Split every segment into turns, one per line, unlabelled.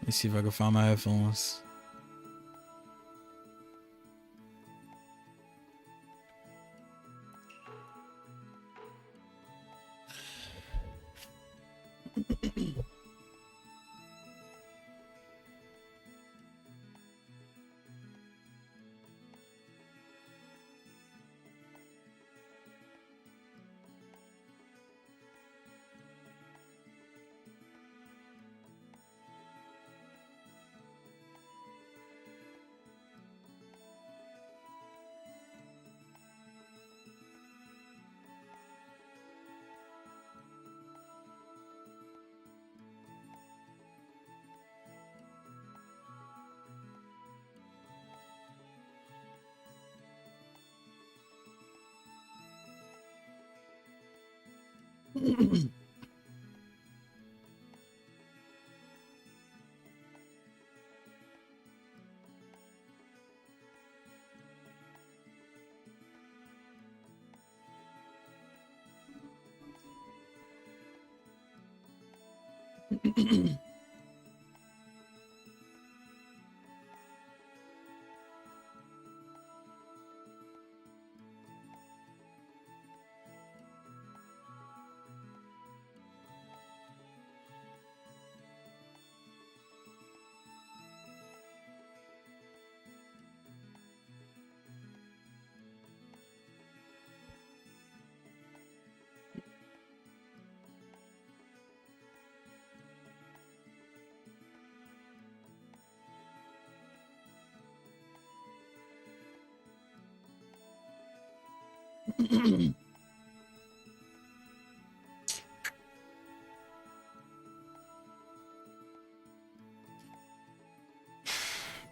Let me see if I can find my headphones.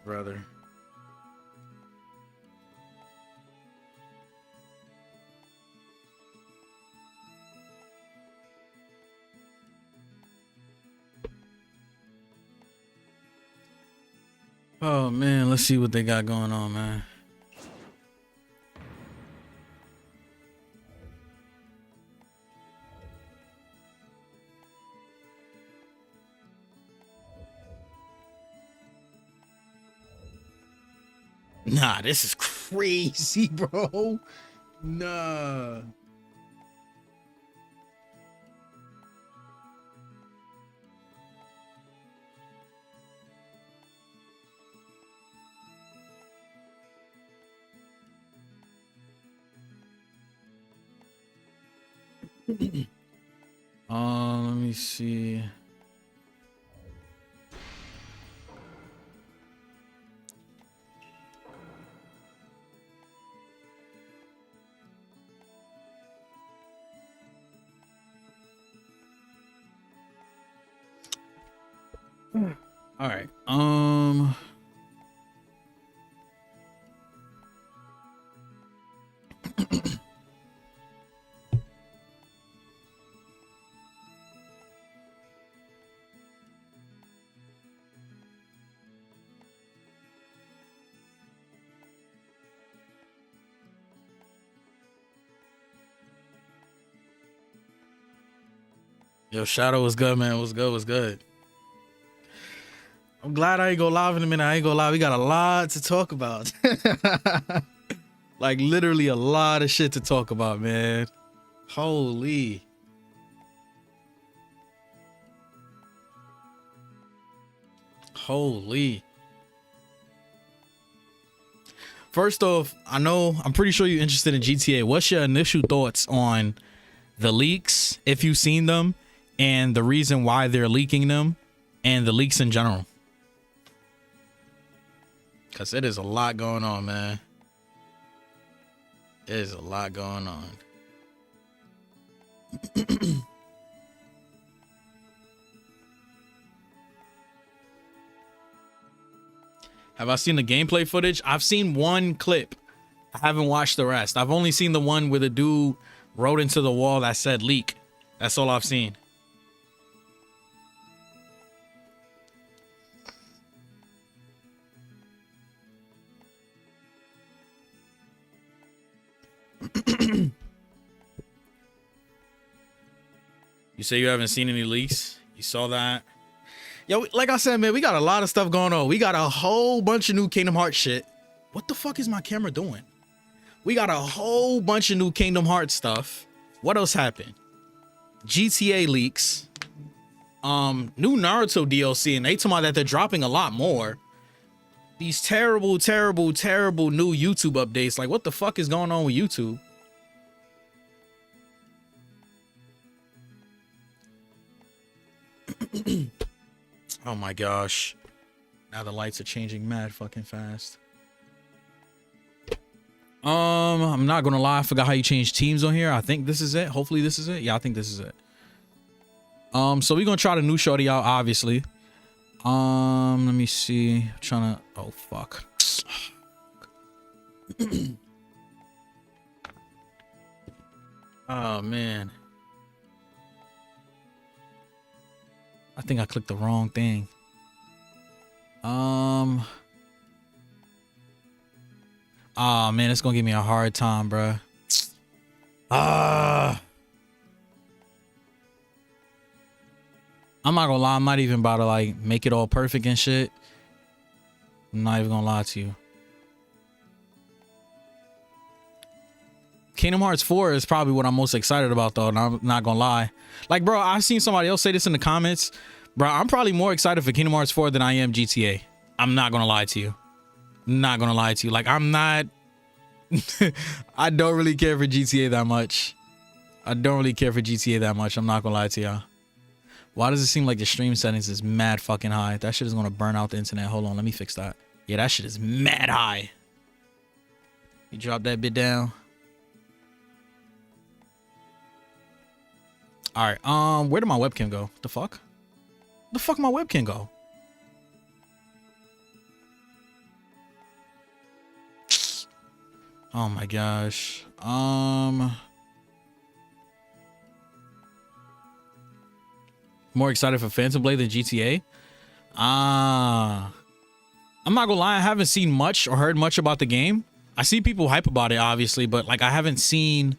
Brother. Oh man, let's see what they got going on, man. Nah, this is crazy, bro. Nah. Let me see. All right. Yo, Shadow was good, man. Was good, was good. I'm glad I ain't go live in a minute. I ain't go live. We got a lot to talk about. Like literally a lot of shit to talk about, man. Holy. Holy. First off, I'm pretty sure you're interested in GTA. What's your initial thoughts on the leaks, if you've seen them, and the reason why they're leaking them, and the leaks in general? Because it is a lot going on, man. It is a lot going on. Have I seen the gameplay footage? I've seen one clip. I haven't watched the rest. I've only seen the one where the dude wrote into the wall that said leak. That's all I've seen. You say you haven't seen any leaks? You saw that? Yo, like I said, man, we got a lot of stuff going on. We got a whole bunch of new Kingdom Hearts shit. What the fuck is my camera doing? We got a whole bunch of new Kingdom Hearts stuff. What else happened? GTA leaks. New Naruto DLC, and they talking about that they're dropping a lot more. These terrible, terrible, terrible new YouTube updates. Like, what the fuck is going on with YouTube? Oh my gosh. Now the lights are changing mad fucking fast. I'm not gonna lie, I forgot how you change teams on here. I think this is it. Hopefully this is it. Yeah, I think this is it. So we're gonna try the new shorty out, obviously. Let me see. I'm trying to, oh fuck. Oh man. I think I clicked the wrong thing. Oh man, it's gonna give me a hard time, bruh. I'm not gonna lie, I'm not even about to like make it all perfect and shit. I'm not even gonna lie to you. Kingdom Hearts 4 is probably what I'm most excited about though, and I'm not gonna lie. Like, bro, I've seen somebody else say this in the comments. Bro, I'm probably more excited for Kingdom Hearts 4 than I am GTA. I'm not gonna lie to you. Not gonna lie to you. Like, I'm not... I don't really care for GTA that much. I don't really care for GTA that much. I'm not gonna lie to y'all. Why does it seem like the stream settings is mad fucking high? That shit is gonna burn out the internet. Hold on, let me fix that. Yeah, that shit is mad high. You drop that bit down. All right, where did my webcam go? The fuck? The fuck my webcam go? Oh my gosh. More excited for Phantom Blade than GTA? I'm not gonna lie, I haven't seen much or heard much about the game. I see people hype about it, obviously, but like I haven't seen...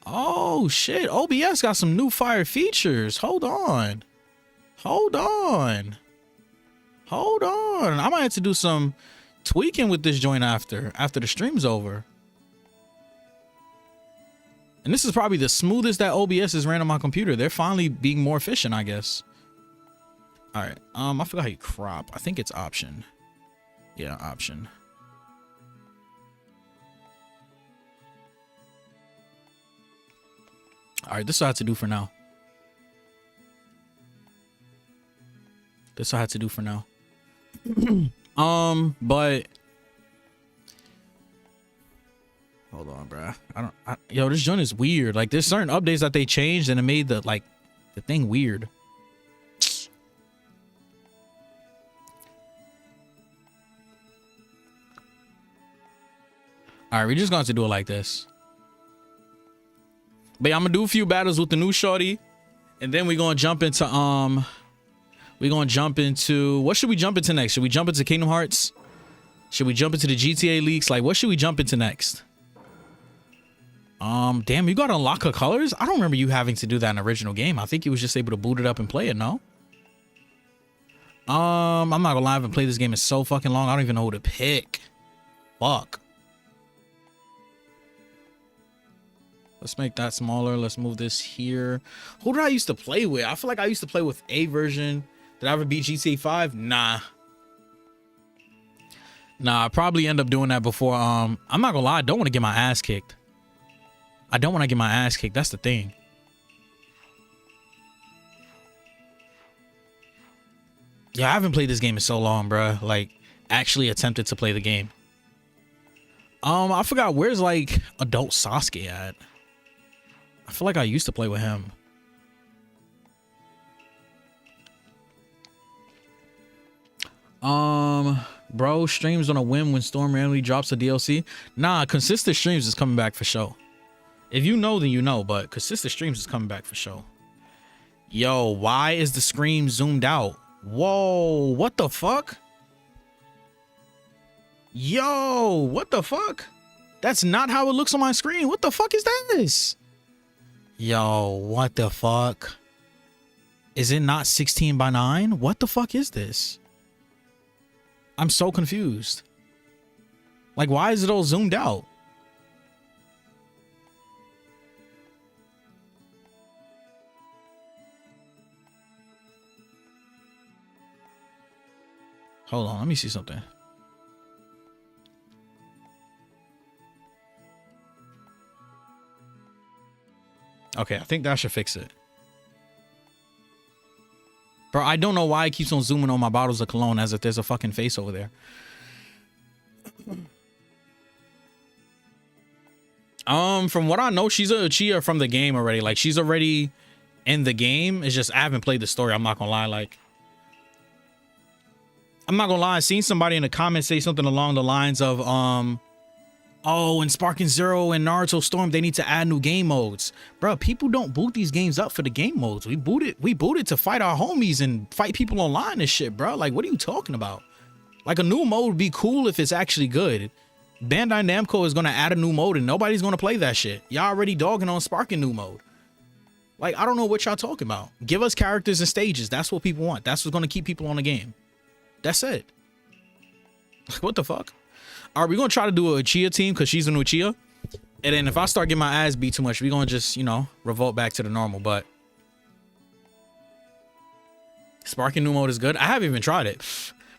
Oh shit, OBS got some new fire features. Hold on. Hold on. Hold on. I might have to do some tweaking with this joint after the stream's over. And this is probably the smoothest that OBS has ran on my computer. They're finally being more efficient, I guess. All right. I forgot how you crop. I think it's option. Yeah, option. All right, this is what I have to do for now. This is what I have to do for now. But hold on, bro. Yo, this joint is weird. Like, there's certain updates that they changed and it made the thing weird. All right, we're just going to do it like this. But yeah, I'm gonna do a few battles with the new shorty, and then we're gonna jump into what should we jump into next? Should we jump into Kingdom Hearts? Should we jump into the GTA leaks? Like, what should we jump into next? Damn, you gotta unlock her colors? I don't remember you having to do that in the original game. I think you was just able to boot it up and play it, no? I'm not gonna lie, I haven't played this game in so fucking long. I don't even know who to pick. Fuck. Let's make that smaller. Let's move this here. Who did I used to play with? I feel like I used to play with a version. Did I ever beat GTA 5? Nah. Nah, I probably end up doing that before. I'm not gonna lie, I don't want to get my ass kicked. I don't want to get my ass kicked. That's the thing. Yeah, I haven't played this game in so long, bro. Like, actually attempted to play the game. I forgot, where's like adult Sasuke at? I feel like I used to play with him. Bro, streams on a whim when Storm randomly drops a DLC. Nah, consistent streams is coming back for sure. If you know, then you know, but consistent streams is coming back for sure. Yo, why is the screen zoomed out? Whoa, what the fuck? Yo, what the fuck? That's not how it looks on my screen. What the fuck is this? Yo, what the fuck? Is it not 16:9? What the fuck is this? I'm so confused. Like, why is it all zoomed out? Hold on, let me see something. Okay, I think that should fix it. Bro, I don't know why it keeps on zooming on my bottles of cologne as if there's a fucking face over there. From what I know, she's a Uchiha from the game already. Like, she's already in the game. It's just I haven't played the story. I'm not gonna lie. Like, I'm not gonna lie. I seen somebody in the comments say something along the lines of, oh, in Sparking Zero and Naruto Storm, they need to add new game modes. Bro, people don't boot these games up for the game modes. We boot it to fight our homies and fight people online and shit, bro. Like, what are you talking about? Like, a new mode would be cool if it's actually good. Bandai Namco is gonna add a new mode and nobody's gonna play that shit. Y'all already dogging on Sparking new mode. Like, I don't know what y'all talking about. Give us characters and stages. That's what people want. That's what's gonna keep people on the game. That's it. What the fuck? All right, we're gonna try to do a Uchiha team because she's an Uchiha. And then if I start getting my ass beat too much, we're gonna just, you know, revolt back to the normal. But Sparking new mode is good. I haven't even tried it.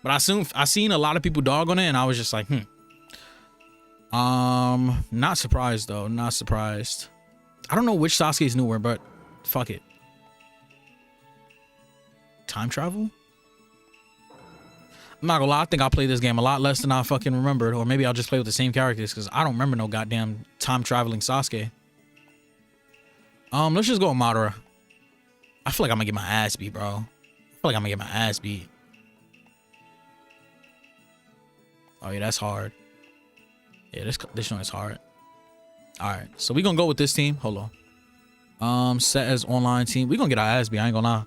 But I seen a lot of people dog on it and I was just like, not surprised though. Not surprised. I don't know which Sasuke's newer, but fuck it. Time travel? I'm not gonna lie, I think I played this game a lot less than I fucking remembered. Or maybe I'll just play with the same characters because I don't remember no goddamn time traveling Sasuke. Let's just go with Madara. I feel like I'm gonna get my ass beat, bro. I feel like I'm gonna get my ass beat. Oh yeah, that's hard. Yeah, this one is hard. Alright, so we're gonna go with this team. Hold on. Set as online team. We're gonna get our ass beat, I ain't gonna lie.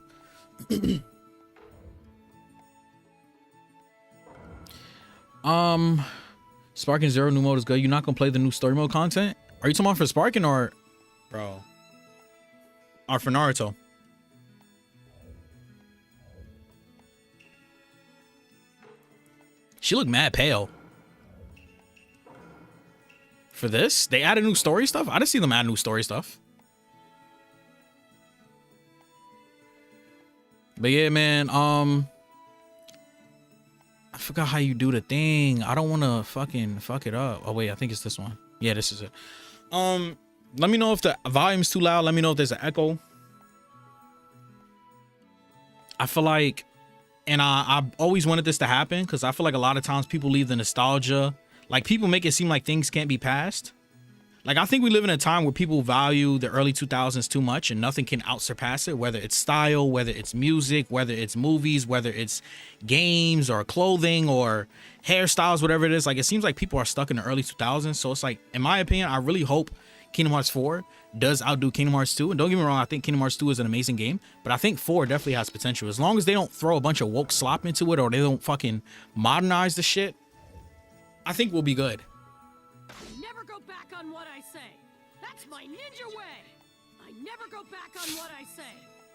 Sparking Zero new mode is good. You're not gonna play the new story mode content? Are you talking about for Sparking or bro? Or for Naruto? She looked mad pale. For this? They added new story stuff? I didn't see them add new story stuff. But yeah, man, I forgot how you do the thing. I don't want to fucking fuck it up. Oh wait, I think it's this one. Yeah, this is it. Let me know if the volume's too loud. Let me know if there's an echo. I feel like, and I always wanted this to happen because I feel like a lot of times people leave the nostalgia. Like, people make it seem like things can't be passed. Like, I think we live in a time where people value the early 2000s too much and nothing can outsurpass it, whether it's style, whether it's music, whether it's movies, whether it's games or clothing or hairstyles, whatever it is. Like, it seems like people are stuck in the early 2000s. So it's like, in my opinion, I really hope Kingdom Hearts 4 does outdo Kingdom Hearts 2. And don't get me wrong, I think Kingdom Hearts 2 is an amazing game, but I think 4 definitely has potential. As long as they don't throw a bunch of woke slop into it or they don't fucking modernize the shit, I think we'll be good.
Never go back on what I say. That's my ninja way. I never go back on what I say.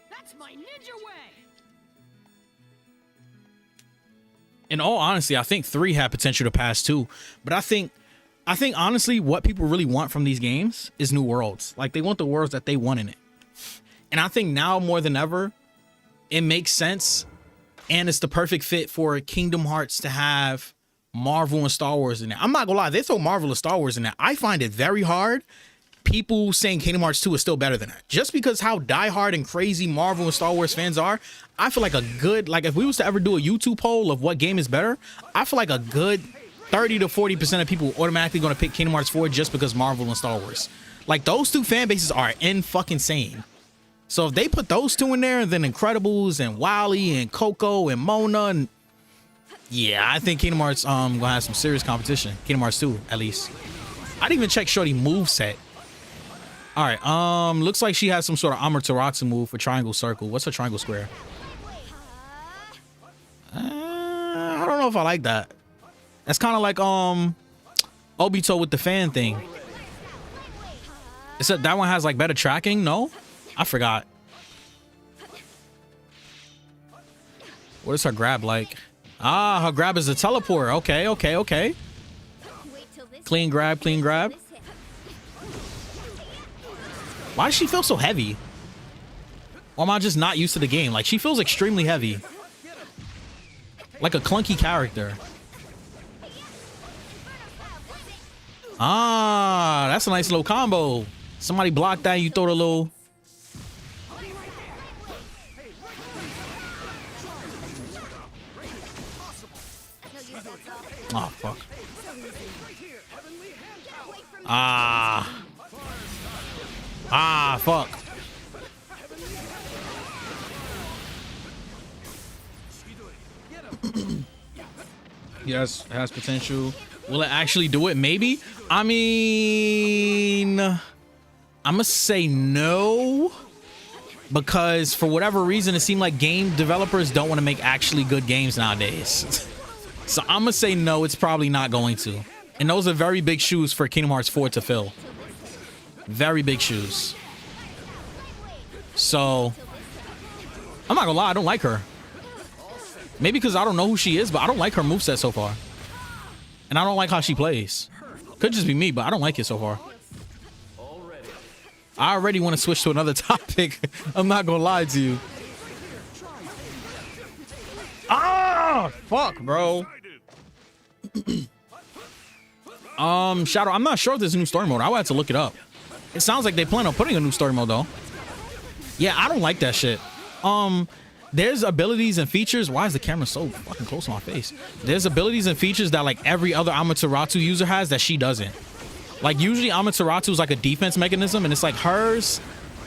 That's my ninja way.
In all honesty, I think 3 had potential to pass 2, but I think honestly what people really want from these games is new worlds. Like, they want the worlds that they want in it. And I think now more than ever, it makes sense and it's the perfect fit for Kingdom Hearts to have Marvel and Star Wars in there. I'm not gonna lie, they throw Marvel and Star Wars in there. I find it very hard. People saying Kingdom Hearts 2 is still better than that. Just because how diehard and crazy Marvel and Star Wars fans are, I feel like a good, like, if we was to ever do a YouTube poll of what game is better, I feel like a good 30 to 40% of people automatically gonna pick Kingdom Hearts 4 just because Marvel and Star Wars. Like, those two fan bases are in fucking sane. So if they put those two in there, and then Incredibles and Wally and Coco and Mona, and yeah, I think Kingdom Hearts gonna have some serious competition. Kingdom Hearts 2, at least. I didn't even check Shorty moveset. All right, looks like she has some sort of Amaterasu move for triangle circle. What's a triangle square? I don't know if I like that. That's kind of like Obito with the fan thing. Except that one has like better tracking. No, I forgot. What is her grab like? Ah, her grab is a teleport. Okay, okay, okay. Clean grab, clean grab. Why does she feel so heavy? Or am I just not used to the game? Like, she feels extremely heavy. Like a clunky character. Ah, that's a nice little combo. Somebody block that, you throw the little... Oh, fuck. Ah. Ah, fuck. Yes, it has potential. Will it actually do it? Maybe. I mean, I'm gonna say no, because for whatever reason, it seemed like game developers don't want to make actually good games nowadays. So I'm gonna say no, it's probably not going to. And those are very big shoes for Kingdom Hearts 4 to fill. Very big shoes. So I'm not gonna lie, I don't like her. Maybe because I don't know who she is, but I don't like her moveset so far. And I don't like how she plays. Could just be me, but I don't like it so far. I already want to switch to another topic. I'm not gonna lie to you. Ah, fuck, bro. Shadow, I'm not sure if there's a new story mode. I would have to look it up. It sounds like they plan on putting a new story mode though. Yeah, I don't like that shit. There's abilities and features. Why is the camera so fucking close to my face? There's abilities and features that like every other Amaterasu user has that she doesn't. Like usually Amaterasu is like a defense mechanism, and it's like hers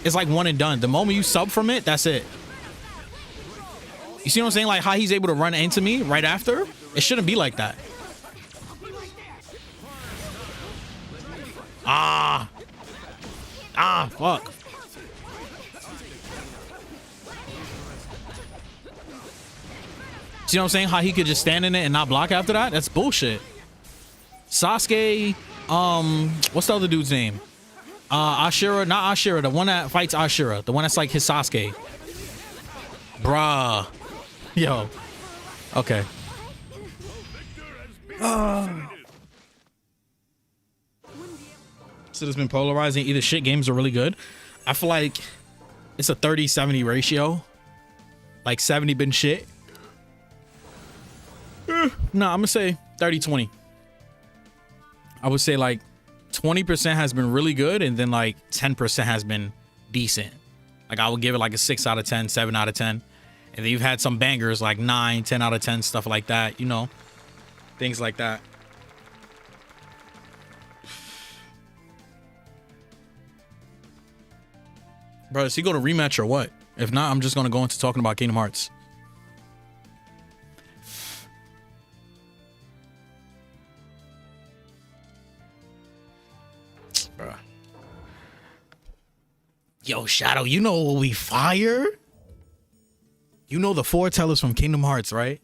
is like one and done. The moment you sub from it, that's it. You see what I'm saying? Like how he's able to run into me right after? It shouldn't be like that. Ah. Ah, fuck. See what I'm saying? How he could just stand in it and not block after that? That's bullshit. Sasuke, what's the other dude's name? Ashura, not Ashura, the one that fights Ashura, the one that's like his Sasuke. Bruh. Yo. Okay. So it's been polarizing. Either shit games are really good. I feel like it's a 30-70 ratio. Like 70 been shit. No, I'm gonna say 30-20. I would say like 20% has been really good, and then like 10% has been decent. Like I would give it like a 6 out of 10, 7 out of 10. And then you've had some bangers like 9, 10 out of 10, stuff like that, you know, things like that. Bro, is he going to rematch or what? If not, I'm just going to go into talking about Kingdom Hearts. Bruh. Yo, Shadow, you know what we fire? You know the foretellers from Kingdom Hearts, right?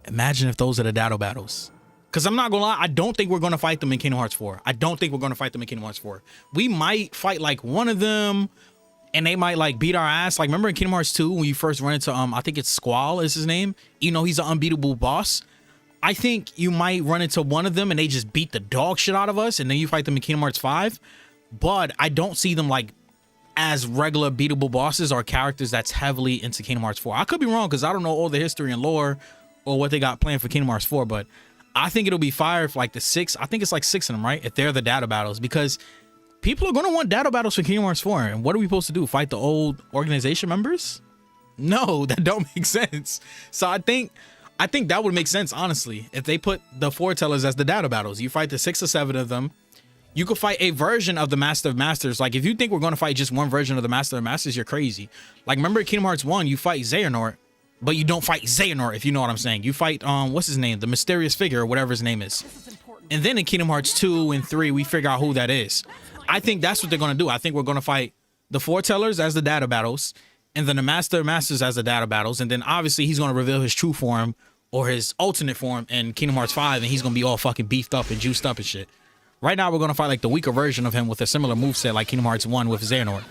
Imagine if those are the Dado battles. Because I'm not going to lie, I don't think we're going to fight them in Kingdom Hearts 4. I don't think we're going to fight them in Kingdom Hearts 4. We might fight like one of them, and they might like beat our ass. Like remember in Kingdom Hearts 2 when you first run into, I think it's Squall is his name. You know, he's an unbeatable boss. I think you might run into one of them and they just beat the dog shit out of us, and then you fight them in Kingdom Hearts 5. But I don't see them like as regular beatable bosses or characters that's heavily into Kingdom Hearts 4. I could be wrong because I don't know all the history and lore or what they got planned for Kingdom Hearts 4, but I think it'll be fire for like the 6. I think it's like 6 of them, right? If they're the data battles, because people are going to want data battles for Kingdom Hearts 4. And what are we supposed to do? Fight the old organization members? No, that don't make sense. So I think that would make sense, honestly, if they put the foretellers as the data battles. You fight the 6 or 7 of them. You could fight a version of the Master of Masters. Like if you think we're going to fight just one version of the Master of Masters, you're crazy. Like remember Kingdom Hearts 1, you fight Xehanort, but you don't fight Xehanort, if you know what I'm saying. You fight, what's his name? The mysterious figure, or whatever his name is. And then in Kingdom Hearts 2 and 3, we figure out who that is. I think that's what they're going to do. I think we're going to fight the foretellers as the data battles, and then the Master of Masters as the data battles. And then obviously he's going to reveal his true form or his alternate form in Kingdom Hearts 5, and he's going to be all fucking beefed up and juiced up and shit. Right now, we're going to fight like the weaker version of him with a similar moveset like Kingdom Hearts 1 with Xehanort.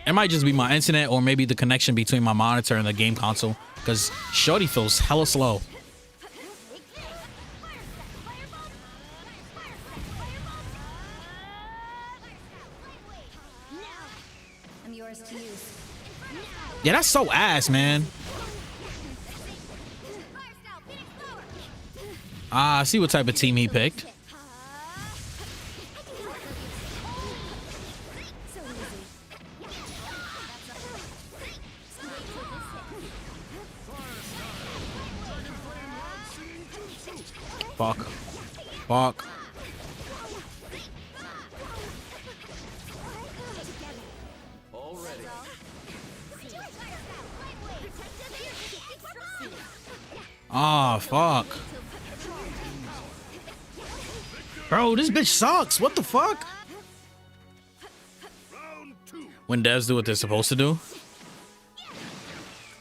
It might just be my internet or maybe the connection between my monitor and the game console, because shorty feels hella slow.
I'm yours to use.
Yeah, that's so ass, man. I see what type of team he picked. Fuck. Fuck. Ah, fuck. Bro, this bitch sucks. What the fuck? When devs do what they're supposed to do.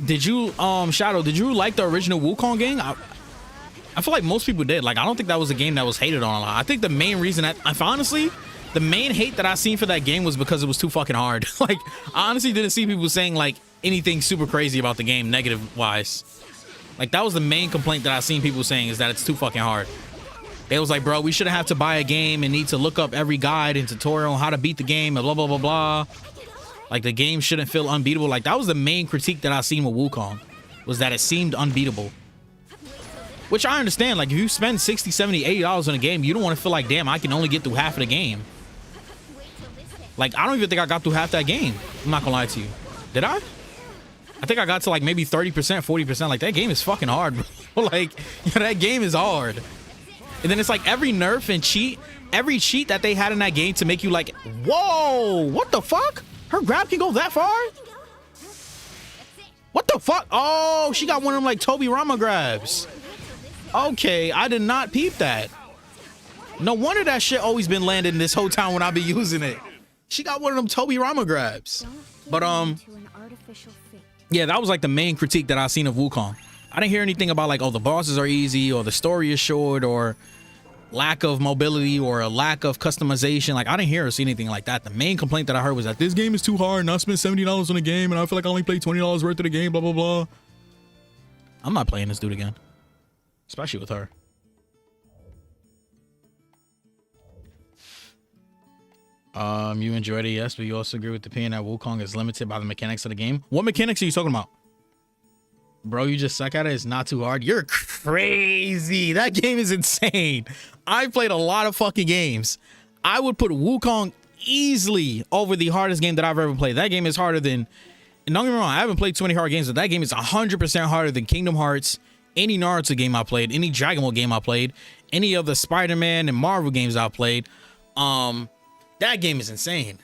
Did you, Shadow, did you like the original Wukong game? I feel like most people did. Like, I don't think that was a game that was hated on a lot. I think the main reason that, honestly, the main hate that I seen for that game was because it was too fucking hard. Like, I honestly didn't see people saying, like, anything super crazy about the game, negative-wise. Like, that was the main complaint that I seen people saying, is that it's too fucking hard. They was like, bro, we shouldn't have to buy a game and need to look up every guide and tutorial on how to beat the game and blah, blah, blah, blah. Like, the game shouldn't feel unbeatable. Like, that was the main critique that I seen with Wukong, was that it seemed unbeatable. Which I understand. Like, if you spend $60, $70, $80 on a game, you don't want to feel like, damn, I can only get through half of the game. Like, I don't even think I got through half that game. I'm not gonna lie to you. Did I? I think I got to like maybe 30%, 40%. Like, that game is fucking hard, bro. Like, yeah, that game is hard. And then it's like every nerf and cheat, every cheat that they had in that game to make you like, whoa, what the fuck? Her grab can go that far? What the fuck? Oh, she got one of them like Toby Rama grabs. Okay, I did not peep that. No wonder that shit always been landing this whole time when I be using it. She got one of them Toby Rama grabs. But yeah, that was like the main critique that I seen of Wukong. I didn't hear anything about like, oh, the bosses are easy or the story is short or lack of mobility or a lack of customization. Like, I didn't hear or see anything like that. The main complaint that I heard was that this game is too hard and I spent $70 on the game and I feel like I only played $20 worth of the game, blah, blah, blah. I'm not playing this dude again. Especially with her. You enjoyed it, yes, but you also agree with the opinion that Wukong is limited by the mechanics of the game. What mechanics are you talking about? Bro, you just suck at it. It's not too hard. You're crazy. That game is insane. I played a lot of fucking games. I would put Wukong easily over the hardest game that I've ever played. That game is harder than, and don't get me wrong, I haven't played too many hard games, but that game is 100% harder than Kingdom Hearts, any Naruto game I played, any Dragon Ball game I played, any of the Spider-Man and Marvel games I played. That game is insane.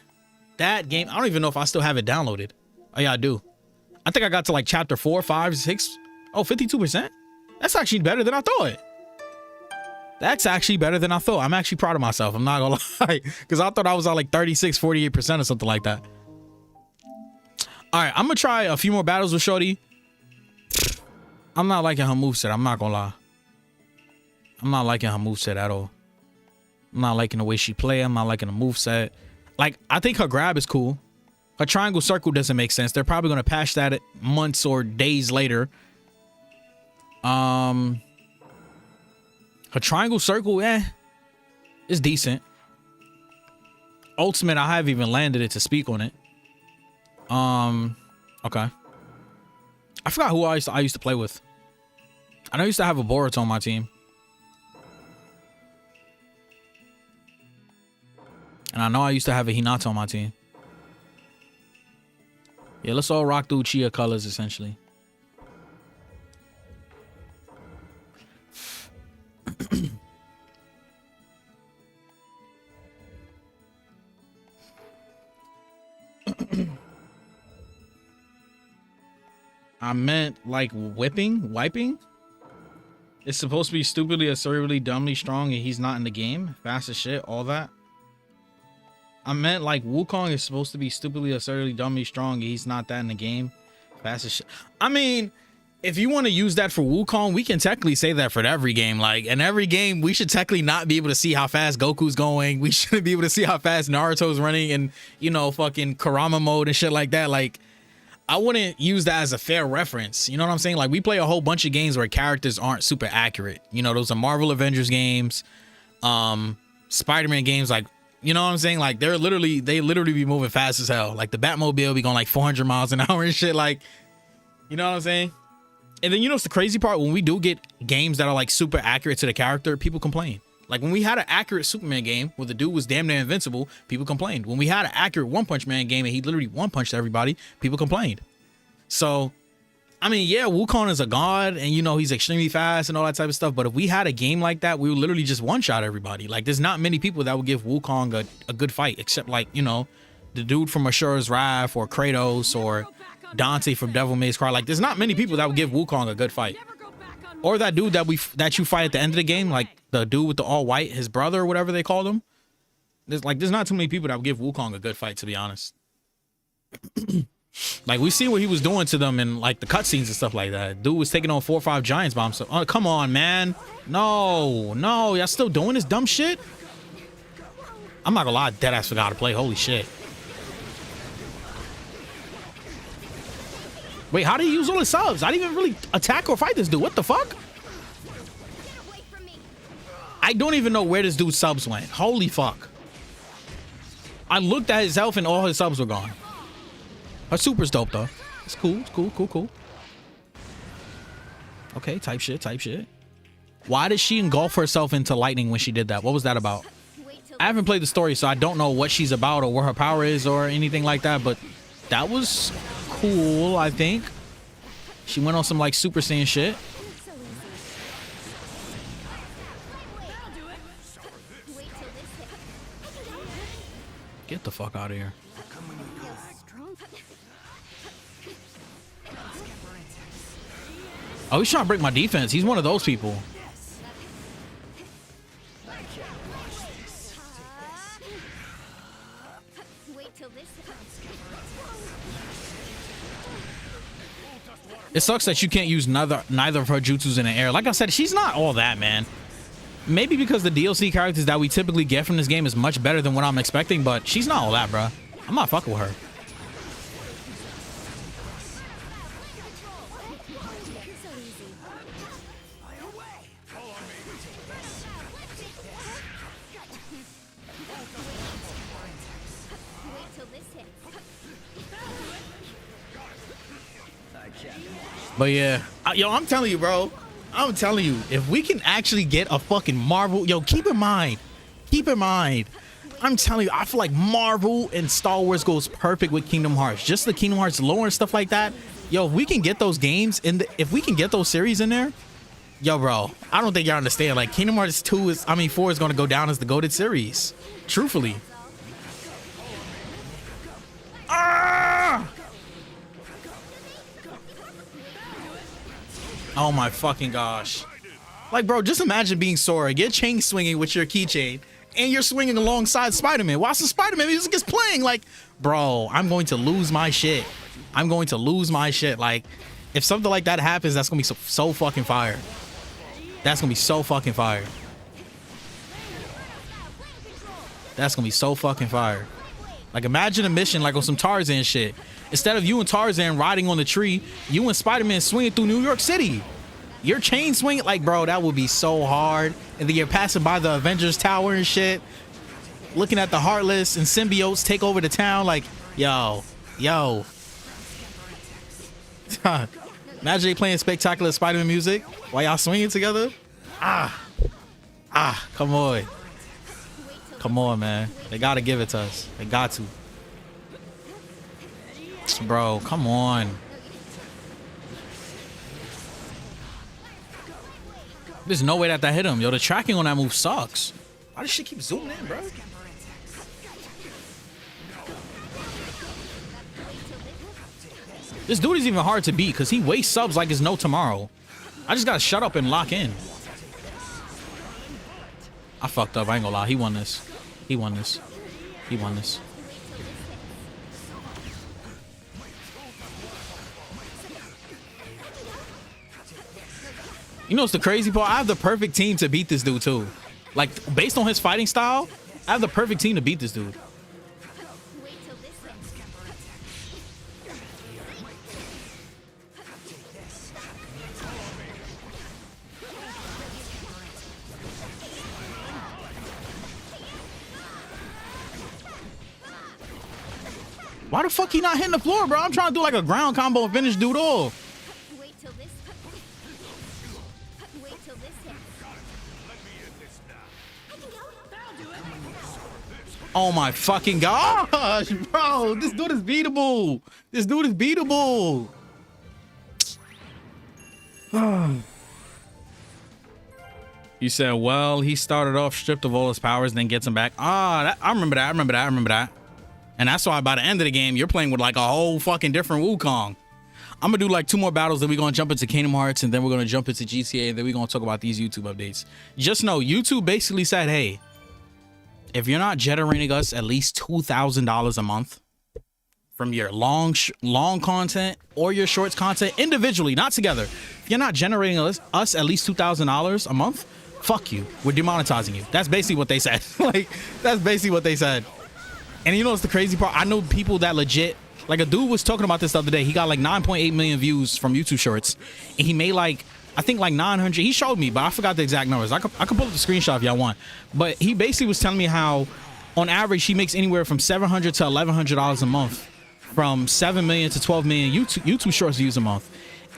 That game, I don't even know if I still have it downloaded. Oh yeah, I do. I think I got to like chapter 4, 5, 6. Oh, 52%. That's actually better than I thought. That's actually better than I thought. I'm actually proud of myself. I'm not gonna lie. Because I thought I was at like 36, 48% or something like that. All right, I'm gonna try a few more battles with Shorty. I'm not liking her moveset. I'm not gonna lie. I'm not liking her moveset at all. I'm not liking the way she play. I'm not liking the moveset. Like, I think her grab is cool. Her triangle circle doesn't make sense. They're probably gonna patch that months or days later. Her triangle circle, it's decent. Ultimate, I haven't even landed it to speak on it. Okay. I forgot who I used to play with. I know I used to have a Boruto on my team. And I know I used to have a Hinata on my team. Yeah, let's all rock the Uchiha colors, essentially. I meant like wiping. It's supposed to be stupidly, absurdly, dumbly strong, and he's not in the game. Fast as shit, all that. I meant like Wukong is supposed to be stupidly, absurdly, dumbly strong, and he's not that in the game. Fast as shit. I mean, if you want to use that for Wukong, we can technically say that for every game. Like, in every game, we should technically not be able to see how fast Goku's going. We shouldn't be able to see how fast Naruto's running and, you know, fucking Kurama mode and shit like that. Like, I wouldn't use that as a fair reference. You know what I'm saying? Like, we play a whole bunch of games where characters aren't super accurate. You know, those are Marvel Avengers games, Spider-Man games, like, you know what I'm saying? Like, they literally be moving fast as hell. Like, the Batmobile be going like 400 miles an hour and shit. Like, you know what I'm saying? And then, you know, it's the crazy part, when we do get games that are like super accurate to the character, people complain. Like, when we had an accurate Superman game where the dude was damn near invincible, people complained. When we had an accurate One Punch Man game and he literally one punched everybody, people complained. So, I mean, yeah, Wukong is a god and, you know, he's extremely fast and all that type of stuff. But if we had a game like that, we would literally just one-shot everybody. Like, there's not many people that would give Wukong a good fight, except, like, you know, the dude from Ashura's Wrath or Kratos or Dante from Devil May Cry. Like, there's not many people that would give Wukong a good fight. Or that dude that you fight at the end of the game, like the dude with the all white, his brother or whatever they called him. There's not too many people that would give Wukong a good fight, to be honest. Like, we see what he was doing to them in like the cutscenes and stuff like that. Dude was taking on 4 or 5 giants by himself. Oh, come on, man. No, y'all still doing this dumb shit? I'm not gonna lie, deadass forgot to play. Holy shit. Wait, how did he use all his subs? I didn't even really attack or fight this dude. What the fuck? I don't even know where this dude's subs went. Holy fuck. I looked at his health and all his subs were gone. Her super's dope though. It's cool. It's cool. Okay, type shit. Why did she engulf herself into lightning when she did that? What was that about? I haven't played the story, so I don't know what she's about or what her power is or anything like that, but that was cool, I think. She went on some like Super Saiyan shit. Get the fuck out of here. Oh, he's trying to break my defense. He's one of those people. It sucks that you can't use neither of her jutsus in the air. Like I said, she's not all that, man. Maybe because the DLC characters that we typically get from this game is much better than what I'm expecting, but she's not all that, bro. I'm not fucking with her. But yeah, yo, I'm telling you, bro. I'm telling you, if we can actually get a fucking Marvel, yo, keep in mind, I'm telling you, I feel like Marvel and Star Wars goes perfect with Kingdom Hearts. Just the Kingdom Hearts lore and stuff like that. Yo, if we can get those games if we can get those series in there, yo, bro, I don't think y'all understand. Like, Kingdom Hearts 4 is going to go down as the GOATed series. Truthfully. Ah! Oh my fucking gosh. Like, bro, just imagine being Sora. Get chain swinging with your keychain and you're swinging alongside Spider-Man while some Spider-Man music is playing. Like, bro, I'm going to lose my shit. Like, if something like that happens, that's going to be so fucking fire. That's going to be so fucking fire. Like, imagine a mission like on some Tarzan shit. Instead of you and Tarzan riding on the tree, you and Spider-Man swinging through New York City. You're chain swinging, like, bro, that would be so hard. And then you're passing by the Avengers Tower and shit, looking at the Heartless and symbiotes take over the town. Like, yo. Imagine they playing spectacular Spider-Man music while y'all swinging together. Come on, man. They gotta give it to us. They got to. Bro, come on. There's no way that hit him. Yo, the tracking on that move sucks. Why does shit keep zooming in, bro? This dude is even hard to beat because he wastes subs like it's no tomorrow. I just gotta shut up and lock in. I fucked up. I ain't gonna lie. He won this. You know what's the crazy part? I have the perfect team to beat this dude too. Like, based on his fighting style, I have the perfect team to beat this dude.
Wait till this hits.
Why the fuck he not hitting the floor, bro? I'm trying to do like a ground combo and finish dude off.
Wait till this. Wait till this hits. I can go.
That'll do it.
Oh my fucking gosh, bro. This dude is beatable. This dude is beatable. You said, well, he started off stripped of all his powers, then gets them back. I remember that. And that's why by the end of the game, you're playing with like a whole fucking different Wukong. I'm gonna do like 2 more battles, then we're gonna jump into Kingdom Hearts, and then we're gonna jump into GTA, and then we're gonna talk about these YouTube updates. Just know, YouTube basically said, hey, if you're not generating us at least $2,000 a month from your long content or your shorts content individually, not together, if you're not generating us at least $2,000 a month, fuck you. We're demonetizing you. That's basically what they said. Like, that's basically what they said. And you know what's the crazy part? I know people that legit, like a dude was talking about this the other day. He got like 9.8 million views from YouTube shorts. And he made like, I think like 900. He showed me, but I forgot the exact numbers. I could pull up the screenshot if y'all want. But he basically was telling me how on average he makes anywhere from $700 to $1,100 a month from 7 million to 12 million YouTube shorts views a month.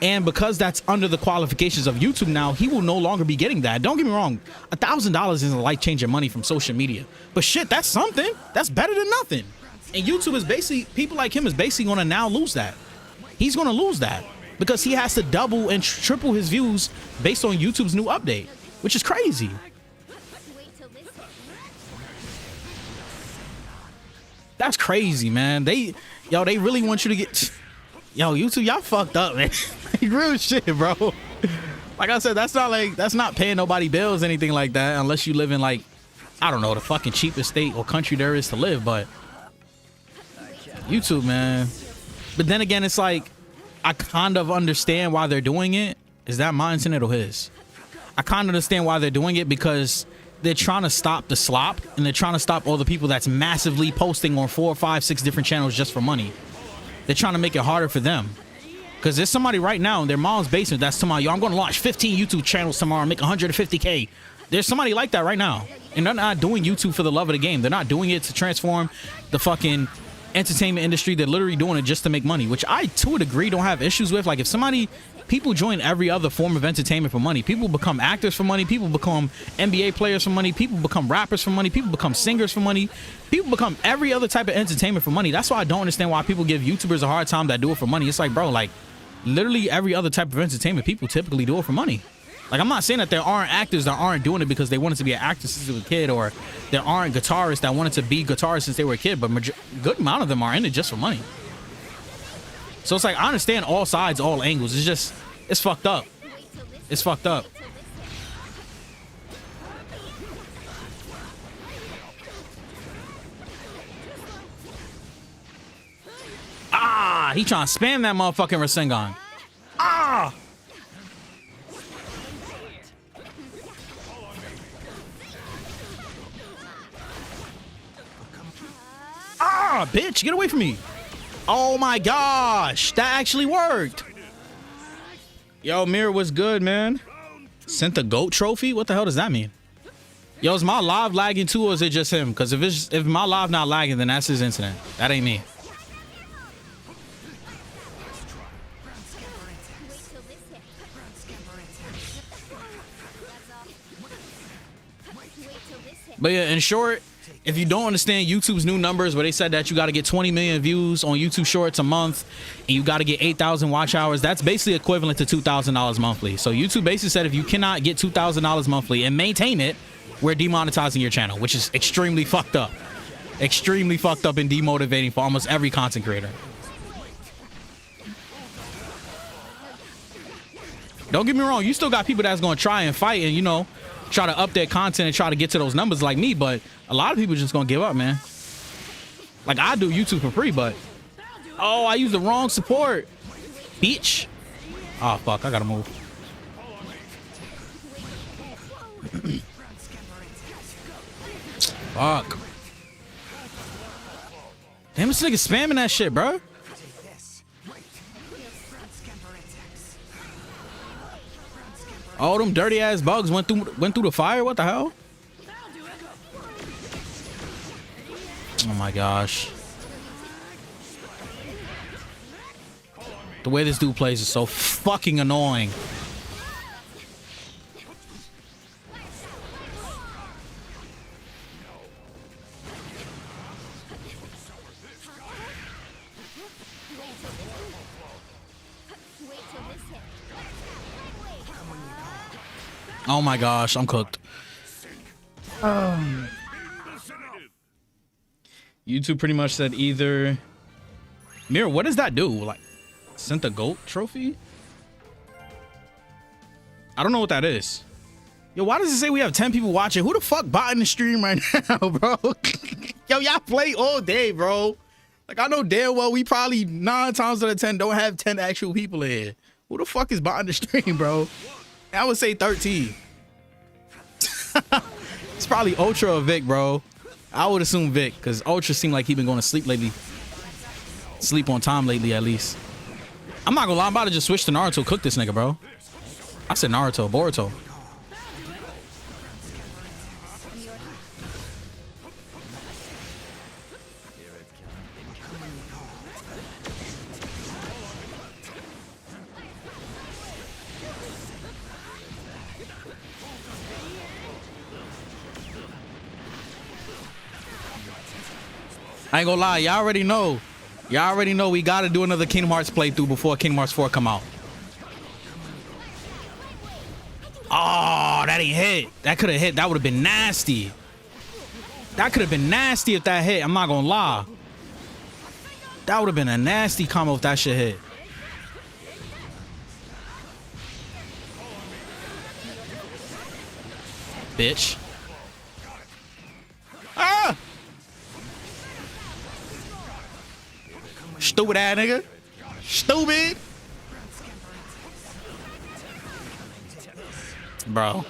And because that's under the qualifications of YouTube now, he will no longer be getting that. Don't get me wrong, $1,000 isn't life-changing money from social media. But shit, that's something. That's better than nothing. And YouTube is basically, people like him is basically going to now lose that. He's going to lose that because he has to double and triple his views based on YouTube's new update, which is crazy.
Wait till this hits.
That's crazy, man. They really want you to get... Yo, YouTube, y'all fucked up, man. Real shit, bro. Like I said, that's not paying nobody bills, anything like that, unless you live in like, I don't know, the fucking cheapest state or country there is to live. But YouTube, man. But then again, it's like, I kind of understand why they're doing it. Is that my internet or his? I kind of understand why they're doing it because they're trying to stop the slop and they're trying to stop all the people that's massively posting on 4, 5, 6 different channels just for money. They're trying to make it harder for them. Because there's somebody right now in their mom's basement that's tomorrow, yo, I'm going to launch 15 YouTube channels tomorrow and make 150K. There's somebody like that right now. And they're not doing YouTube for the love of the game. They're not doing it to transform the fucking entertainment industry. They're literally doing it just to make money, which I, to a degree, don't have issues with. Like, if people join every other form of entertainment for money. People become actors for money. People become NBA players for money. People become rappers for money. People become singers for money. People become every other type of entertainment for money. That's why I don't understand why people give YouTubers a hard time that do it for money. It's like, bro, like, literally every other type of entertainment, people typically do it for money. Like, I'm not saying that there aren't actors that aren't doing it because they wanted to be an actor since they were a kid, or there aren't guitarists that wanted to be guitarists since they were a kid, but good amount of them are in it just for money. So it's like, I understand all sides, all angles. It's just, it's fucked up. It's fucked up. Ah, he trying to spam that motherfucking Rasengan. Ah! Ah, bitch, get away from me. Oh my gosh, that actually worked. Yo, Mirror, what's good, man? Sent the GOAT trophy? What the hell does that mean? Yo, is my live lagging too, or is it just him? Because if my live not lagging, then that's his incident. That ain't me. But yeah, in short, if you don't understand YouTube's new numbers where they said that you got to get 20 million views on YouTube Shorts a month and you got to get 8,000 watch hours, that's basically equivalent to $2,000 monthly. So YouTube basically said if you cannot get $2,000 monthly and maintain it, we're demonetizing your channel, which is extremely fucked up. Extremely fucked up and demotivating for almost every content creator. Don't get me wrong, you still got people that's going to try and fight and, you know, try to up their content and try to get to those numbers like me, but a lot of people just gonna give up, man. Like, I do YouTube for free, but oh, I used the wrong support, bitch. Oh fuck, I gotta move. Fuck. Damn, this nigga spamming that shit, bro. All them dirty ass bugs went through the fire. What the hell? Oh my gosh. The way this dude plays is so fucking annoying. Oh my gosh, I'm cooked. YouTube pretty much said either. Mirror, what does that do? Like, sent a gold trophy? I don't know what that is. Yo, why does it say we have 10 people watching? Who the fuck botting the stream right now, bro? Yo, y'all play all day, bro. Like, I know damn well we probably 9 times out of 10 don't have 10 actual people in here. Who the fuck is botting the stream, bro? I would say 13. It's probably Ultra or Vic, bro. I would assume Vic, because Ultra seemed like he been going to sleep lately. Sleep on time lately, at least. I'm not gonna lie, I'm about to just switch to Naruto, cook this nigga, bro. I said Naruto, Boruto. I ain't gonna lie, y'all already know. Y'all already know we gotta do another Kingdom Hearts playthrough before Kingdom Hearts 4 come out. Oh, that ain't hit. That could have hit. That would have been nasty. That could have been nasty if that hit. I'm not gonna lie. That would have been a nasty combo if that shit hit. Bitch. Ah! Stupid ass nigga. Stupid. Bro.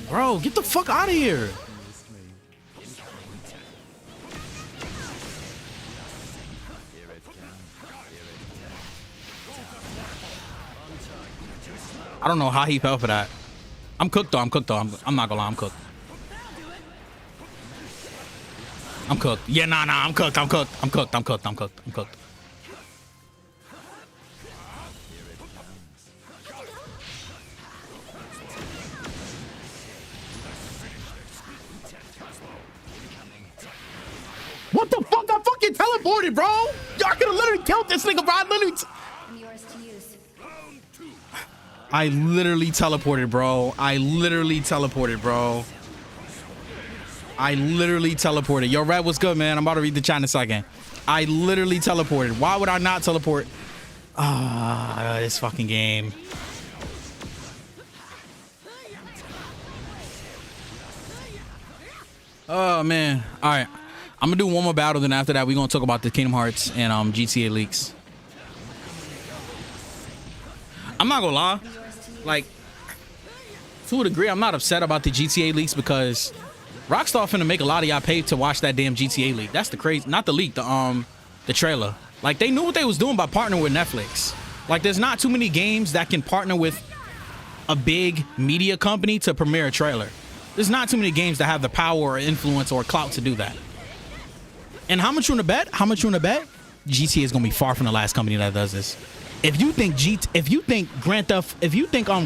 Bro, get the fuck out of here. I don't know how he fell for that. I'm cooked though. I'm cooked though. I'm not gonna lie. I'm cooked. I'm cooked. Yeah, nah. I'm cooked. I'm cooked. I'm cooked. I'm cooked. I'm cooked. I'm cooked. What the fuck? I fucking teleported, bro. Y'all could have literally killed this nigga, bro. I literally teleported, bro. I literally teleported, bro. I literally teleported. Yo, Red, what's good, man? I'm about to read the chat in a second. I literally teleported. Why would I not teleport? Ah, this fucking game. Oh, man. All right. I'm going to do one more battle. Then after that, we're going to talk about the Kingdom Hearts and GTA leaks. I'm not going to lie. Like, to a degree, I'm not upset about the GTA leaks because Rockstar finna make a lot of y'all pay to watch that damn GTA leak. That's the crazy, not the leak, the trailer. Like, they knew what they was doing by partnering with Netflix. Like, there's not too many games that can partner with a big media company to premiere a trailer. There's not too many games that have the power or influence or clout to do that. And how much you wanna bet? How much you wanna bet? GTA is gonna be far from the last company that does this. If you think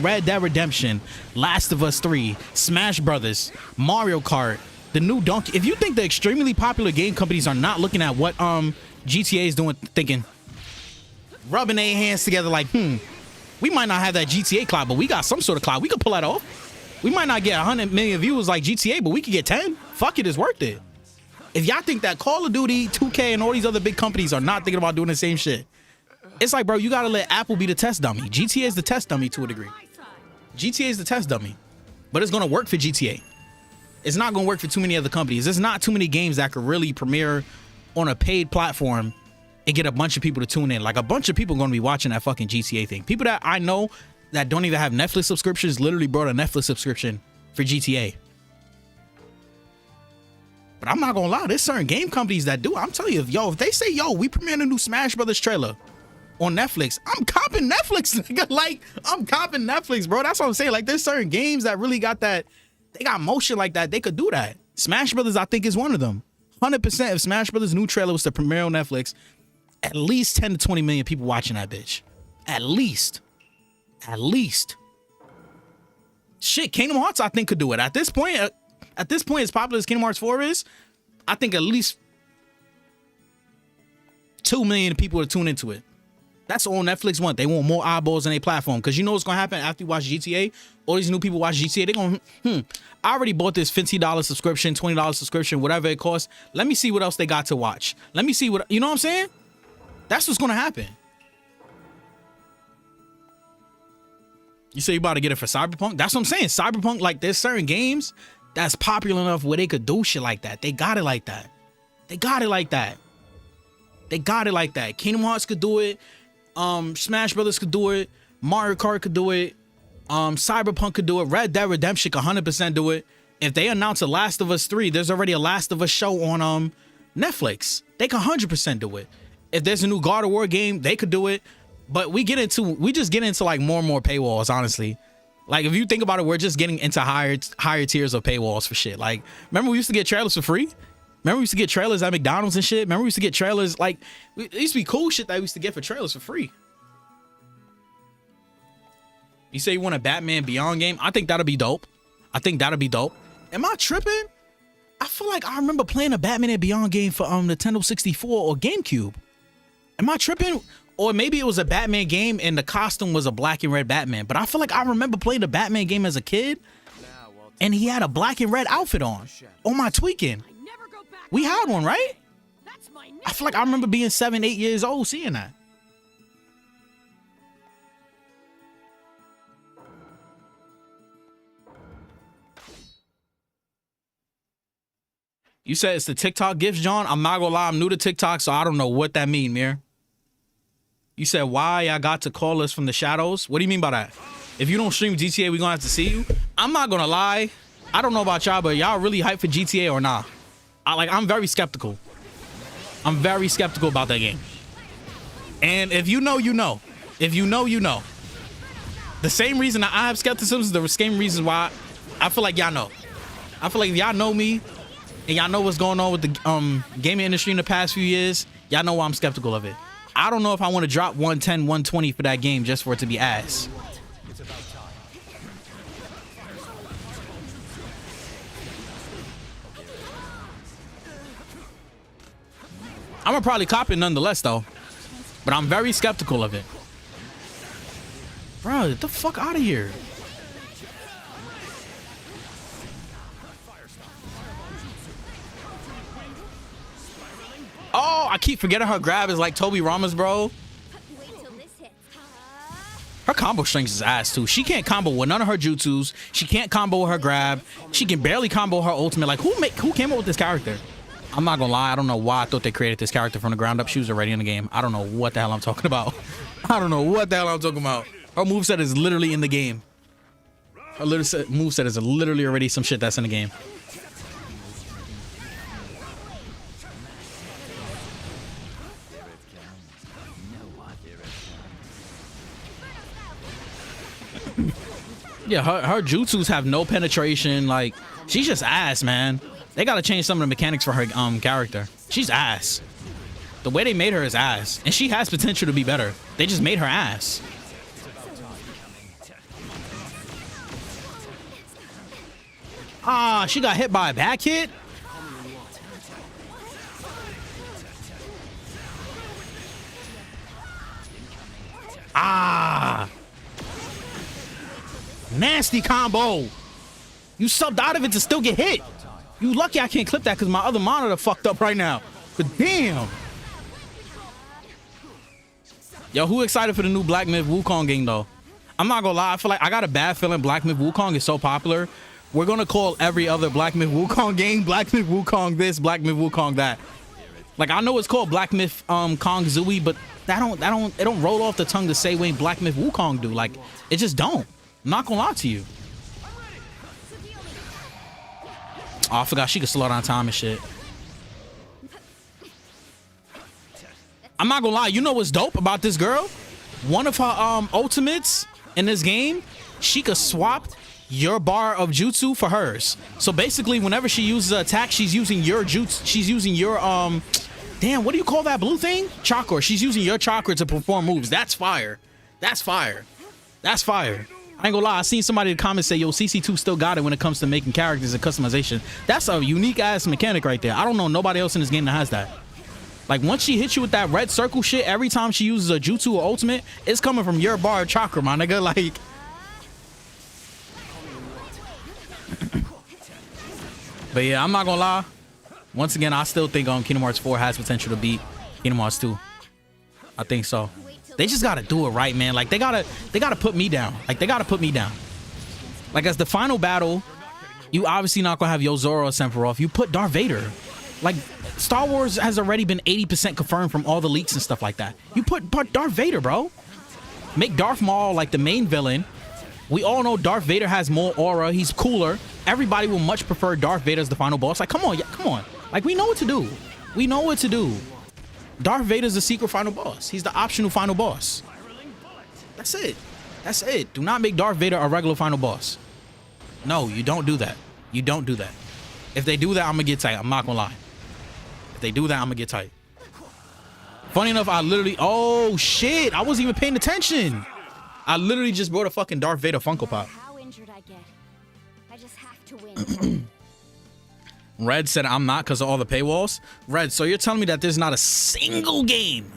Red Dead Redemption, Last of Us 3, Smash Brothers, Mario Kart, the new Donkey, if you think the extremely popular game companies are not looking at what GTA is doing, thinking, rubbing their hands together like, we might not have that GTA clout, but we got some sort of clout. We could pull that off. We might not get 100 million viewers like GTA, but we could get 10. Fuck it, it's worth it. If y'all think that Call of Duty, 2K, and all these other big companies are not thinking about doing the same shit, it's like, bro, you gotta let Apple be the test dummy. GTA is the test dummy to a degree. GTA is the test dummy, but it's gonna work for GTA. It's not gonna work for too many other companies. There's not too many games that could really premiere on a paid platform and get a bunch of people to tune in. Like, a bunch of people are gonna be watching that fucking GTA thing. People that I know that don't even have Netflix subscriptions literally brought a Netflix subscription for GTA. But I'm not gonna lie, there's certain game companies that do. I'm telling you, if they say, yo, we premiering a new Smash Brothers trailer on Netflix, I'm copping Netflix, nigga. Like, I'm copping Netflix, bro. That's what I'm saying. Like, there's certain games that really got that, they got motion like that. They could do that. Smash Brothers, I think, is one of them. 100% if Smash Brothers' new trailer was to premiere on Netflix, at least 10 to 20 million people watching that bitch. At least. At least. Shit, Kingdom Hearts, I think, could do it. At this point, as popular as Kingdom Hearts 4 is, I think at least 2 million people to tune into it. That's all Netflix want. They want more eyeballs on their platform. Because you know what's going to happen after you watch GTA? All these new people watch GTA. They're going, I already bought this $50 subscription, $20 subscription, whatever it costs. Let me see what else they got to watch. Let me see what, you know what I'm saying? That's what's going to happen. You say you about to get it for Cyberpunk? That's what I'm saying. Cyberpunk, like, there's certain games that's popular enough where they could do shit like that. They got it like that. They got it like that. They got it like that. Kingdom Hearts could do it. Smash Brothers could do it. Mario Kart could do it. Cyberpunk could do it. Red Dead Redemption could 100% do it. If they announce a Last of Us 3, there's already a Last of Us show on Netflix. They can 100% do it. If there's a new God of War game, they could do it. But we just get into like more and more paywalls, honestly. Like, if you think about it, we're just getting into higher tiers of paywalls for shit. Like, remember we used to get trailers for free? Remember we used to get trailers at McDonald's and shit? Remember we used to get trailers, like, it used to be cool shit that we used to get for trailers for free. You say you want a Batman Beyond game? I think that'll be dope. I think that'll be dope. Am I tripping? I feel like I remember playing a Batman and Beyond game for Nintendo 64 or GameCube. Am I tripping? Or maybe it was a Batman game and the costume was a black and red Batman. But I feel like I remember playing the Batman game as a kid and he had a black and red outfit on. Oh, my tweaking. We had one, right? I feel like I remember being 7, 8 years old seeing that. You said it's the TikTok gifts, John? I'm not gonna lie, I'm new to TikTok, so I don't know what that mean, Mir. You said why I got to call us from the shadows? What do you mean by that? If you don't stream GTA, we gonna have to see you? I'm not gonna lie. I don't know about y'all, but y'all really hyped for GTA or not? I'm very skeptical. I'm very skeptical about that game. And if you know, you know. If you know, you know. The same reason I have skepticism is the same reason why I feel like y'all know. I feel like if y'all know me and y'all know what's going on with the gaming industry in the past few years, y'all know why I'm skeptical of it. I don't know if I want to drop 110, 120 for that game just for it to be ass. I'm gonna probably cop it nonetheless, though. But I'm very skeptical of it. Bro, get the fuck out of here. Oh, I keep forgetting her grab is like Toby Ramos, bro. Her combo strength is ass, too. She can't combo with none of her jutsus. She can't combo with her grab. She can barely combo her ultimate. Like, who came up with this character? I'm not gonna lie, I don't know why I thought they created this character from the ground up. She was already in the game. I don't know what the hell I'm talking about. I don't know what the hell I'm talking about. Her moveset is literally in the game. Her moveset is literally already some shit that's in the game. Yeah, her jutsus have no penetration. Like, she's just ass, man. They gotta change some of the mechanics for her character. She's ass. The way they made her is ass. And she has potential to be better. They just made her ass. Ah, she got hit by a back hit? Ah. Nasty combo. You subbed out of it to still get hit. You lucky I can't clip that because my other monitor fucked up right now. But damn. Yo, who excited for the new Black Myth Wukong game, though? I'm not gonna lie. I feel like I got a bad feeling Black Myth Wukong is so popular. we're gonna call every other Black Myth Wukong game Black Myth Wukong this, Black Myth Wukong that. Like, I know it's called Black Myth Kong Zooey, but it don't roll off the tongue the same way Black Myth Wukong do. Like, it just don't. I'm not gonna lie to you. Oh, I forgot she could slow down time and shit. I'm not gonna lie, you know what's dope about this girl? One of her ultimates in this game, she could swap your bar of jutsu for hers. So basically, whenever she uses an attack, she's using your jutsu. She's using your damn, what do you call that blue thing? Chakra. She's using your chakra to perform moves. That's fire. That's fire. That's fire. I ain't gonna lie, I seen somebody in the comments say, yo, CC2 still got it when it comes to making characters and customization. That's a unique ass mechanic right there. I don't know nobody else in this game that has that. Like, once she hits you with that red circle shit, every time she uses a jutsu or ultimate, it's coming from your bar of chakra, my nigga. Like, but yeah, I'm not gonna lie. Once again, I still think Kingdom Hearts 4 has potential to beat Kingdom Hearts 2. I think so. They just gotta do it right, man. Like, they gotta put me down. Like, they gotta put me down. Like, as the final battle, you obviously not gonna have Yozora or Sephiroth. You put Darth Vader. Like, Star Wars has already been 80% confirmed from all the leaks and stuff like that. You put Darth Vader, bro. Make Darth Maul like the main villain. We all know Darth Vader has more aura. He's cooler. Everybody will much prefer Darth Vader as the final boss. Like, come on, come on. Like, we know what to do. We know what to do. Darth Vader's the secret final boss. He's the optional final boss. That's it. That's it. Do not make Darth Vader a regular final boss. No, you don't do that. You don't do that. If they do that, I'm gonna get tight. I'm not gonna lie. If they do that, I'm gonna get tight. Funny enough, I literally... Oh, shit. I wasn't even paying attention. I literally just brought a fucking Darth Vader Funko Pop.
How injured I get, I just have to win.
Red said I'm not because of all the paywalls. Red, so you're telling me that there's not a single game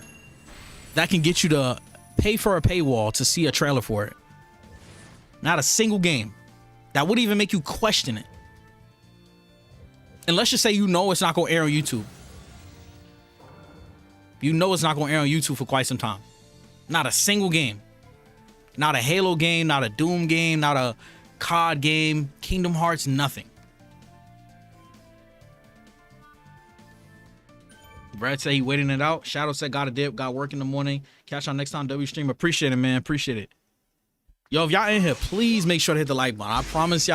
that can get you to pay for a paywall to see a trailer for it? Not a single game that would even make you question it. And let's just say you know it's not going to air on YouTube. You know it's not going to air on YouTube for quite some time. Not a single game. Not a Halo game, not a Doom game, not a COD game, Kingdom Hearts, nothing. Brad said he waiting it out. Shadow said got a dip, got work in the morning. Catch y'all next time W stream. Appreciate it, man. Appreciate it. Yo, if y'all in here, please make sure to hit the like button. I promise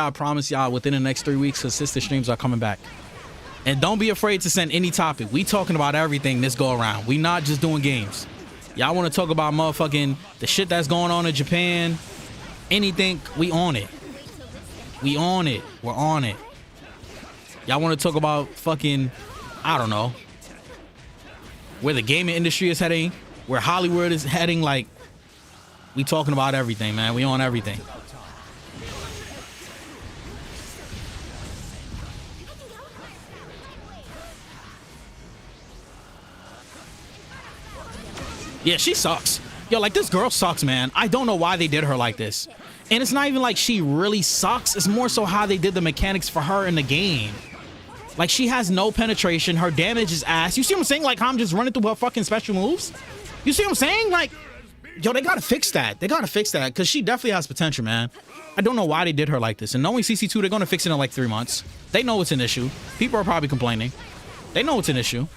y'all within the next 3 weeks, consistent streams are coming back. And don't be afraid to send any topic. We talking about everything this go around. We not just doing games. Y'all want to talk about motherfucking the shit that's going on in Japan, anything, we on it. We on it. We're on it. Y'all want to talk about fucking, I don't know, where the gaming industry is heading, where Hollywood is heading. Like, we talking about everything, man. We on everything. Yeah, she sucks. Yo, like, this girl sucks, man. I don't know why they did her like this. And it's not even like she really sucks. It's more so how they did the mechanics for her in the game. Like, she has no penetration. Her damage is ass. You see what I'm saying? Like, how I'm just running through her fucking special moves? You see what I'm saying? Like, yo, they gotta fix that. They gotta fix that, because she definitely has potential, man. I don't know why they did her like this. And knowing CC2, they're gonna fix it in like 3 months. They know it's an issue. People are probably complaining. They know it's an issue.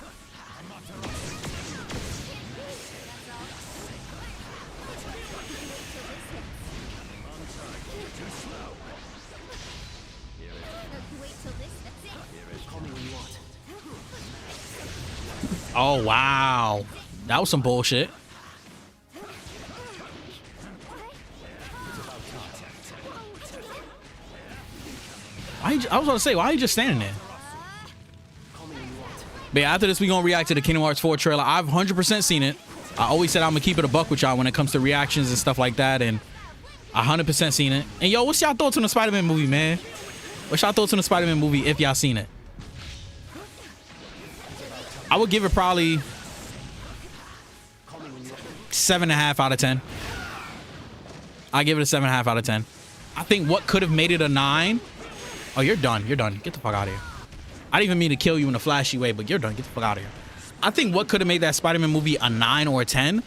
Oh, wow. That was some bullshit. I was about to say, why are you just standing there? But yeah, after this, we're going to react to the Kingdom Hearts 4 trailer. I've 100% seen it. I always said I'm going to keep it a buck with y'all when it comes to reactions and stuff like that. And I 100% seen it. And yo, what's y'all thoughts on the Spider-Man movie, man? What's y'all thoughts on the Spider-Man movie if y'all seen it? I would give it probably 7.5 out of 10. I give it a 7.5 out of 10. I think what could have made it a 9. Oh, you're done. You're done. Get the fuck out of here. I didn't even mean to kill you in a flashy way, but you're done. Get the fuck out of here. I think what could have made that Spider-Man movie a 9 or a 10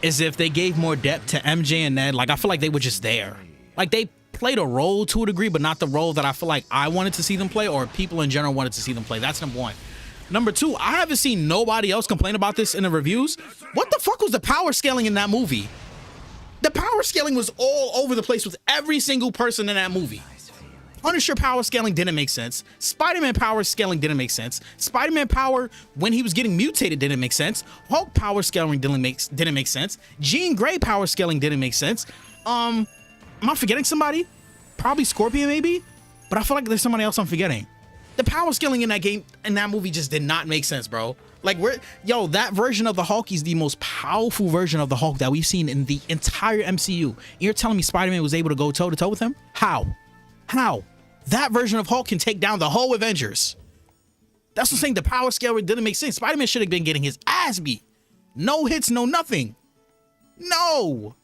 is if they gave more depth to MJ and Ned. Like, I feel like they were just there. Like, they played a role to a degree, but not the role that I feel like I wanted to see them play or people in general wanted to see them play. That's number one. Number two, I haven't seen nobody else complain about this in the reviews. What the fuck was the power scaling in that movie? The power scaling was all over the place with every single person in that movie. Punisher power scaling didn't make sense. Spider-Man power scaling didn't make sense. Spider-Man power when he was getting mutated didn't make sense. Hulk power scaling didn't make sense. Jean Grey power scaling didn't make sense. Am I forgetting somebody? Probably Scorpion maybe, but I feel like there's somebody else I'm forgetting. The power scaling in that movie just did not make sense, bro. Like, that version of the Hulk is the most powerful version of the Hulk that we've seen in the entire MCU. You're telling me Spider-Man was able to go toe-to-toe with him? How? That version of Hulk can take down the whole Avengers. That's what I'm saying. The power scale didn't make sense. Spider-Man should have been getting his ass beat. No hits, no nothing. No.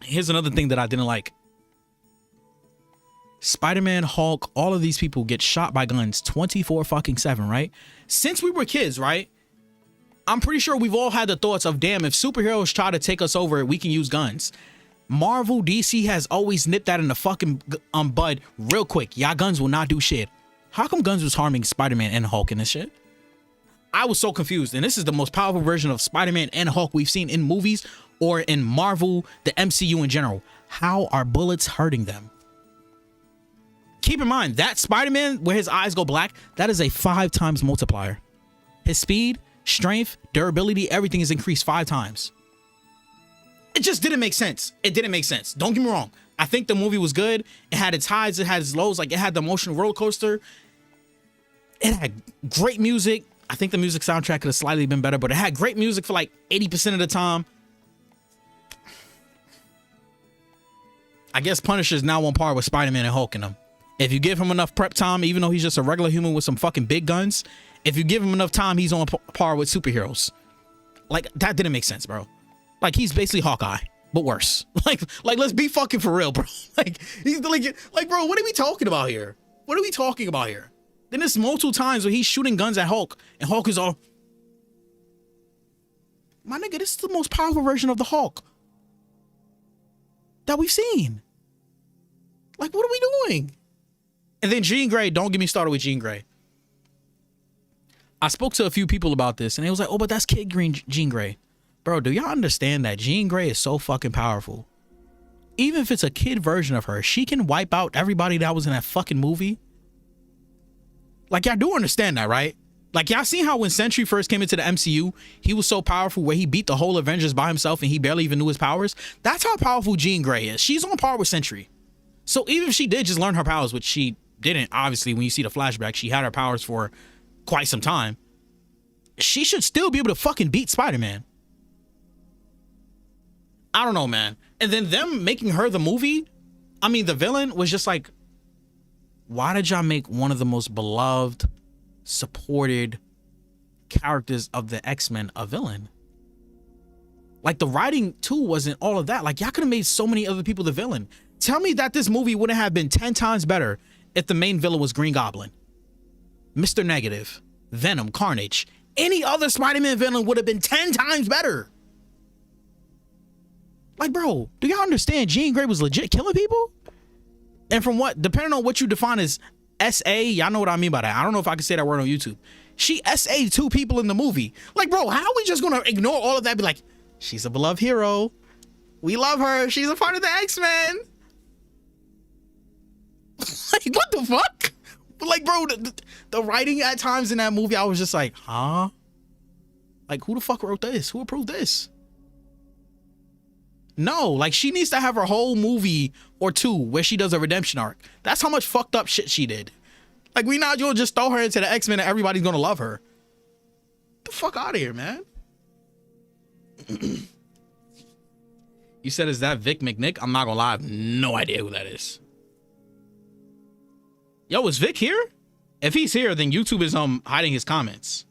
Here's another thing that I didn't like. Spider-Man, Hulk, all of these people get shot by guns 24/7, right? Since we were kids, right? I'm pretty sure we've all had the thoughts of, damn, if superheroes try to take us over, we can use guns. Marvel, DC has always nipped that in the fucking bud real quick. Y'all guns will not do shit. How come guns was harming Spider-Man and Hulk in this shit? I was so confused. And this is the most powerful version of Spider-Man and Hulk we've seen in movies or in Marvel, the MCU in general. How are bullets hurting them? Keep in mind, that Spider-Man where his eyes go black, that is a 5 times multiplier. His speed, strength, durability, everything is increased 5 times. It just didn't make sense. It didn't make sense. Don't get me wrong. I think the movie was good. It had its highs, it had its lows. Like, it had the emotional roller coaster. It had great music. I think the music soundtrack could have slightly been better, but it had great music for like 80% of the time. I guess Punisher's now on par with Spider-Man and Hulk in them. If you give him enough prep time, even though he's just a regular human with some fucking big guns, if you give him enough time, he's on par with superheroes. Like, that didn't make sense, bro. Like, he's basically Hawkeye, but worse. Like let's be fucking for real, bro. Like, he's like, bro, what are we talking about here? What are we talking about here? Then there's multiple times where he's shooting guns at Hulk, and Hulk is all, my nigga, this is the most powerful version of the Hulk that we've seen. Like, what are we doing? And then Jean Grey, don't get me started with Jean Grey. I spoke to a few people about this, and they was like, oh, but that's Kid Jean Grey. Bro, do y'all understand that Jean Grey is so fucking powerful? Even if it's a kid version of her, she can wipe out everybody that was in that fucking movie. Like, y'all do understand that, right? Like, y'all seen how when Sentry first came into the MCU, he was so powerful where he beat the whole Avengers by himself and he barely even knew his powers? That's how powerful Jean Grey is. She's on par with Sentry. So even if she did just learn her powers, which she didn't, obviously, when you see the flashback, she had her powers for quite some time. She should still be able to fucking beat Spider-Man. I don't know, man. And then them making her the movie, I mean, the villain was just like, why did y'all make one of the most beloved, supported characters of the X-Men a villain? Like, the writing, too, wasn't all of that. Like, y'all could have made so many other people the villain. Tell me that this movie wouldn't have been 10 times better if the main villain was Green Goblin, Mr. Negative, Venom, Carnage. Any other Spider-Man villain would have been 10 times better. Like, bro, do y'all understand Jean Grey was legit killing people? And from what, depending on what you define as SA, y'all know what I mean by that. I don't know if I can say that word on YouTube. She SA'd 2 people in the movie. Like, bro, how are we just gonna ignore all of that and be like, she's a beloved hero. We love her. She's a part of the X-Men. Like, what the fuck? Like, bro, the writing at times in that movie, I was just like, huh? Like, who the fuck wrote this? Who approved this? No, like, she needs to have her whole movie or 2 where she does a redemption arc. That's how much fucked up shit she did. Like, we not gonna just throw her into the X-Men and everybody's gonna love her. Get the fuck out of here, man. You said, is that Vic McNick? I'm not gonna lie, I have no idea who that is. Yo, is Vic here? If he's here, then YouTube is hiding his comments.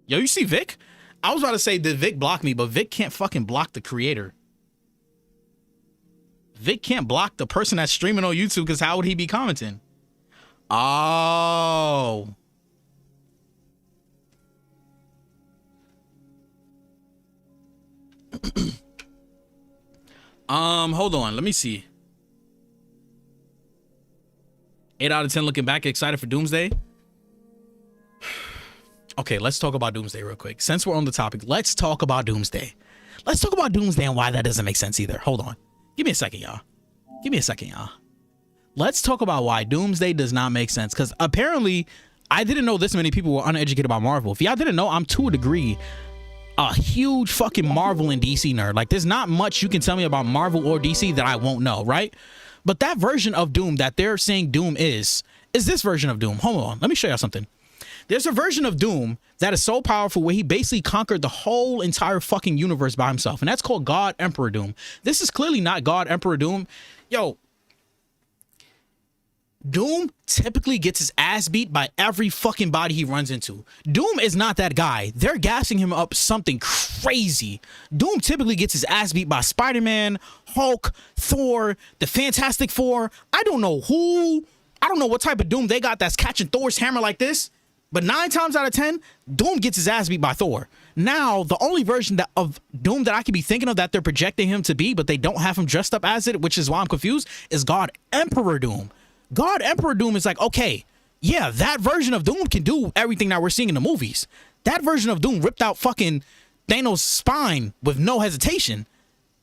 Yo, you see Vic? I was about to say, did Vic block me? But Vic can't fucking block the creator. Vic can't block the person that's streaming on YouTube, because how would he be commenting? Oh. Hold on, let me see. 8 out of 10 looking back, excited for Doomsday. Okay, let's talk about Doomsday real quick. Since we're on the topic, let's talk about Doomsday. Let's talk about Doomsday and why that doesn't make sense either. Hold on. Give me a second, y'all. Give me a second, y'all. Let's talk about why Doomsday does not make sense. Because apparently, I didn't know this many people were uneducated about Marvel. If y'all didn't know, I'm to a degree a huge fucking Marvel and DC nerd. Like, there's not much you can tell me about Marvel or DC that I won't know, right? But that version of Doom that they're saying Doom is this version of Doom. Hold on. Let me show y'all something. There's a version of Doom that is so powerful where he basically conquered the whole entire fucking universe by himself. And that's called God Emperor Doom. This is clearly not God Emperor Doom. Yo, Doom typically gets his ass beat by every fucking body he runs into. Doom is not that guy. They're gassing him up something crazy. Doom typically gets his ass beat by Spider-Man, Hulk, Thor, the Fantastic Four. I don't know what type of Doom they got that's catching Thor's hammer like this. But 9 times out of 10, Doom gets his ass beat by Thor. Now, the only version of Doom that I could be thinking of that they're projecting him to be, but they don't have him dressed up as it, which is why I'm confused, is God Emperor Doom. God Emperor Doom is like, okay, yeah, that version of Doom can do everything that we're seeing in the movies. That version of Doom ripped out fucking Thanos' spine with no hesitation.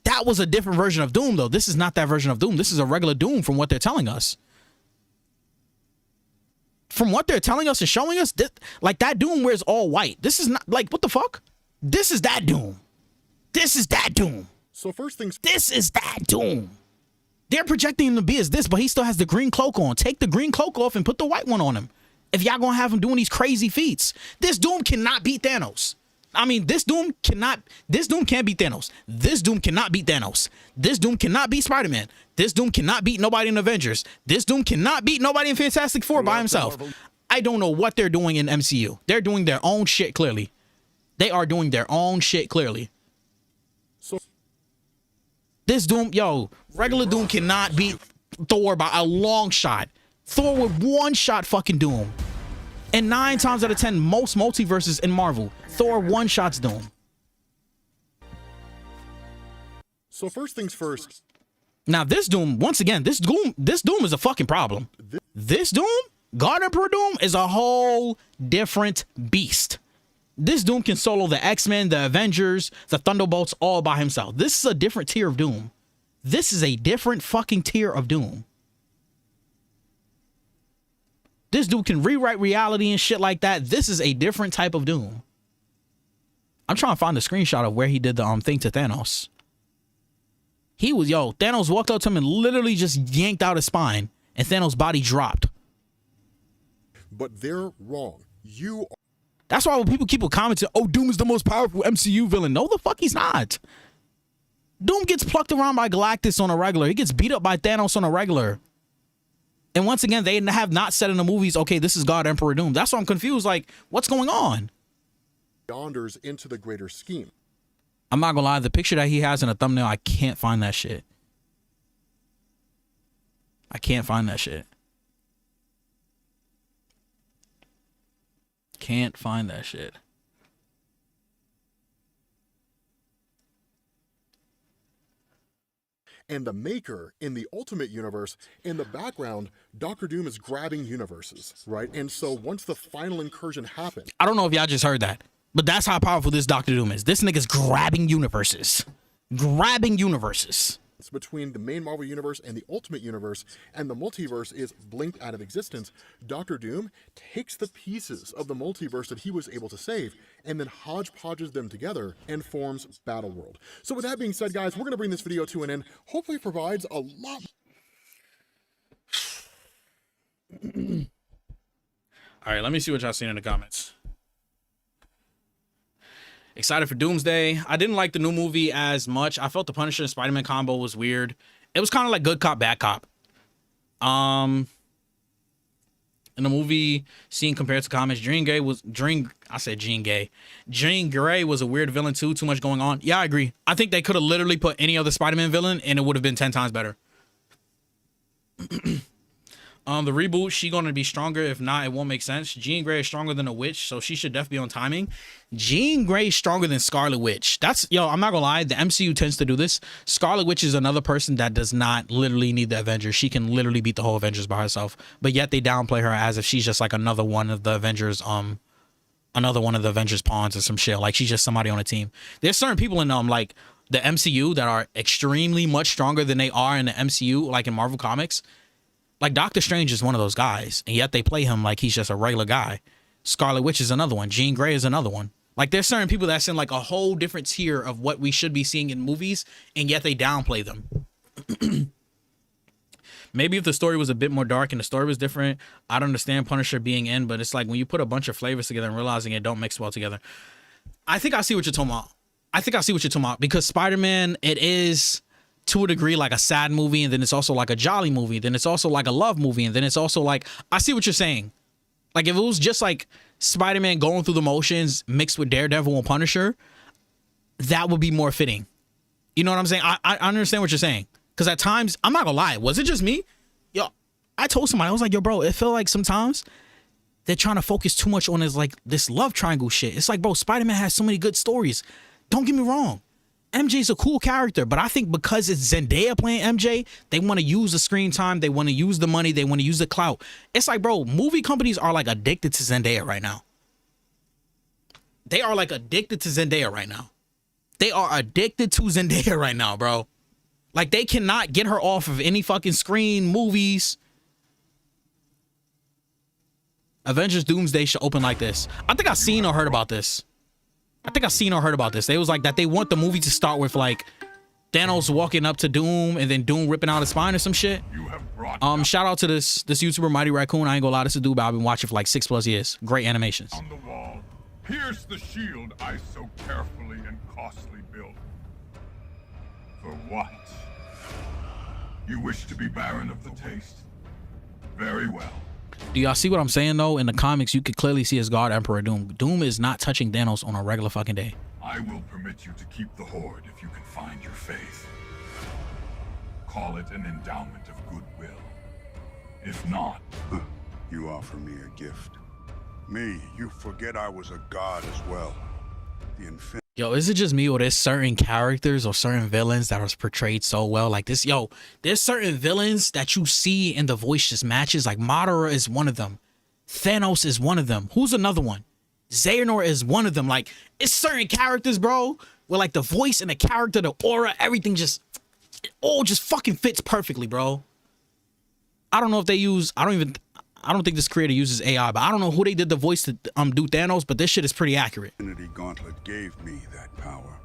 That was a different version of Doom, though. This is not that version of Doom. This is a regular Doom from what they're telling us. From what they're telling us and showing us, like, that Doom wears all white. This is not, like, what the fuck? This is that Doom. This is that Doom.
So first things...
This is that Doom. They're projecting him to be as this, but he still has the green cloak on. Take the green cloak off and put the white one on him. If y'all gonna have him doing these crazy feats. This Doom cannot beat Thanos. I mean, this Doom can't beat Thanos. This Doom cannot beat Thanos. This Doom cannot beat Spider-Man. This Doom cannot beat nobody in Avengers. This Doom cannot beat nobody in Fantastic Four by himself. I don't know what they're doing in MCU. They're doing their own shit, clearly. They are doing their own shit, clearly.
So
this Doom, yo, regular Doom cannot beat Thor by a long shot. Thor with one shot fucking Doom. And 9 times out of 10, most multiverses in Marvel, Thor one shots Doom.
So first things first.
Now this Doom, once again, this Doom is a fucking problem. This Doom, God Emperor Doom, is a whole different beast. This Doom can solo the X-Men, the Avengers, the Thunderbolts all by himself. This is a different tier of Doom. This is a different fucking tier of Doom. This dude can rewrite reality and shit like that. This is a different type of Doom. I'm trying to find a screenshot of where he did the thing to Thanos. Thanos walked up to him and literally just yanked out his spine, and Thanos' body dropped.
But they're wrong.
That's why when people keep commenting, oh, Doom is the most powerful MCU villain. No, the fuck he's not. Doom gets plucked around by Galactus on a regular. He gets beat up by Thanos on a regular. And once again, they have not said in the movies, okay, this is God Emperor Doom. That's why I'm confused. Like, what's going on?
Beyonders into the greater scheme.
I'm not gonna lie, the picture that he has in a thumbnail, I can't find that shit. I can't find that shit. Can't find that shit.
And the Maker in the Ultimate Universe, in the background, Doctor Doom is grabbing universes, right? And so once the final incursion happens...
I don't know if y'all just heard that, but that's how powerful this Doctor Doom is. This nigga's grabbing universes. Grabbing universes.
It's between the main Marvel Universe and the Ultimate Universe, and the multiverse is blinked out of existence. Doctor Doom takes the pieces of the multiverse that he was able to save, and then hodgepodges them together and forms Battleworld. So with that being said, guys, we're going to bring this video to an end. Hopefully it provides a lot...
All right, let me see what y'all seen in the comments. Excited for Doomsday. I didn't like the new movie as much. I felt the Punisher and Spider-Man combo was weird. It was kind of like good cop, bad cop. In the movie, scene compared to comics, Jean Grey was Jean Grey was a weird villain too. Too much going on. Yeah, I agree. I think they could have literally put any other Spider-Man villain and it would have been 10 times better. The reboot, she gonna be stronger. If not, it won't make sense. Jean Grey is stronger than a witch, so she should definitely be on timing. Jean Grey is stronger than Scarlet Witch. That's, yo, I'm not gonna lie, the MCU tends to do this. Scarlet Witch is another person that does not literally need the Avengers. She can literally beat the whole Avengers by herself, but yet they downplay her as if she's just like another one of the Avengers, pawns or some shit. Like she's just somebody on a team. There's certain people in like the MCU that are extremely much stronger than they are in the MCU, like in Marvel Comics. Like Doctor Strange is one of those guys, and yet they play him like he's just a regular guy. Scarlet Witch is another one. Jean Grey is another one. Like there's certain people that's in like a whole different tier of what we should be seeing in movies, and yet they downplay them. Maybe if the story was a bit more dark and the story was different, I'd understand Punisher being in, but it's like when you put a bunch of flavors together and realizing it don't mix well together. I think I see what you're talking about. Because Spider-Man, it is to a degree like a sad movie, and then it's also like a jolly movie, then it's also like a love movie, and then it's also like, I see what you're saying. Like if it was just like Spider-Man going through the motions mixed with Daredevil and Punisher, that would be more fitting. You know what I'm saying? I understand what you're saying. Because at times, I'm not gonna lie, was it just me? Yo, I told somebody, I was like, yo, bro, it felt like sometimes they're trying to focus too much on this love triangle shit. It's like, bro, Spider-Man has so many good stories. Don't get me wrong. MJ's a cool character, but I think because it's Zendaya playing MJ, they want to use the screen time, they want to use the money, they want to use the clout. It's like, bro, movie companies are like addicted to Zendaya right now. They are like addicted to Zendaya right now. They are addicted to Zendaya right now, bro. Like they cannot get her off of any fucking screen, movies. Avengers Doomsday should open like this. I think I've seen or heard about this. They was like that they want the movie to start with like Thanos walking up to Doom and then Doom ripping out his spine or some shit. Shout out to this YouTuber Mighty Raccoon. I ain't gonna lie, this is a dude, but I've been watching for like 6+ years. Great animations.
On the wall, pierce the shield I so carefully and costly built. For what? You wish to be barren of the taste? Very well.
Do y'all see what I'm saying though? In the comics, you could clearly see his god Emperor Doom. Doom is not touching Thanos on a regular fucking day.
I will permit you to keep the Horde if you can find your faith. Call it an endowment of goodwill. If not,
you offer me a gift. Me, you forget I was a god as well. The infinite.
Yo, is it just me or there's certain characters or certain villains that are portrayed so well? Like this, yo, there's certain villains that you see in the voice just matches. Like Madara is one of them. Thanos is one of them. Who's another one? Xehanort is one of them. Like it's certain characters, bro, where like the voice and the character, the aura, everything just, it all just fucking fits perfectly, bro. I don't know if they use, I don't think this creator uses AI, but I don't know who they did the voice to do Thanos, but this shit is pretty accurate.
Infinity Gauntlet gave me that power.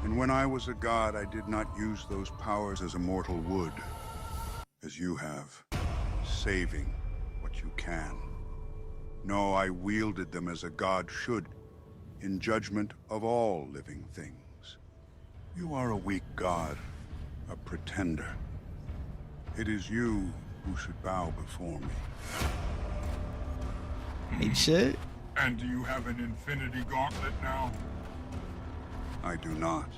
And when I was a god, I did not use those powers as a mortal would, as you have, saving what you can. No, I wielded them as a god should, in judgment of all living things. You are a weak god, a pretender. It is you who should bow before me.
Hey, shit.
and do you have an infinity gauntlet now?
I do not.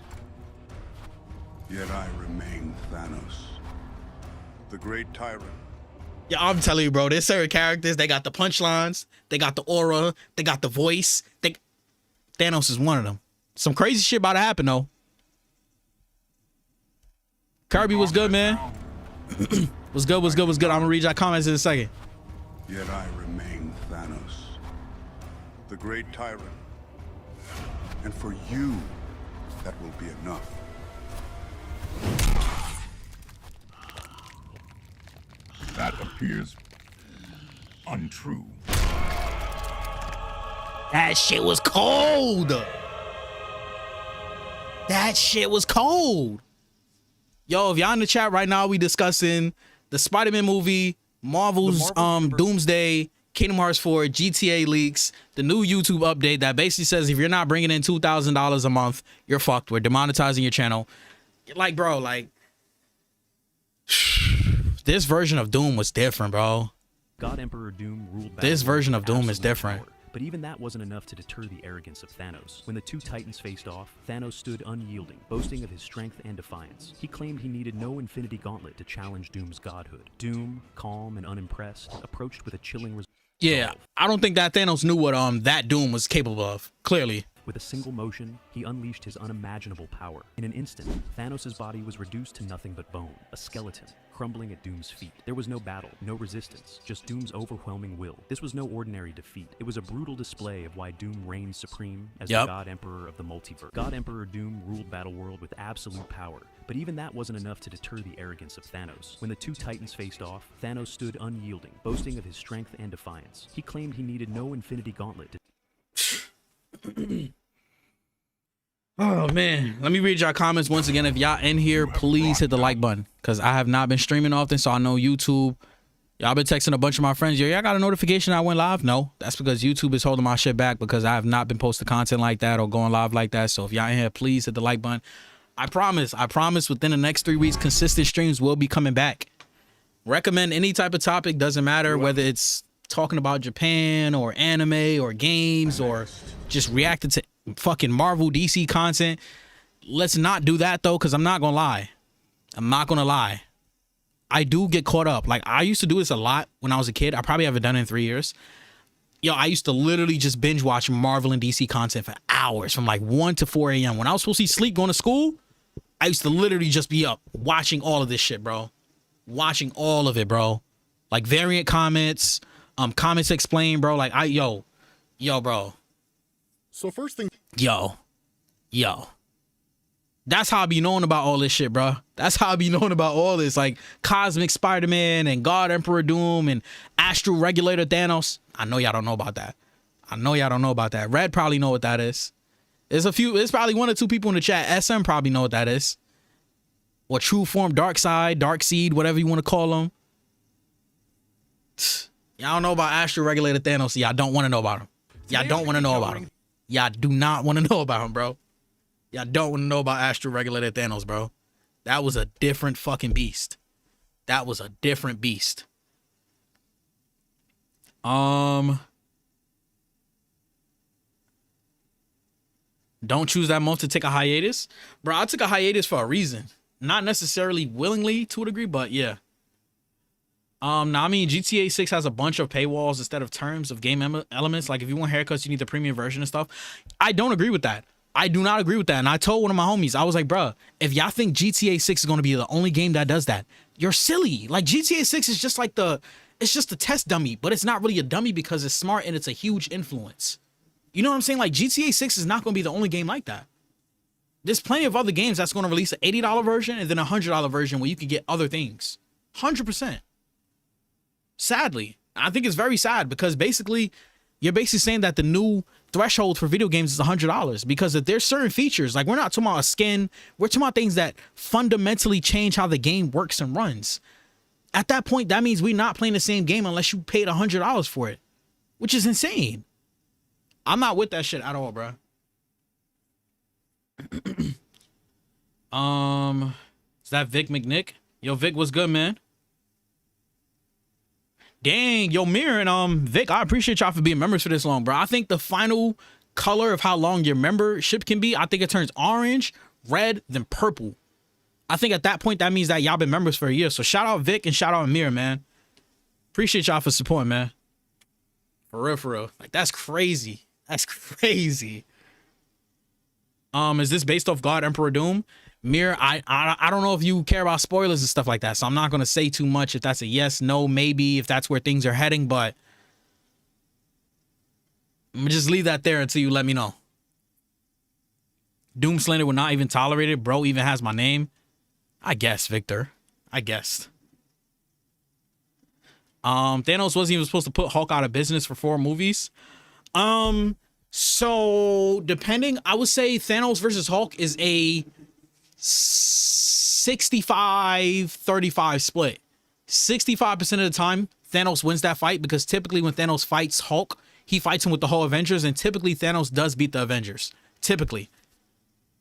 Yet I remain Thanos, the great tyrant.
Yeah, I'm telling you, bro, there's certain characters, they got the punchlines, they got the aura, they got the voice. Thanos is one of them. Some crazy shit about to happen, though. Kirby, what's good, man? What's good? I'm gonna read your comments in a second.
Yet I remain Thanos, the great tyrant. And for you, that will be enough.
That appears untrue.
That shit was cold. That shit was cold. Yo, if y'all in the chat right now, we discussing the Spider-Man movie, Marvel's Doomsday, Kingdom Hearts 4, GTA leaks, the new YouTube update that basically says if you're not bringing in $2,000 a month, you're fucked. We're demonetizing your channel. Like, bro, like, this version of Doom was different, bro.
God Emperor Doom ruled
This version of Doom is different.
But even that wasn't enough to deter the arrogance of Thanos. When the two titans faced off, Thanos stood unyielding, boasting of his strength and defiance. He claimed he needed no Infinity Gauntlet to challenge Doom's godhood. Doom, calm and unimpressed, approached with a chilling resolve.
Yeah, I don't think that Thanos knew what that Doom was capable of, clearly.
With a single motion, he unleashed his unimaginable power. In an instant, Thanos' body was reduced to nothing but bone, a skeleton, crumbling at Doom's feet. There was no battle, no resistance, just Doom's overwhelming will. This was no ordinary defeat. It was a brutal display of why Doom reigns supreme as the God Emperor of the multiverse. God Emperor Doom ruled Battleworld with absolute power, but even that wasn't enough to deter the arrogance of Thanos. When the two titans faced off, Thanos stood unyielding, boasting of his strength and defiance. He claimed he needed no Infinity Gauntlet to
Oh man, let me read y'all comments once again. If y'all in here, please hit the like button, because I have not been streaming often, so I know YouTube, y'all been texting a bunch of my friends, yo, y'all got a notification I went live? No, that's because YouTube is holding my shit back, because I have not been posting content like that or going live like that. So if y'all in here, please hit the like button. I promise within the next 3 weeks, consistent streams will be coming back. Recommend any type of topic, doesn't matter whether it's talking about Japan or anime or games or just reacting to fucking Marvel DC content. Let's not do that though, because I'm not gonna lie, I do get caught up. Like, I used to do this a lot when I was a kid. I probably haven't done it in 3 years. Yo, I used to literally just binge watch Marvel and DC content for hours from like 1 to 4 a.m. When I was supposed to sleep going to school, I used to literally just be up watching all of this shit, bro. Watching all of it, bro. Like variant comments, comments explained, bro. Like, yo, bro.
So first thing,
Yo. That's how I be knowing about all this shit, bro. That's how I be knowing about all this, like Cosmic Spider-Man and God Emperor Doom and Astral Regulator Thanos. I know y'all don't know about that. Red probably know what that is. There's probably 1 or 2 people in the chat. SM probably know what that is. Or True Form, Dark Side, Dark Seed, whatever you want to call them. Y'all don't know about Astral Regulator Thanos. Y'all don't want to know about him. Y'all don't want to know about him. Y'all do not want to know about him, bro. Y'all don't want to know about Astral Regulator Thanos, bro. That was a different fucking beast. That was a different beast. Don't choose that month to take a hiatus. Bro, I took a hiatus for a reason. Not necessarily willingly to a degree, but yeah. Now, I mean, GTA 6 has a bunch of paywalls instead of terms of game elements. Like, if you want haircuts, you need the premium version and stuff. I don't agree with that. I do not agree with that. And I told one of my homies, I was like, bruh, if y'all think GTA 6 is going to be the only game that does that, you're silly. Like, GTA 6 is just like it's just a test dummy, but it's not really a dummy because it's smart and it's a huge influence. You know what I'm saying? Like, GTA 6 is not going to be the only game like that. There's plenty of other games that's going to release an $80 version and then a $100 version where you can get other things. 100%. Sadly, I think it's very sad because you're basically saying that the new threshold for video games is $100 because if there's certain features, like we're not talking about a skin, we're talking about things that fundamentally change how the game works and runs. At that point, that means we're not playing the same game unless you paid $100 for it, which is insane. I'm not with that shit at all, bro. Is that Vic McNick? Yo, Vic, what's good, man? Dang, yo, Mir and Vic, I appreciate y'all for being members for this long, bro. I think the final color of how long your membership can be, I think it turns orange, red, then purple. I think at that point, that means that y'all been members for a year. So shout out Vic and shout out Mir, man. Appreciate y'all for supporting, man. For real. Like, that's crazy. That's crazy. Is this based off God Emperor Doom? Mir, I don't know if you care about spoilers and stuff like that, so I'm not gonna say too much if that's a yes, no, maybe, if that's where things are heading, but I'm gonna just leave that there until you let me know. Doom slander will not even tolerate it. Bro even has my name. I guess, Victor. I guessed. Thanos wasn't even supposed to put Hulk out of business for 4 movies. So depending, I would say Thanos versus Hulk is a 65-35 split. 65% of the time, Thanos wins that fight because typically when Thanos fights Hulk, he fights him with the whole Avengers, and typically Thanos does beat the Avengers. Typically.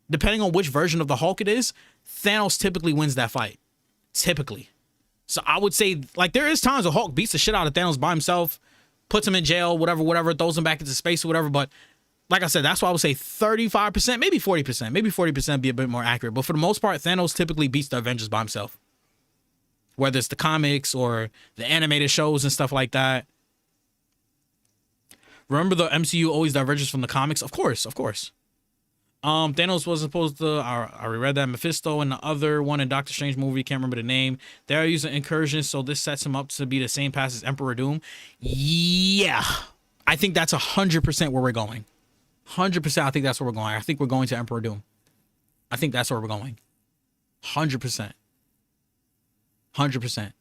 Depending on which version of the Hulk it is, Thanos typically wins that fight. Typically. So I would say, like, there is times where Hulk beats the shit out of Thanos by himself. puts him in jail, whatever, throws him back into space or whatever. But like I said, that's why I would say 35%, maybe 40%. Maybe 40% be a bit more accurate. But for the most part, Thanos typically beats the Avengers by himself. Whether it's the comics or the animated shows and stuff like that. Remember the MCU always diverges from the comics? Of course. Thanos was supposed to, I reread that, Mephisto and the other one in Doctor Strange movie, can't remember the name. They're using incursions, so this sets him up to be the same path as Emperor Doom. Yeah. I think that's 100% where we're going. 100% I think that's where we're going. I think we're going to Emperor Doom. I think that's where we're going. 100%. 100%.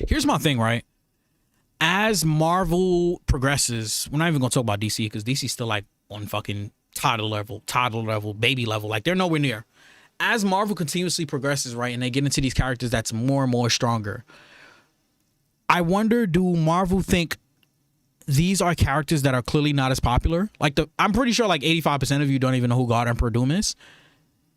Here's my thing, right? As Marvel progresses, we're not even going to talk about DC because DC's still like on fucking toddler level, baby level. Like they're nowhere near. As Marvel continuously progresses, right, and they get into these characters that's more and more stronger, I wonder, do Marvel think these are characters that are clearly not as popular? Like I'm pretty sure like 85% of you don't even know who God Emperor Doom is.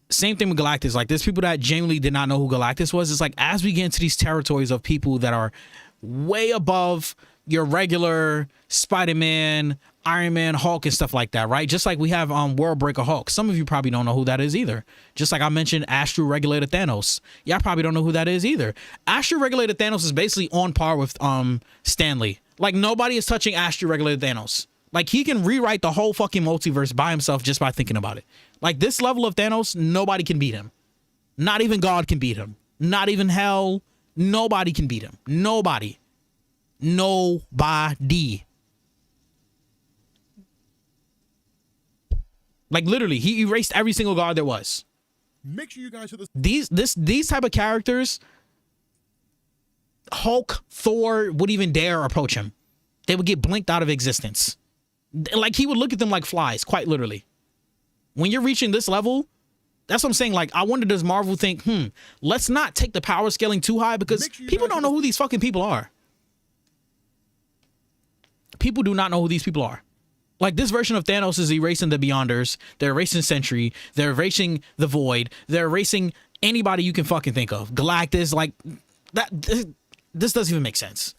Same thing with Galactus. Like there's people that genuinely did not know who Galactus was. It's like as we get into these territories of people that are way above your regular Spider-Man, Iron Man, Hulk, and stuff like that, right? Just like we have World Breaker Hulk. Some of you probably don't know who that is either. Just like I mentioned Astral Regulator Thanos. Y'all probably don't know who that is either. Astral Regulator Thanos is basically on par with Stanley. Like nobody is touching Astral Regulator Thanos. Like he can rewrite the whole fucking multiverse by himself just by thinking about it. Like this level of Thanos, nobody can beat him. Not even God can beat him. Not even hell. Nobody can beat him. Nobody. Like literally, he erased every single god there was.
Make sure you guys hit this.
These type of characters, Hulk, Thor would even dare approach him. They would get blinked out of existence. Like he would look at them like flies, quite literally. When you're reaching this level, that's what I'm saying. Like, I wonder, does Marvel think, let's not take the power scaling too high because people don't know who these fucking people are. People do not know who these people are. Like, this version of Thanos is erasing the Beyonders. They're erasing Sentry. They're erasing the Void. They're erasing anybody you can fucking think of. Galactus, like, that. This doesn't even make sense.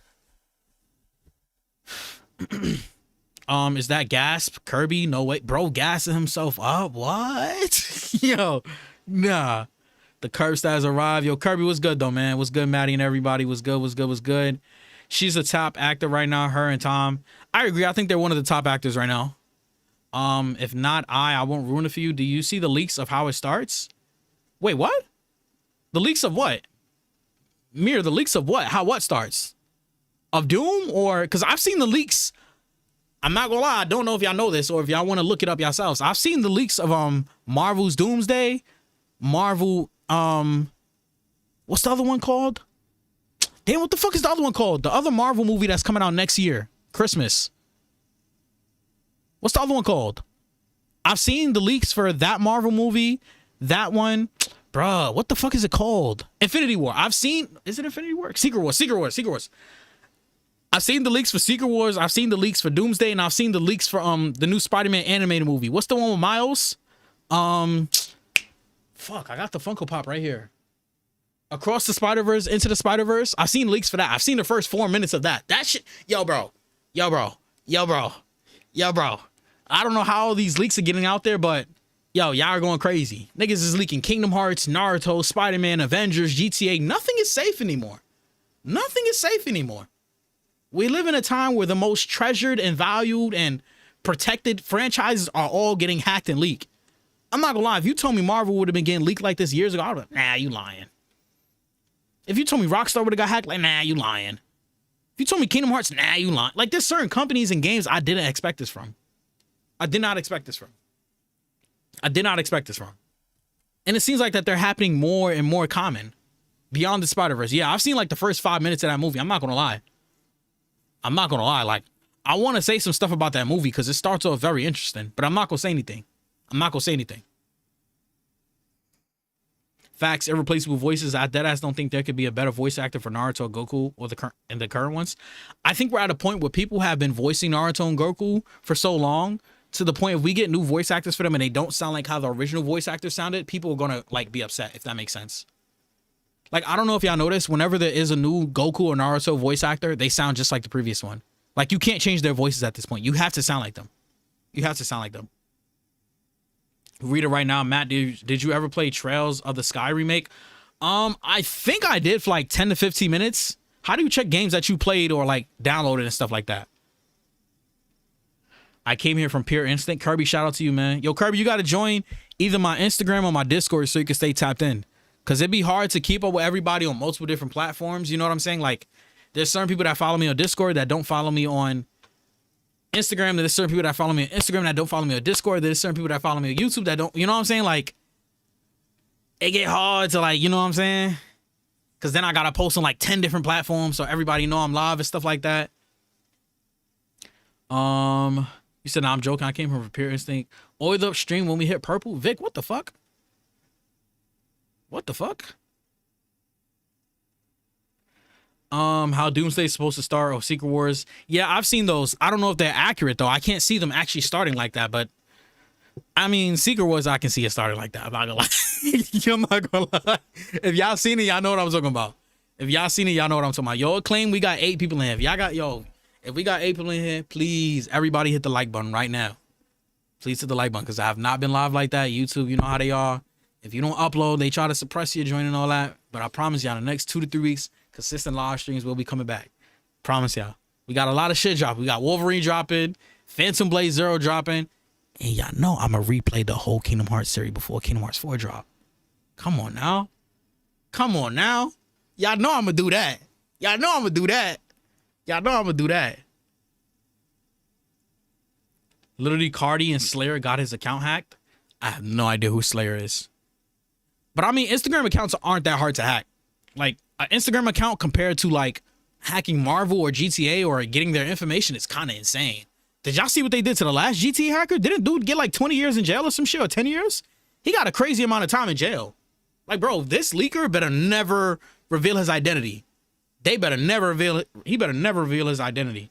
Is that Gasp? Kirby? No way. Bro gassing himself up. What? Yo, nah. The curse that has arrived. Yo, Kirby was good though, man. Was good, Maddie and everybody. Was good. She's a top actor right now, her and Tom. I agree. I think they're one of the top actors right now. If not, I won't ruin it for you. Do you see the leaks of how it starts? Wait, what? The leaks of what? Mir, the leaks of what? How what starts? Of Doom? Or, because I've seen the leaks. I'm not gonna lie, I don't know if y'all know this or if y'all want to look it up yourselves. I've seen the leaks of Marvel's Doomsday, Marvel, what's the other one called? Damn, what the fuck is the other one called? The other Marvel movie that's coming out next year, Christmas. What's the other one called? I've seen the leaks for that Marvel movie, that one. Bruh, what the fuck is it called? Infinity War. I've seen, is it Infinity War? Secret Wars. I've seen the leaks for Secret Wars. I've seen the leaks for Doomsday, and I've seen the leaks for the new Spider-Man animated movie. What's the one with Miles? Fuck, I got the Funko Pop right here. Across the Spider-Verse, Into the Spider-Verse. I've seen leaks for that. I've seen the first 4 minutes of that. That shit, yo, bro. I don't know how all these leaks are getting out there, but yo, y'all are going crazy. Niggas is leaking Kingdom Hearts, Naruto, Spider-Man, Avengers, GTA. Nothing is safe anymore. We live in a time where the most treasured and valued and protected franchises are all getting hacked and leaked. I'm not gonna lie, if you told me Marvel would have been getting leaked like this years ago, I would have been, nah, you lying. If you told me Rockstar would have got hacked, like, nah, you lying. If you told me Kingdom Hearts, nah, you lying. Like, there's certain companies and games I didn't expect this from. I did not expect this from. And it seems like that they're happening more and more common. Beyond the Spider-Verse. Yeah, I've seen like the first 5 minutes of that movie. I'm not gonna lie. Like, I want to say some stuff about that movie because it starts off very interesting, but I'm not gonna say anything. Facts, irreplaceable voices. I deadass don't think there could be a better voice actor for Naruto or Goku or the current ones. I think we're at a point where people have been voicing Naruto and Goku for so long to the point if we get new voice actors for them and they don't sound like how the original voice actors sounded, people are gonna like be upset, if that makes sense. Like, I don't know if y'all noticed, whenever there is a new Goku or Naruto voice actor, they sound just like the previous one. Like, you can't change their voices at this point. You have to sound like them. You have to sound like them. Read it right now. Matt, did you ever play Trails of the Sky remake? I think I did for like 10 to 15 minutes. How do you check games that you played or like downloaded and stuff like that? I came here from pure instinct. Kirby, shout out to you, man. Yo, Kirby, you got to join either my Instagram or my Discord so you can stay tapped in. Because it'd be hard to keep up with everybody on multiple different platforms. You know what I'm saying? Like, there's certain people that follow me on Discord that don't follow me on Instagram. There's certain people that follow me on Instagram that don't follow me on Discord. There's certain people that follow me on YouTube that don't, you know what I'm saying? Like, it get hard to, like, you know what I'm saying? Because then I got to post on like 10 different platforms so everybody know I'm live and stuff like that. You said, nah, I'm joking. I came from pure instinct. Oiled up stream when we hit purple. Vic, what the fuck? What the fuck? How Doomsday's supposed to start or Secret Wars. Yeah, I've seen those. I don't know if they're accurate though. I can't see them actually starting like that, but I mean, Secret Wars, I can see it starting like that. I'm not gonna lie. I'm not gonna lie. If y'all seen it, y'all know what I'm talking about. If y'all seen it, y'all know what I'm talking about. Yo, Acclaim, we got 8 people in here. If y'all got, if we got 8 people in here, please, everybody hit the like button right now. Please hit the like button, because I have not been live like that. YouTube, you know how they are. If you don't upload, they try to suppress you joining all that. But I promise y'all, the next 2 to 3 weeks, consistent live streams will be coming back. Promise y'all. We got a lot of shit dropping. We got Wolverine dropping, Phantom Blade Zero dropping. And y'all know I'm going to replay the whole Kingdom Hearts series before Kingdom Hearts 4 drop. Come on now. Come on now. Y'all know I'm going to do that. Y'all know I'm going to do that. Y'all know I'm going to do that. Literally, Cardi and Slayer got his account hacked. I have no idea who Slayer is. But I mean, Instagram accounts aren't that hard to hack. Like, an Instagram account compared to, like, hacking Marvel or GTA or getting their information is kind of insane. Did y'all see what they did to the last GTA hacker? Didn't dude get like 20 years in jail or some shit, or 10 years? He got a crazy amount of time in jail. Like, bro, this leaker better never reveal his identity. They better never reveal it. He better never reveal his identity.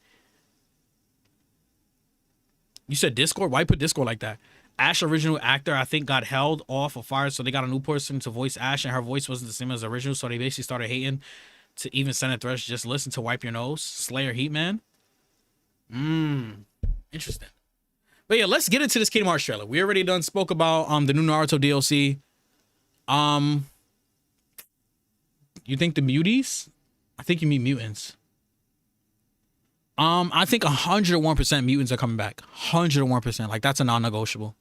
You said Discord? Why put Discord like that? Ash, original actor, I think got held off or fired, so they got a new person to voice Ash, and her voice wasn't the same as the original, so they basically started hating to even send a threat. Just listen to Wipe Your Nose. Slayer Heatman. Interesting. But yeah, let's get into this Kingdom Hearts trailer. We already done spoke about the new Naruto DLC. You think the muties? I think you mean mutants. I think 101% mutants are coming back. 101%. Like, that's a non-negotiable.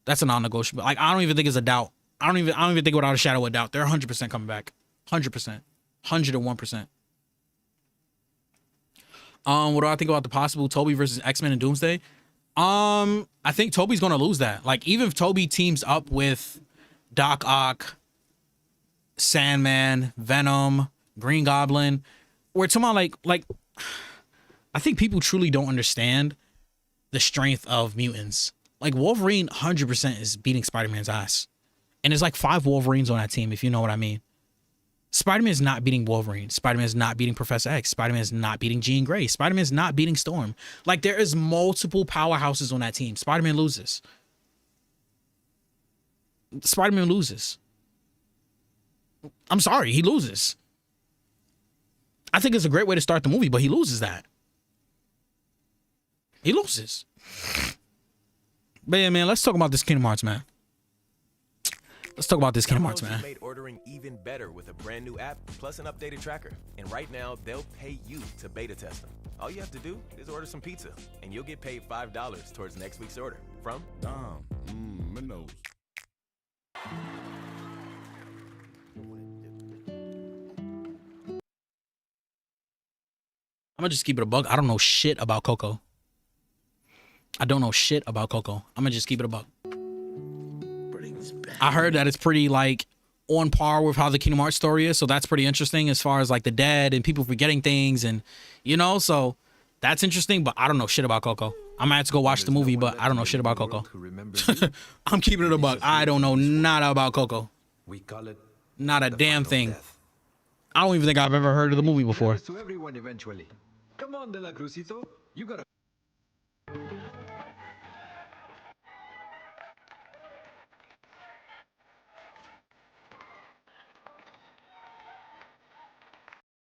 That's a non-negotiable. Like, I don't even think it's a doubt. I don't even think without a shadow of a doubt. They're 100% coming back. 100%. 101%. What do I think about the possible Toby versus X-Men and Doomsday? I think Toby's gonna lose that. Like, even if Toby teams up with Doc Ock, Sandman, Venom, Green Goblin, we're talking about like I think people truly don't understand the strength of mutants. Like, Wolverine 100% is beating Spider-Man's ass. And there's like 5 Wolverines on that team, if you know what I mean. Spider-Man is not beating Wolverine. Spider-Man is not beating Professor X. Spider-Man is not beating Jean Grey. Spider-Man is not beating Storm. Like, there is multiple powerhouses on that team. Spider-Man loses. Spider-Man loses. I'm sorry, he loses. I think it's a great way to start the movie, but he loses that. He loses. But yeah, man, let's talk about this Kingdom Hearts, man. Let's talk about this Kingdom Hearts, man.
Made ordering even better with a brand new app plus an updated tracker. And right now, they'll pay you to beta test them. All you have to do is order some pizza, and you'll get paid $5 towards next week's order from Dom. Minnows.
I'm gonna just keep it a bug. I don't know shit about Coco. I don't know shit about Coco. I'm gonna just keep it a bug. I heard that it's pretty like on par with how the Kingdom Hearts story is, so that's pretty interesting as far as like the dead and people forgetting things, and you know, so that's interesting. But I don't know shit about Coco. I might have to go watch the movie, but I don't know shit about Coco. I'm keeping it a bug. I don't know nada about Coco.
We call it
not a damn thing. I don't even think I've ever heard of the movie before.
to everyone eventually. Come on, De La Cruzito. You gotta.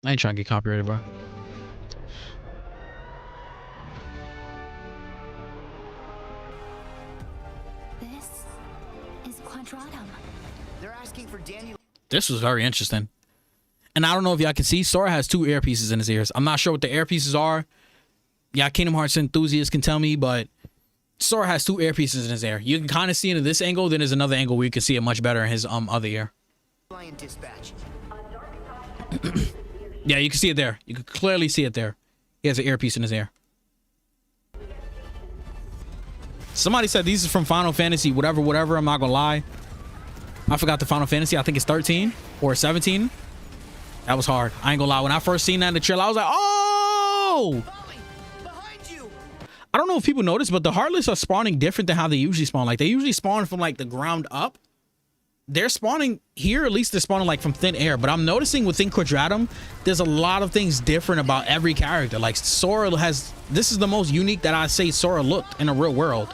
I ain't trying to get copyrighted, bro.
This is Quadratum.
They're asking for Daniel.
This was very interesting. And I don't know if y'all can see, Sora has 2 earpieces in his ears. I'm not sure what the earpieces are. Yeah, Kingdom Hearts enthusiasts can tell me, but Sora has 2 earpieces in his ear. You can kind of see it in this angle, then there's another angle where you can see it much better in his other ear.
Lion dispatch.
Yeah, you can see it there. You can clearly see it there. He has an earpiece in his ear. Somebody said these are from Final Fantasy, whatever. I'm not gonna lie. I forgot the Final Fantasy. I think it's 13 or 17. That was hard. I ain't gonna lie. When I first seen that in the trailer, I was like, oh!
Behind you.
I don't know if people notice, but the Heartless are spawning different than how they usually spawn. Like, they usually spawn from, like, the ground up. They're spawning here, at least they're spawning, like, from thin air. But I'm noticing within Quadratum, there's a lot of things different about every character. Like, Sora has... This is the most unique that I say Sora looked in a real world.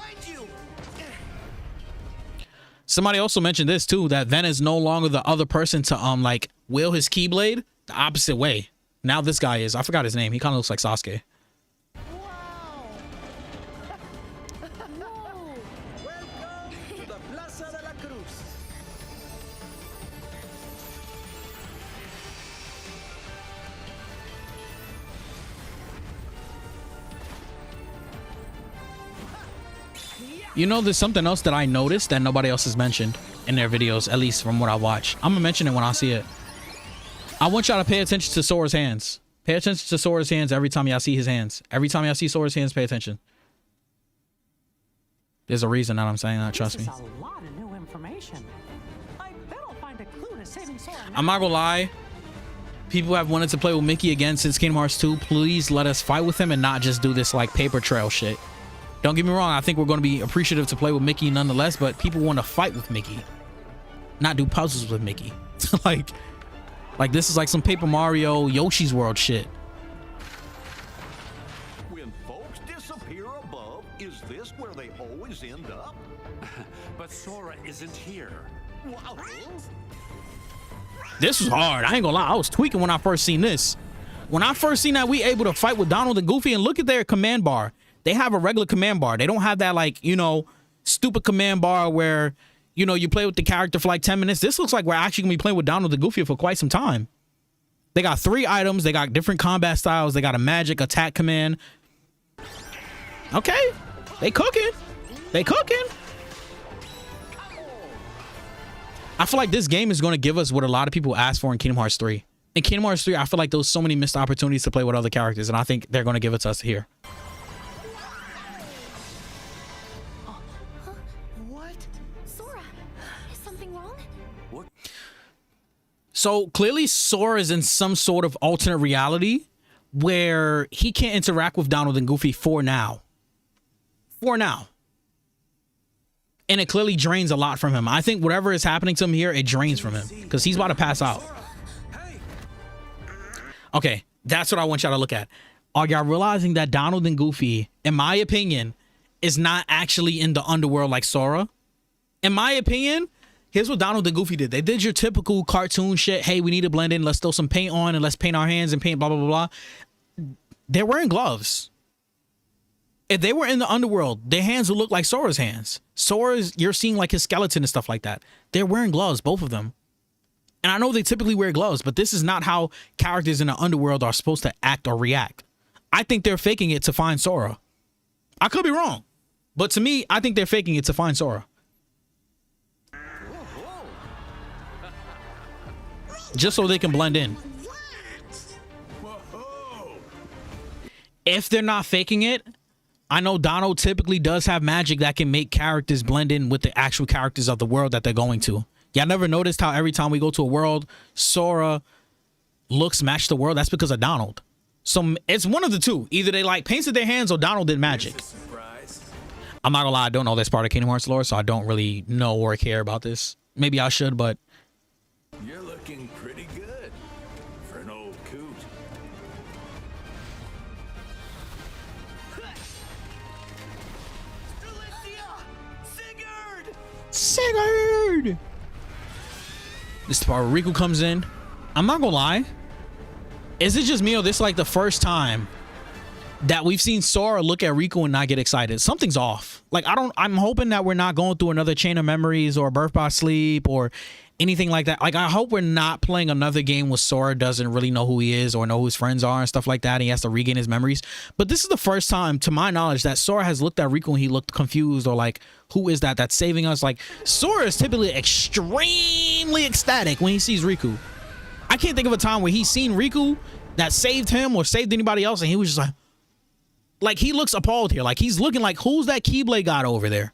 Somebody also mentioned this, too, that Ven is no longer the other person to, like, wield his Keyblade the opposite way. Now this guy is. I forgot his name. He kind of looks like Sasuke. You know, there's something else that I noticed that nobody else has mentioned in their videos, at least from what I watch. I'm gonna mention it when I see it. I want y'all to pay attention to Sora's hands. Pay attention to Sora's hands every time y'all see his hands. Every time y'all see Sora's hands, pay attention. There's a reason that I'm saying that, trust me.
This is a lot of new information. I bet I'll find a clue to saving Sora.
I'm not gonna lie. People have wanted to play with Mickey again since Kingdom Hearts 2. Please let us fight with him and not just do this like paper trail shit. Don't get me wrong, I think we're going to be appreciative to play with Mickey nonetheless, but people want to fight with Mickey, not do puzzles with Mickey. like this is like some Paper Mario Yoshi's World shit.
When folks disappear above, is this where they always end up?
But Sora isn't here.
Wow.
This was hard. I ain't gonna lie, I was tweaking when I first seen this. When I first seen that we able to fight with Donald and Goofy, and look at their command bar. They have a regular command bar. They don't have that, like, you know, stupid command bar where, you know, you play with the character for like 10 minutes. This looks like we're actually going to be playing with Donald and Goofy for quite some time. They got 3 items. They got different combat styles. They got a magic attack command. Okay. They cooking. They cooking. I feel like this game is going to give us what a lot of people ask for in Kingdom Hearts 3. In Kingdom Hearts 3, I feel like there was so many missed opportunities to play with other characters, and I think they're going to give it to us here. So clearly Sora is in some sort of alternate reality where he can't interact with Donald and Goofy for now. And it clearly drains a lot from him. I think whatever is happening to him here, it drains from him because he's about to pass out. Okay, that's what I want y'all to look at. Are y'all realizing that Donald and Goofy, in my opinion, is not actually in the underworld like Sora? In my opinion, here's what Donald and Goofy did. They did your typical cartoon shit. Hey, we need to blend in. Let's throw some paint on and let's paint our hands and paint blah, blah, blah, blah. They're wearing gloves. If they were in the underworld, their hands would look like Sora's hands. Sora's, you're seeing like his skeleton and stuff like that. They're wearing gloves, both of them. And I know they typically wear gloves, but this is not how characters in the underworld are supposed to act or react. I think they're faking it to find Sora. I could be wrong. But to me, I think they're faking it to find Sora. Just so they can blend in. If they're not faking it, I know Donald typically does have magic that can make characters blend in with the actual characters of the world that they're going to. Y'all never noticed how every time we go to a world, Sora looks match the world? That's because of Donald. So it's one of the two. Either they like painted their hands or Donald did magic. I'm not gonna lie, I don't know this part of Kingdom Hearts lore, so I don't really know or care about this. Maybe I should, but
You're looking pretty good for an old coot.
Sigurd! This is the part where Riku comes in. I'm not gonna lie. Is it just me or this like the first time that we've seen Sora look at Riku and not get excited? Something's off. Like, I'm hoping that we're not going through another Chain of Memories or Birth by Sleep or anything like that. Like, I hope we're not playing another game where Sora doesn't really know who he is or know who his friends are and stuff like that. And he has to regain his memories. But this is the first time, to my knowledge, that Sora has looked at Riku and he looked confused or like, who is that that's saving us? Like, Sora is typically extremely ecstatic when he sees Riku. I can't think of a time where he's seen Riku that saved him or saved anybody else and he was just like he looks appalled here. Like, he's looking like, who's that Keyblade god over there?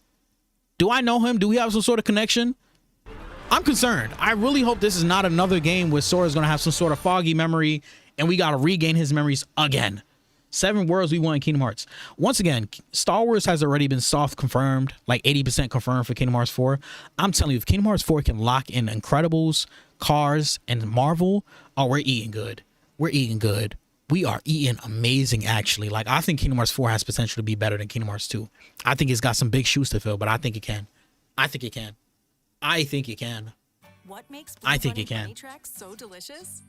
Do I know him? Do we have some sort of connection? I'm concerned. I really hope this is not another game where Sora's going to have some sort of foggy memory and we got to regain his memories again. 7 worlds we want in Kingdom Hearts. Once again, Star Wars has already been soft confirmed, like 80% confirmed for Kingdom Hearts 4. I'm telling you, if Kingdom Hearts 4 can lock in Incredibles, Cars, and Marvel, oh, we're eating good. We're eating good. We are eating amazing, actually. Like, I think Kingdom Hearts 4 has potential to be better than Kingdom Hearts 2. I think it's got some big shoes to fill, but I think it can. I think it can. I think it can.
What makes
I think it can.
Bunny tracks so delicious?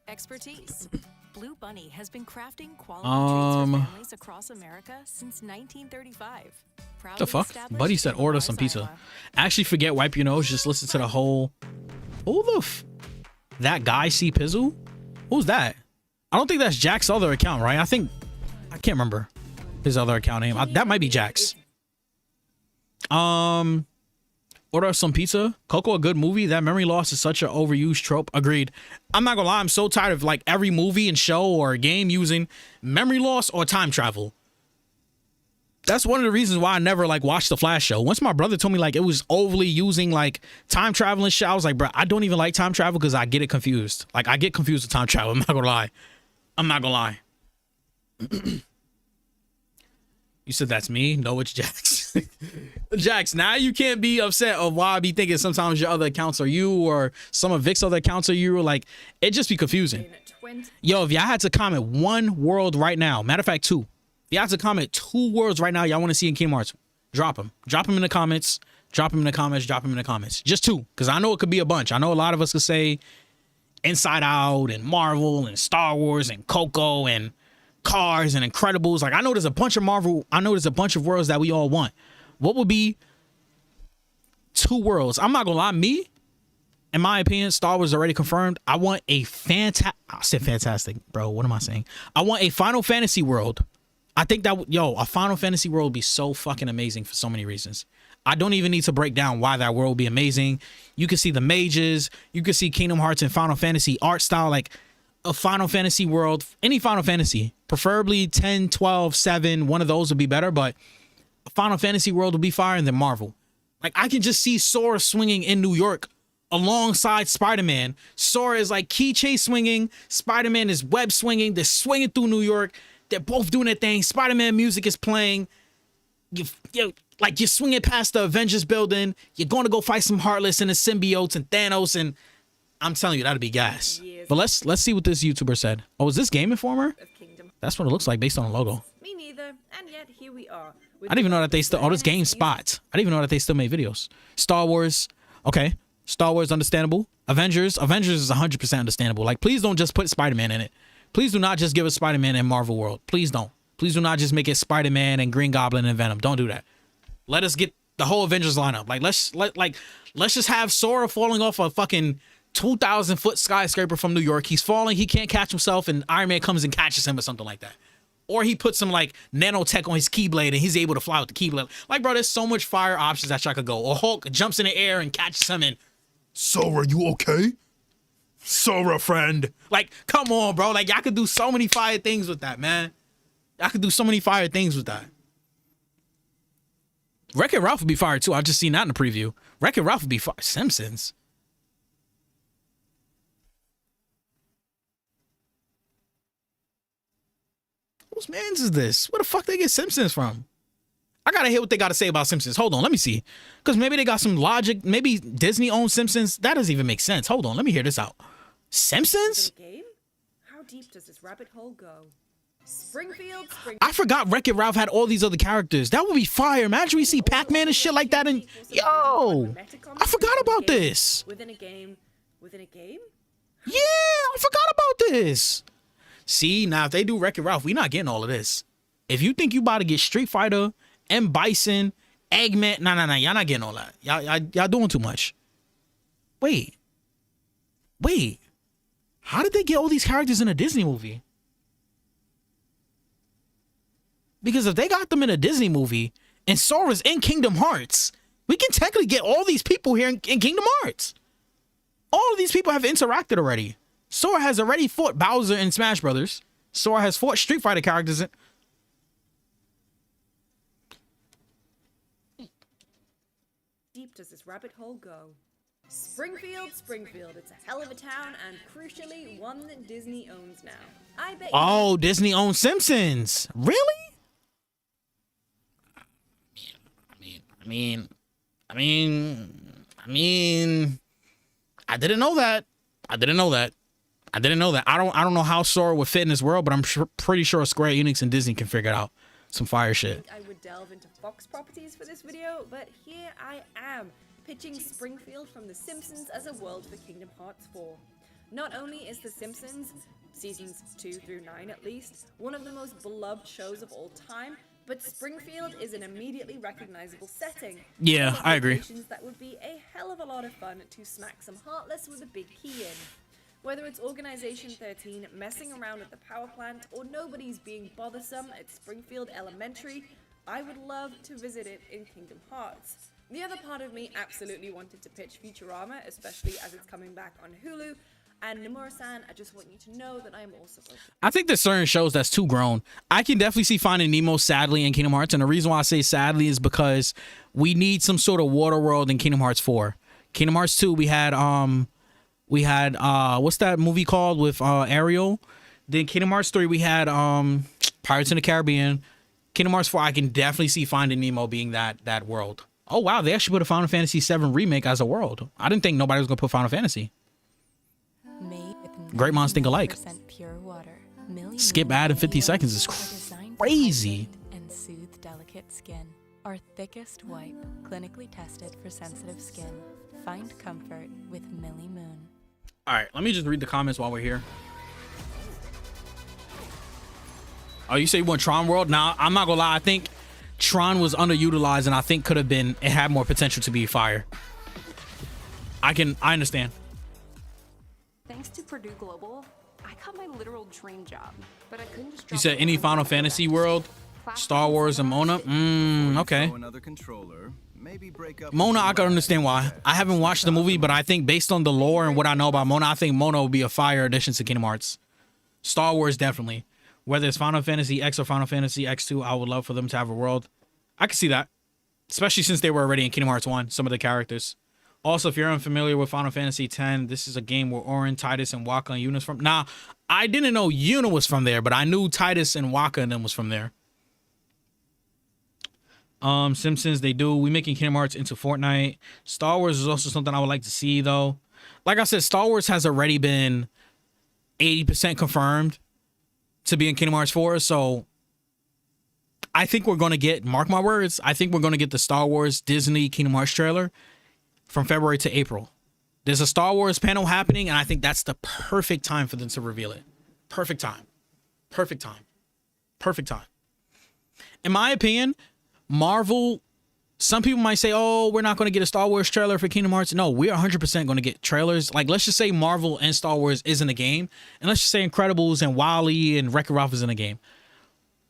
Expertise. Blue Bunny has been crafting quality treats for families across America since 1935.
The fuck? Buddy said order some pizza. Actually, forget wipe your nose. Just listen to the whole. Who the that guy see Pizzle? Who's that? I don't think that's Jack's other account, right? I can't remember his other account name. That might be Jack's. Order some pizza. Coco, a good movie. That memory loss is such an overused trope. Agreed. I'm not gonna lie, I'm so tired of like every movie and show or game using memory loss or time travel. That's one of the reasons why I never like watched the Flash show. Once my brother told me like it was overly using like time travel and shit, I was like, bro, I don't even like time travel because I get it confused. Like, I get confused with time travel. I'm not gonna lie. I'm not gonna lie. You said that's me? No, it's Jax. Jax, now you can't be upset of why I be thinking sometimes your other accounts are you or some of Vic's other accounts are you. Like, it just be confusing. Yo, if y'all had to comment one world right now, matter of fact, 2. If y'all had to comment 2 worlds right now y'all want to see in Kingdom Hearts, drop them. Drop them in the comments. Drop them in the comments. Drop them in the comments. Just 2, because I know it could be a bunch. I know a lot of us could say Inside Out and Marvel and Star Wars and Coco and Cars and Incredibles. Like, I know there's a bunch of Marvel. I know there's a bunch of worlds that we all want. What would be 2 worlds? I'm not gonna lie, me, in my opinion, Star Wars already confirmed. I want a I said fantastic, bro. What am I saying? I want a Final Fantasy world. I think that a Final Fantasy world would be so fucking amazing for so many reasons. I don't even need to break down why that world would be amazing. You can see the mages. You can see Kingdom Hearts and Final Fantasy art style. Like, a Final Fantasy world, any Final Fantasy, preferably 10, 12, 7, one of those would be better, but a Final Fantasy world would be fire, and then Marvel. Like, I can just see Sora swinging in New York alongside Spider-Man. Sora is like key chase swinging, Spider-Man is web swinging, they're swinging through New York, they're both doing their thing, Spider-Man music is playing, you're swinging past the Avengers building, you're going to go fight some Heartless and the symbiotes and Thanos, and I'm telling you, that'd be gas. But let's see what this YouTuber said. Oh, is this Game Informer? That's what it looks like based on the logo.
Me neither, and yet here we are.
I didn't even know that they still. Oh, this GameSpot. I didn't even know that they still made videos. Star Wars. Okay. Star Wars, understandable. Avengers is 100% understandable. Like, please don't just put Spider-Man in it. Please do not just give us Spider-Man in Marvel World. Please don't. Please do not just make it Spider-Man and Green Goblin and Venom. Don't do that. Let us get the whole Avengers lineup. Like, let's just have Sora falling off a fucking 2,000-foot skyscraper from New York. He's falling. He can't catch himself, and Iron Man comes and catches him or something like that. Or he puts some like nanotech on his Keyblade and he's able to fly with the Keyblade. Like, bro, there's so much fire options that y'all could go. Or Hulk jumps in the air and catches him and, Sora, you okay? Sora, friend. Like, come on, bro. Like, y'all could do so many fire things with that, man. Y'all could do so many fire things with that. Wreck-It Ralph would be fire too. I just seen that in the preview. Wreck-It Ralph would be fire. Simpsons. Whose man's is this? Where the fuck they get Simpsons from? I gotta hear what they gotta say about Simpsons. Hold on, let me see. Because maybe they got some logic. Maybe Disney owns Simpsons. That doesn't even make sense. Hold on, let me hear this out. Simpsons?
How deep does this rabbit hole go? Springfield.
I forgot Wreck-It Ralph had all these other characters. That would be fire. Imagine we see Pac-Man and shit like that. And yo, I forgot about this.
Within a game. Within a game?
Yeah, I forgot about this. See, now if they do Wreck-It Ralph, we not getting all of this. If you think you about to get Street Fighter, M. Bison, Eggman, nah, y'all not getting all that. Y'all doing too much. Wait. How did they get all these characters in a Disney movie? Because if they got them in a Disney movie and Sora's in Kingdom Hearts, we can technically get all these people here in Kingdom Hearts. All of these people have interacted already. Sora has already fought Bowser in Smash Brothers. Sora has fought Street Fighter characters in...
Deep does this rabbit hole go? Springfield. It's a hell of a town, and crucially, one that Disney owns now. I bet.
Oh, Disney owns Simpsons. Really? I mean, I didn't know that. I don't know how Sora would fit in this world, but I'm pretty sure Square Enix and Disney can figure it out. Some fire shit.
I would delve into Fox properties for this video, but here I am, pitching Springfield from The Simpsons as a world for Kingdom Hearts 4. Not only is The Simpsons, seasons 2 through 9 at least, one of the most beloved shows of all time, but Springfield is an immediately recognizable setting.
Yeah, I agree.
That would be a hell of a lot of fun to smack some Heartless with a big key in. Whether it's Organization 13 messing around at the power plant or nobody's being bothersome at Springfield Elementary, I would love to visit it in Kingdom Hearts. The other part of me absolutely wanted to pitch Futurama, especially as it's coming back on Hulu. And Nomura-san, I just want you to know that I am also...
I think there's certain shows that's too grown. I can definitely see Finding Nemo sadly in Kingdom Hearts, and the reason why I say sadly is because we need some sort of water world in Kingdom Hearts 4. Kingdom Hearts 2, we had what's that movie called with Ariel? Then Kingdom Hearts 3, we had Pirates in the Caribbean. Kingdom Hearts 4, I can definitely see Finding Nemo being that world. Oh wow, they actually put a Final Fantasy VII remake as a world. I didn't think nobody was gonna put Final Fantasy. Great minds think alike.
Pure water.
Skip ad in 50 seconds is crazy.
And soothe delicate skin. Our thickest wipe, clinically tested for sensitive skin. Find comfort with Millie Moon.
All right, let me just read the comments while we're here. Oh, you say you want Tron World? Now, I'm not gonna lie. I think Tron was underutilized, and I think it had more potential to be fire. I understand.
Thanks to Purdue Global, I got my literal dream job. But I couldn't just.
You said any Final Fantasy world, Star Wars, and Mona. Okay. Mona, I can understand why. I haven't watched the movie, but I think based on the lore and what I know about Mona, I think Mona will be a fire addition to Kingdom Hearts. Star Wars, definitely. Whether it's Final Fantasy X or Final Fantasy X2, I would love for them to have a world. I can see that. Especially since they were already in Kingdom Hearts 1, some of the characters. Also, if you're unfamiliar with Final Fantasy X, this is a game where Auron, Tidus, and Wakka and Yuna's from. Now, I didn't know Yuna was from there, but I knew Tidus and Wakka and them was from there. Simpsons, we making Kingdom Hearts into Fortnite. Star Wars is also something I would like to see, though. Like I said, Star Wars has already been 80% confirmed to be in Kingdom Hearts 4, so I think we're going to get, mark my words, I think we're going to get the Star Wars Disney Kingdom Hearts trailer from February to April. There's a Star Wars panel happening, and I think that's the perfect time for them to reveal it. Perfect time. In my opinion, Marvel, some people might say, oh, we're not going to get a Star Wars trailer for Kingdom Hearts. No, we're 100% going to get trailers. Like, let's just say Marvel and Star Wars is in the game. And let's just say Incredibles and WALL-E and Wreck-It Ralph is in the game.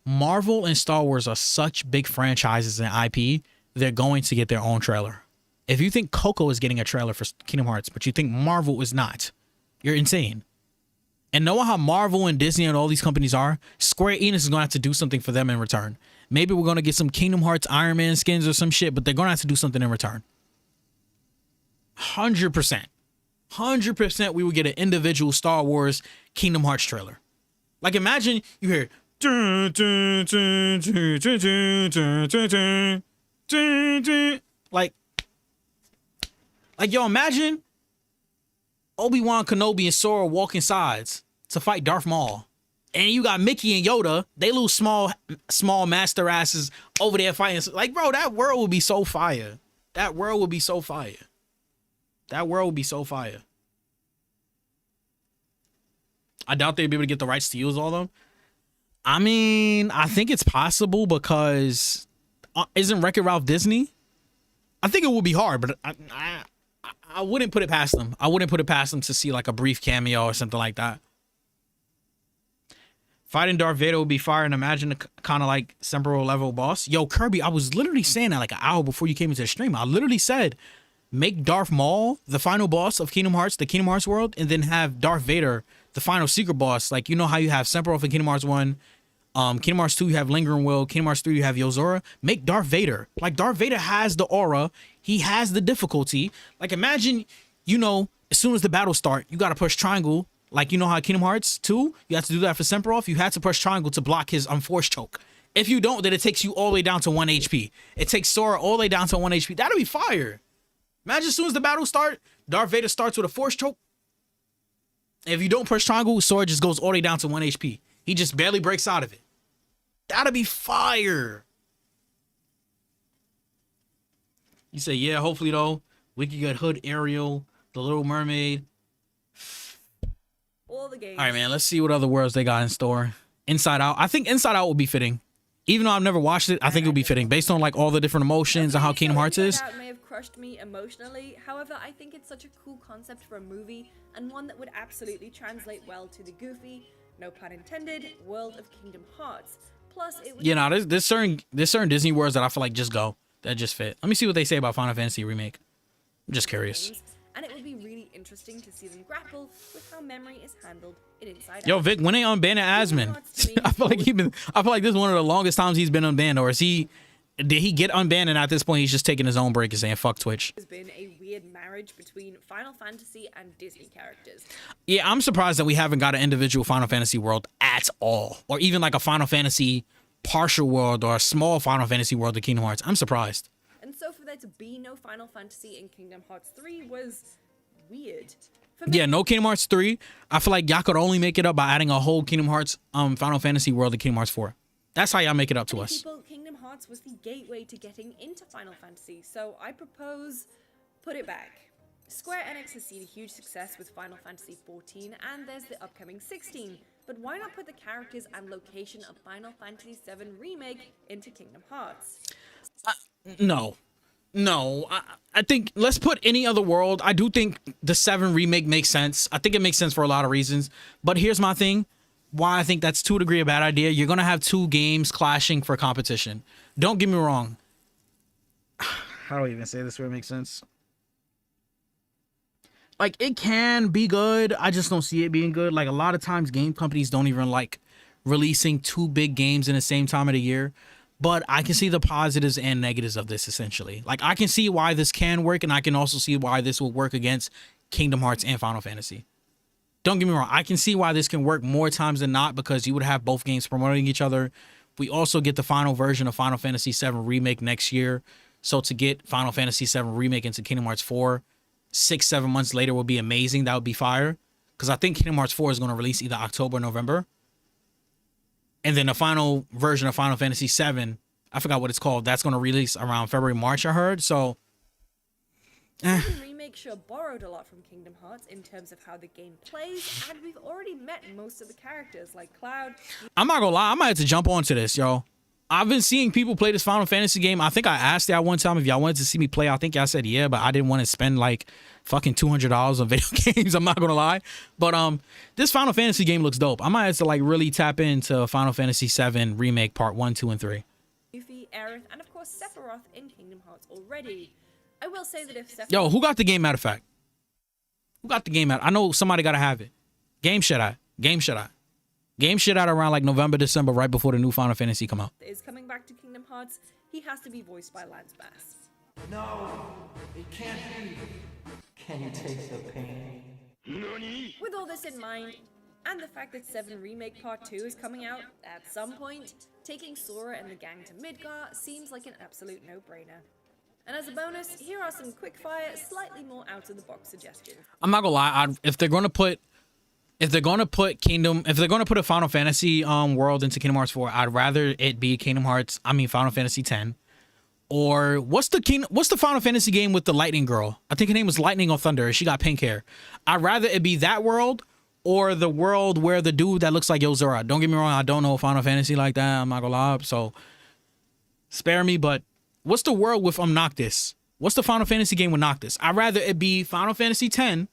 Marvel and Star Wars are such big franchises and IP, they're going to get their own trailer. If you think Coco is getting a trailer for Kingdom Hearts, but you think Marvel is not, you're insane. And knowing how Marvel and Disney and all these companies are, Square Enix is going to have to do something for them in return. Maybe we're going to get some Kingdom Hearts Iron Man skins or some shit, but they're going to have to do something in return. 100%. 100% we would get an individual Star Wars Kingdom Hearts trailer. Like, imagine you hear... Like, yo, imagine Obi-Wan Kenobi and Sora walking sides to fight Darth Maul. And you got Mickey and Yoda. They lose small master asses over there fighting. Like, bro, that world would be so fire. That world would be so fire. I doubt they'd be able to get the rights to use all of them. I mean, I think it's possible because isn't Wreck-It Ralph Disney? I think it would be hard, but I wouldn't put it past them. I wouldn't put it past them to see like a brief cameo or something like that. Fighting Darth Vader would be fire, and imagine a kind of like Semper level boss. Yo, Kirby, I was literally saying that like an hour before you came into the stream. I literally said, make Darth Maul the final boss of Kingdom Hearts, the Kingdom Hearts world, and then have Darth Vader the final secret boss. Like, you know how you have Sephiroth in Kingdom Hearts 1, Kingdom Hearts 2, you have Lingering Will, Kingdom Hearts 3, you have Yozora. Make Darth Vader. Like, Darth Vader has the aura. He has the difficulty. Like, imagine, you know, as soon as the battle start, you got to push triangle. Like, you know how Kingdom Hearts 2, you have to do that for Sephiroth. You had to push triangle to block his Force Choke. If you don't, then it takes you all the way down to 1 HP. It takes Sora all the way down to 1 HP. That'll be fire. Imagine as soon as the battle start, Darth Vader starts with a Force Choke. If you don't push triangle, Sora just goes all the way down to 1 HP. He just barely breaks out of it. That'll be fire. You say, yeah, hopefully, though, we can get Hood, Ariel, The Little Mermaid.
All the games.
All right, man, let's see what other worlds they got in store. Inside Out. I think Inside Out would be fitting. Even though I've never watched it, I think it would be fitting based on like all the different emotions and how Kingdom Hearts is.
Inside Out may have crushed me emotionally. However, I think it's such a cool concept for a movie and one that would absolutely translate well to the goofy, no pun intended, world of Kingdom Hearts. Plus, it would
there's certain Disney worlds that I feel like just go. That just fit. Let me see what they say about Final Fantasy Remake. I'm just curious.
And it would be really interesting to see them grapple with how memory is handled in Inside Out.
Yo, Vic, when they unbanned Asmon? I feel like this is one of the longest times he's been unbanned, or did he get unbanned and at this point he's just taking his own break and saying fuck Twitch?
There's been a weird marriage between Final Fantasy and Disney characters.
Yeah, I'm surprised that we haven't got an individual Final Fantasy world at all, or even like a Final Fantasy partial world or a small Final Fantasy world of Kingdom Hearts. I'm surprised.
And so for there to be no Final Fantasy in Kingdom Hearts 3 was weird.
Yeah, no Kingdom Hearts 3. I feel like y'all could only make it up by adding a whole Kingdom Hearts Final Fantasy world to Kingdom Hearts 4. That's how y'all make it up to us.
People, Kingdom Hearts was the gateway to getting into Final Fantasy, so I propose put it back. Square Enix has seen a huge success with Final Fantasy XIV, and there's the upcoming 16. But why not put the characters and location of Final Fantasy VII Remake into Kingdom Hearts?
No. I think let's put any other world. I do think the 7 Remake makes sense. I think it makes sense for a lot of reasons. But here's my thing. Why I think that's to a degree a bad idea. You're going to have 2 games clashing for competition. Don't get me wrong. How do I even say this where it makes sense? Like, it can be good. I just don't see it being good. Like, a lot of times game companies don't even like releasing 2 big games in the same time of the year. But I can see the positives and negatives of this, essentially. Like, I can see why this can work, and I can also see why this will work against Kingdom Hearts and Final Fantasy. Don't get me wrong. I can see why this can work more times than not, because you would have both games promoting each other. We also get the final version of Final Fantasy VII Remake next year. So to get Final Fantasy VII Remake into Kingdom Hearts 4 6-7 months later would be amazing. That would be fire. Because I think Kingdom Hearts 4 is going to release either October or November. And then the final version of Final Fantasy VII, I forgot what it's called, that's going to release around February, March, I heard. So,
Remake sure borrowed a lot from Kingdom Hearts in terms of how the game plays, and we've already met most of the characters like Cloud.
I'm not going to lie, I might have to jump onto this, yo. I've been seeing people play this Final Fantasy game. I think I asked y'all one time if y'all wanted to see me play. I think y'all said yeah, but I didn't want to spend like fucking $200 on video games. I'm not gonna lie, but this Final Fantasy game looks dope. I might have to like really tap into Final Fantasy VII Remake Part 1, 2, and 3.
Yuffie, Aerith, and of course Sephiroth in Kingdom Hearts already. I will say that if Sephiroth...
Yo, who got the game? Matter of fact, who got the game out? I know somebody gotta have it. Game shit out. Game shit out around like November, December, right before the new Final Fantasy come out.
...is coming back to Kingdom Hearts, he has to be voiced by Lance Bass.
No, it can't be. Can you taste the pain?
With all this in mind, and the fact that 7 Remake Part 2 is coming out at some point, taking Sora and the gang to Midgar seems like an absolute no-brainer. And as a bonus, here are some quick-fire, slightly more out-of-the-box suggestions.
I'm not gonna lie, if they're gonna put a Final Fantasy world into Kingdom Hearts 4, I'd rather it be Final Fantasy 10. Or what's the Final Fantasy game with the lightning girl? I think her name was Lightning or Thunder. She got pink hair. I'd rather it be that world or the world where the dude that looks like Yozora. Don't get me wrong, I don't know Final Fantasy like that. I'm not gonna lie, so spare me. But what's the world with Noctis? What's the Final Fantasy game with Noctis? I'd rather it be Final Fantasy X.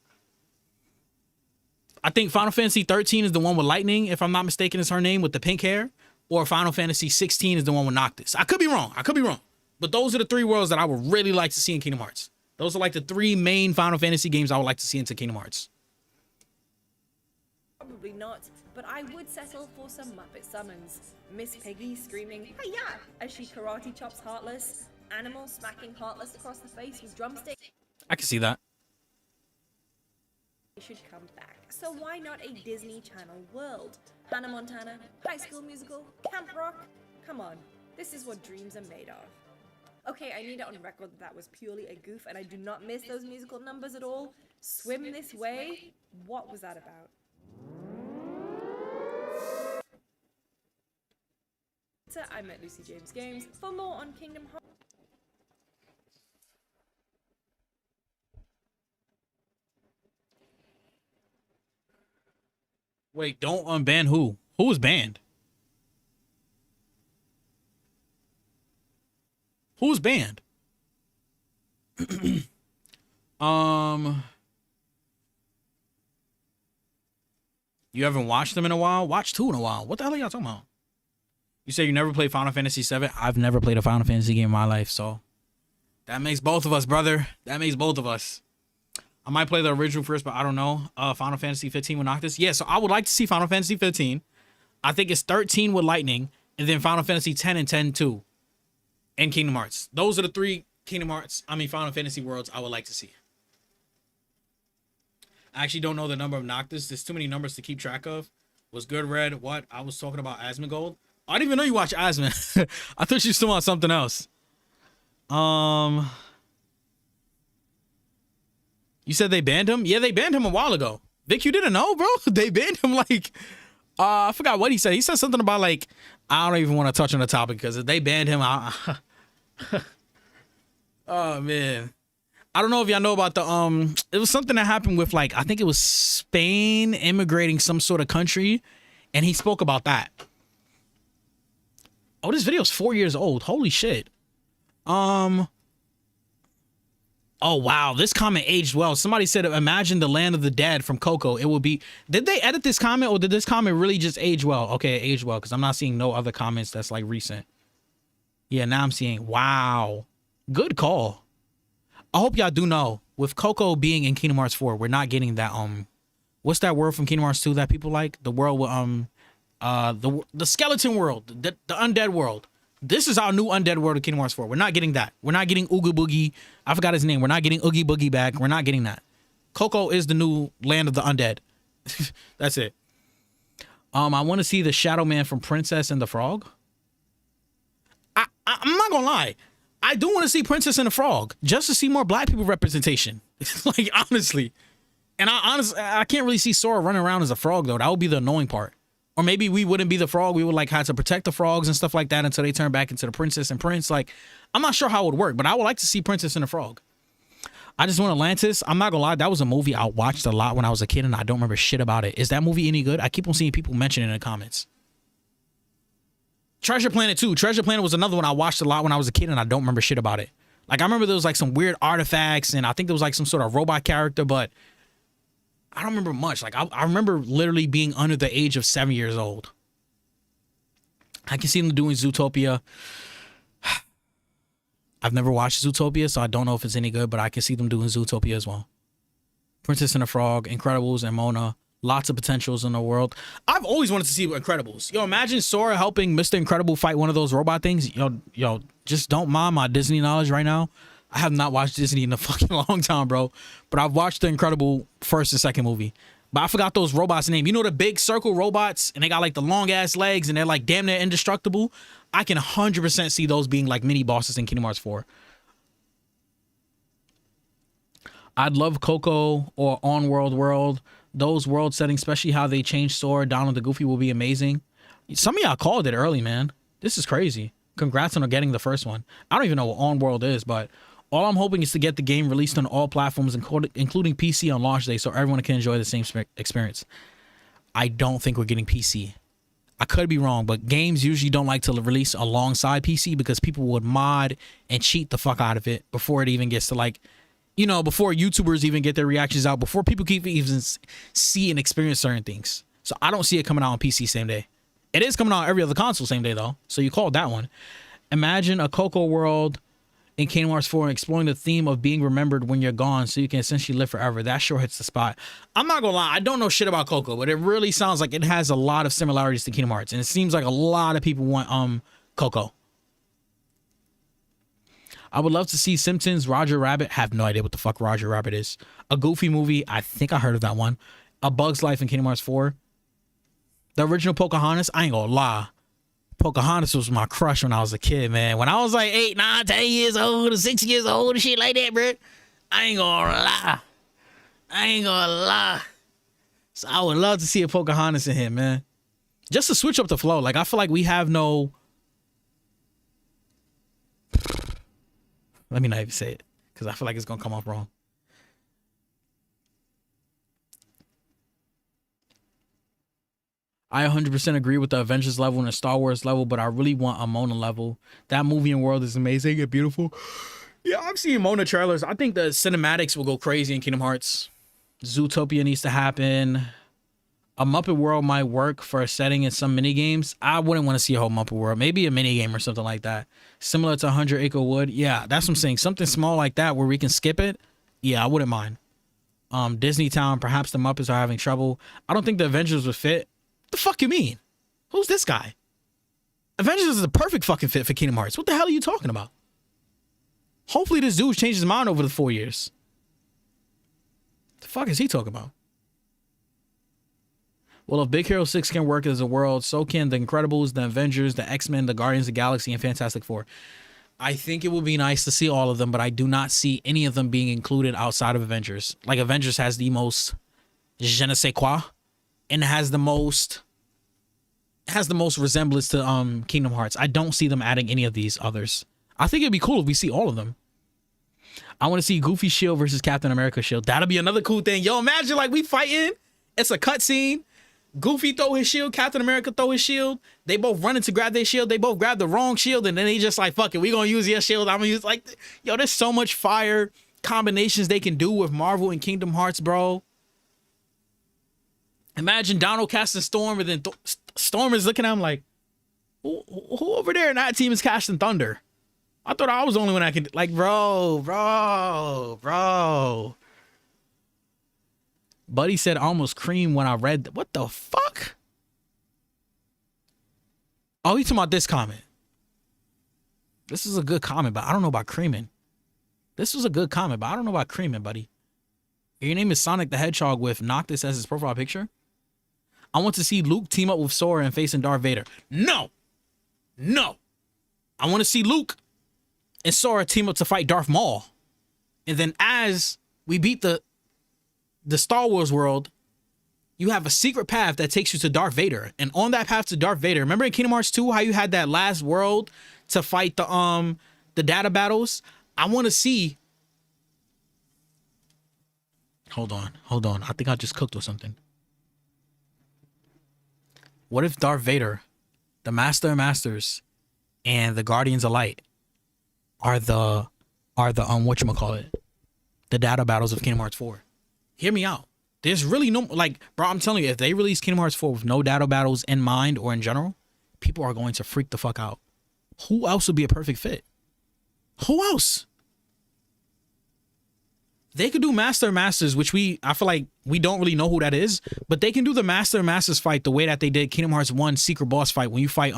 I think Final Fantasy 13 is the one with Lightning, if I'm not mistaken, is her name, with the pink hair. Or Final Fantasy 16 is the one with Noctis. I could be wrong. But those are the three worlds that I would really like to see in Kingdom Hearts. Those are like the three main Final Fantasy games I would like to see into Kingdom Hearts.
Probably not, but I would settle for some Muppet summons. Miss Piggy screaming, "Hiya!" as she karate chops Heartless. Animal smacking Heartless across the face with drumsticks.
I can see that.
Should come back. So why not a Disney Channel world? Hannah Montana, High School Musical, Camp Rock? Come on, this is what dreams are made of. Okay, I need it on record that that was purely a goof and I do not miss those musical numbers at all. Swim This Way? What was that about? I'm at Lucy James Games. For more on Kingdom Hearts.
Wait, don't unban who? Who was banned? Who's banned? You haven't watched them in a while? Watched two in a while. What the hell are y'all talking about? You say you never played Final Fantasy VII? I've never played a Final Fantasy game in my life, so that makes both of us, brother. That makes both of us. I might play the original first, but I don't know. Final Fantasy 15 with Noctis. Yeah, so I would like to see Final Fantasy 15. I think it's 13 with Lightning, and then Final Fantasy 10 and 10-2. And Kingdom Hearts. Those are the three Final Fantasy worlds I would like to see. I actually don't know the number of Noctis. There's too many numbers to keep track of. Was good, Red? What? I was talking about Asmongold. I didn't even know you watch Asmon. I thought you were still on something else. You said they banned him? Yeah, they banned him a while ago. Vic, you didn't know, bro? They banned him like, I forgot what he said. He said something about like, I don't even want to touch on the topic because if they banned him, oh man. I don't know if y'all know about the, it was something that happened with like, I think it was Spain immigrating some sort of country. And he spoke about that. Oh, this video's 4 years old. Holy shit. Oh, wow. This comment aged well. Somebody said, imagine the land of the dead from Coco. It would be... Did they edit this comment or did this comment really just age well? Okay, it aged well because I'm not seeing no other comments that's like recent. Yeah, now I'm seeing... Wow. Good call. I hope y'all do know, with Coco being in Kingdom Hearts 4, we're not getting that... What's that word from Kingdom Hearts 2 that people like? The world with... the skeleton world. The undead world. This is our new undead world of Kingdom Hearts 4. We're not getting that. We're not getting Oogie Boogie. I forgot his name. We're not getting Oogie Boogie back. We're not getting that. Coco is the new land of the undead. That's it. I want to see the Shadow Man from Princess and the Frog. I'm not gonna lie. I do want to see Princess and the Frog just to see more black people representation. Like, honestly. And I can't really see Sora running around as a frog, though. That would be the annoying part. Or maybe we wouldn't be the frog. We would like have to protect the frogs and stuff like that until they turn back into the princess and prince. Like, I'm not sure how it would work, but I would like to see Princess and the Frog. I Just Want Atlantis. I'm not gonna lie, that was a movie I watched a lot when I was a kid and I don't remember shit about it. Is that movie any good? I keep on seeing people mention it in the comments. Treasure Planet 2. Treasure Planet was another one I watched a lot when I was a kid and I don't remember shit about it. Like, I remember there was like some weird artifacts and I think there was like some sort of robot character, but I don't remember much. Like, I remember literally being under the age of 7 years old. I can see them doing Zootopia. I've never watched Zootopia, so I don't know if it's any good, but I can see them doing Zootopia as well. Princess and the Frog, Incredibles, and Mona. Lots of potentials in the world. I've always wanted to see Incredibles. Yo, imagine Sora helping Mr. Incredible fight one of those robot things. Yo, just don't mind my Disney knowledge right now. I have not watched Disney in a fucking long time, bro. But I've watched the Incredible first and second movie. But I forgot those robots' name. You know the big circle robots? And they got like the long ass legs and they're like damn near indestructible. I can 100% see those being like mini bosses in Kingdom Hearts 4. I'd love Coco or On World. Those world settings, especially how they changed Sora, Donald the Goofy, will be amazing. Some of y'all called it early, man. This is crazy. Congrats on getting the first one. I don't even know what On World is, but all I'm hoping is to get the game released on all platforms, including PC on launch day, so everyone can enjoy the same experience. I don't think we're getting PC. I could be wrong, but games usually don't like to release alongside PC because people would mod and cheat the fuck out of it before it even gets to like, you know, before YouTubers even get their reactions out, before people can even see and experience certain things. So I don't see it coming out on PC same day. It is coming out every other console same day though. So you called that one. Imagine a Coco world in Kingdom Hearts 4 exploring the theme of being remembered when you're gone so you can essentially live forever. That sure hits the spot. I'm not gonna lie, I don't know shit about Coco, but it really sounds like it has a lot of similarities to Kingdom Hearts, and it seems like a lot of people want Coco. I would love to see Simpsons Roger Rabbit. Have no idea what the fuck Roger Rabbit is. A Goofy movie, I think I heard of that one. A Bug's Life in Kingdom Hearts 4. The original Pocahontas, I ain't gonna lie. Pocahontas was my crush when I was a kid, man. When I was like 8, 9, 10 years old, or 6 years old, and shit like that, bro. I ain't gonna lie. So I would love to see a Pocahontas in here, man. Just to switch up the flow. Like, I feel like we have no... Let me not even say it, because I feel like it's gonna come off wrong. I 100% agree with the Avengers level and the Star Wars level, but I really want a Mona level. That movie and world is amazing and beautiful. Yeah, I'm seeing Mona trailers. I think the cinematics will go crazy in Kingdom Hearts. Zootopia needs to happen. A Muppet World might work for a setting in some mini games. I wouldn't want to see a whole Muppet World. Maybe a mini game or something like that. Similar to 100 Acre Wood. Yeah, that's what I'm saying. Something small like that where we can skip it. Yeah, I wouldn't mind. Disney Town, perhaps the Muppets are having trouble. I don't think the Avengers would fit. The fuck you mean? Who's this guy? Avengers is the perfect fucking fit for Kingdom Hearts. What the hell are you talking about? Hopefully this dude changed his mind over the 4 years. The fuck is he talking about? Well, if Big Hero 6 can work as a world, so can the Incredibles, the Avengers, the X-Men, the Guardians of the Galaxy, and Fantastic Four. I think it would be nice to see all of them, but I do not see any of them being included outside of Avengers. Like, Avengers has the most je ne sais quoi, and has the most resemblance to Kingdom Hearts. I don't see them adding any of these others. I think it'd be cool if we see all of them. I want to see Goofy shield versus Captain America shield. That'll be another cool thing. Yo, imagine like we fighting. It's a cutscene. Goofy throw his shield, Captain America throw his shield. They both running to grab their shield. They both grab the wrong shield, and then they just like, fuck it, we gonna use your shield. I'm gonna use like, yo, there's so much fire combinations they can do with Marvel and Kingdom Hearts, bro. Imagine Donald casting Storm, and then Storm is looking at him like, who over there in that team is casting Thunder? I thought I was the only one that could, like, bro. Buddy said almost cream when I read, what the fuck? Oh, he's talking about this comment. This is a good comment, but I don't know about creaming. This was a good comment, but I don't know about creaming, buddy. Your name is Sonic the Hedgehog with Noctis as his profile picture. I want to see Luke team up with Sora and facing Darth Vader. No. I want to see Luke and Sora team up to fight Darth Maul. And then as we beat the Star Wars world, you have a secret path that takes you to Darth Vader. And on that path to Darth Vader, remember in Kingdom Hearts 2 how you had that last world to fight the data battles? I want to see. Hold on. I think I just cooked with something. What if Darth Vader, the Master of Masters, and the Guardians of Light are the whatchamacallit, the data battles of Kingdom Hearts 4? Hear me out. There's really no, like, bro, I'm telling you, if they release Kingdom Hearts 4 with no data battles in mind or in general, people are going to freak the fuck out. Who else would be a perfect fit? Who else? They could do Master of Masters, which I feel like we don't really know who that is, but they can do the Master of Masters fight the way that they did Kingdom Hearts 1 secret boss fight when you fight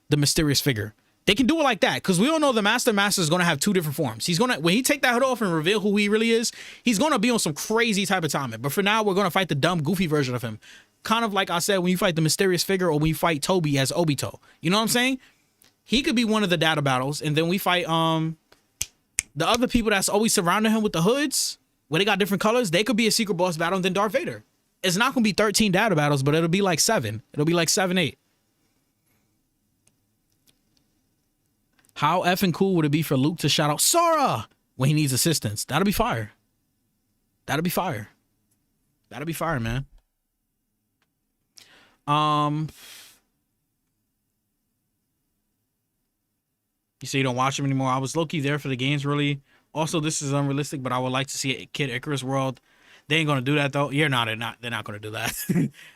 the mysterious figure. They can do it like that, because we all know the Master of Masters is going to have two different forms. When he take that hood off and reveal who he really is, he's going to be on some crazy type of timing. But for now, we're going to fight the dumb, goofy version of him. Kind of like I said, when you fight the mysterious figure or when you fight Toby as Obito. You know what I'm saying? He could be one of the data battles, and then we fight the other people that's always surrounding him with the hoods, where they got different colors. They could be a secret boss battle, and then Darth Vader. It's not going to be 13 data battles, but it'll be like 7. It'll be like 7, 8. How effing cool would it be for Luke to shout out Sora when he needs assistance? That'll be fire. That'll be fire, man. You say you don't watch them anymore. I was low-key there for the games, really. Also, this is unrealistic, but I would like to see a Kid Icarus world. They ain't gonna do that though. They're not gonna do that.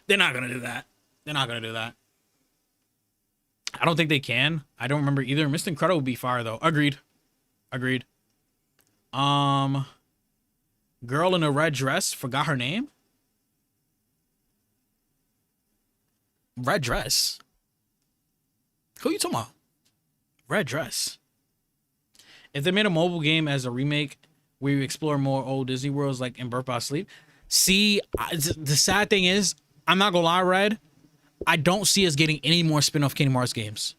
They're not gonna do that. They're not gonna do that. I don't think they can. I don't remember either. Mr. Incredible would be fire though. Agreed. Agreed. Girl in a red dress. Forgot her name. Red dress. Who you talking about? Red dress. If they made a mobile game as a remake where you explore more old Disney worlds like in Birth by Sleep. See, the sad thing is, I'm not gonna lie, Red. I don't see us getting any more spin-off Kingdom Hearts games.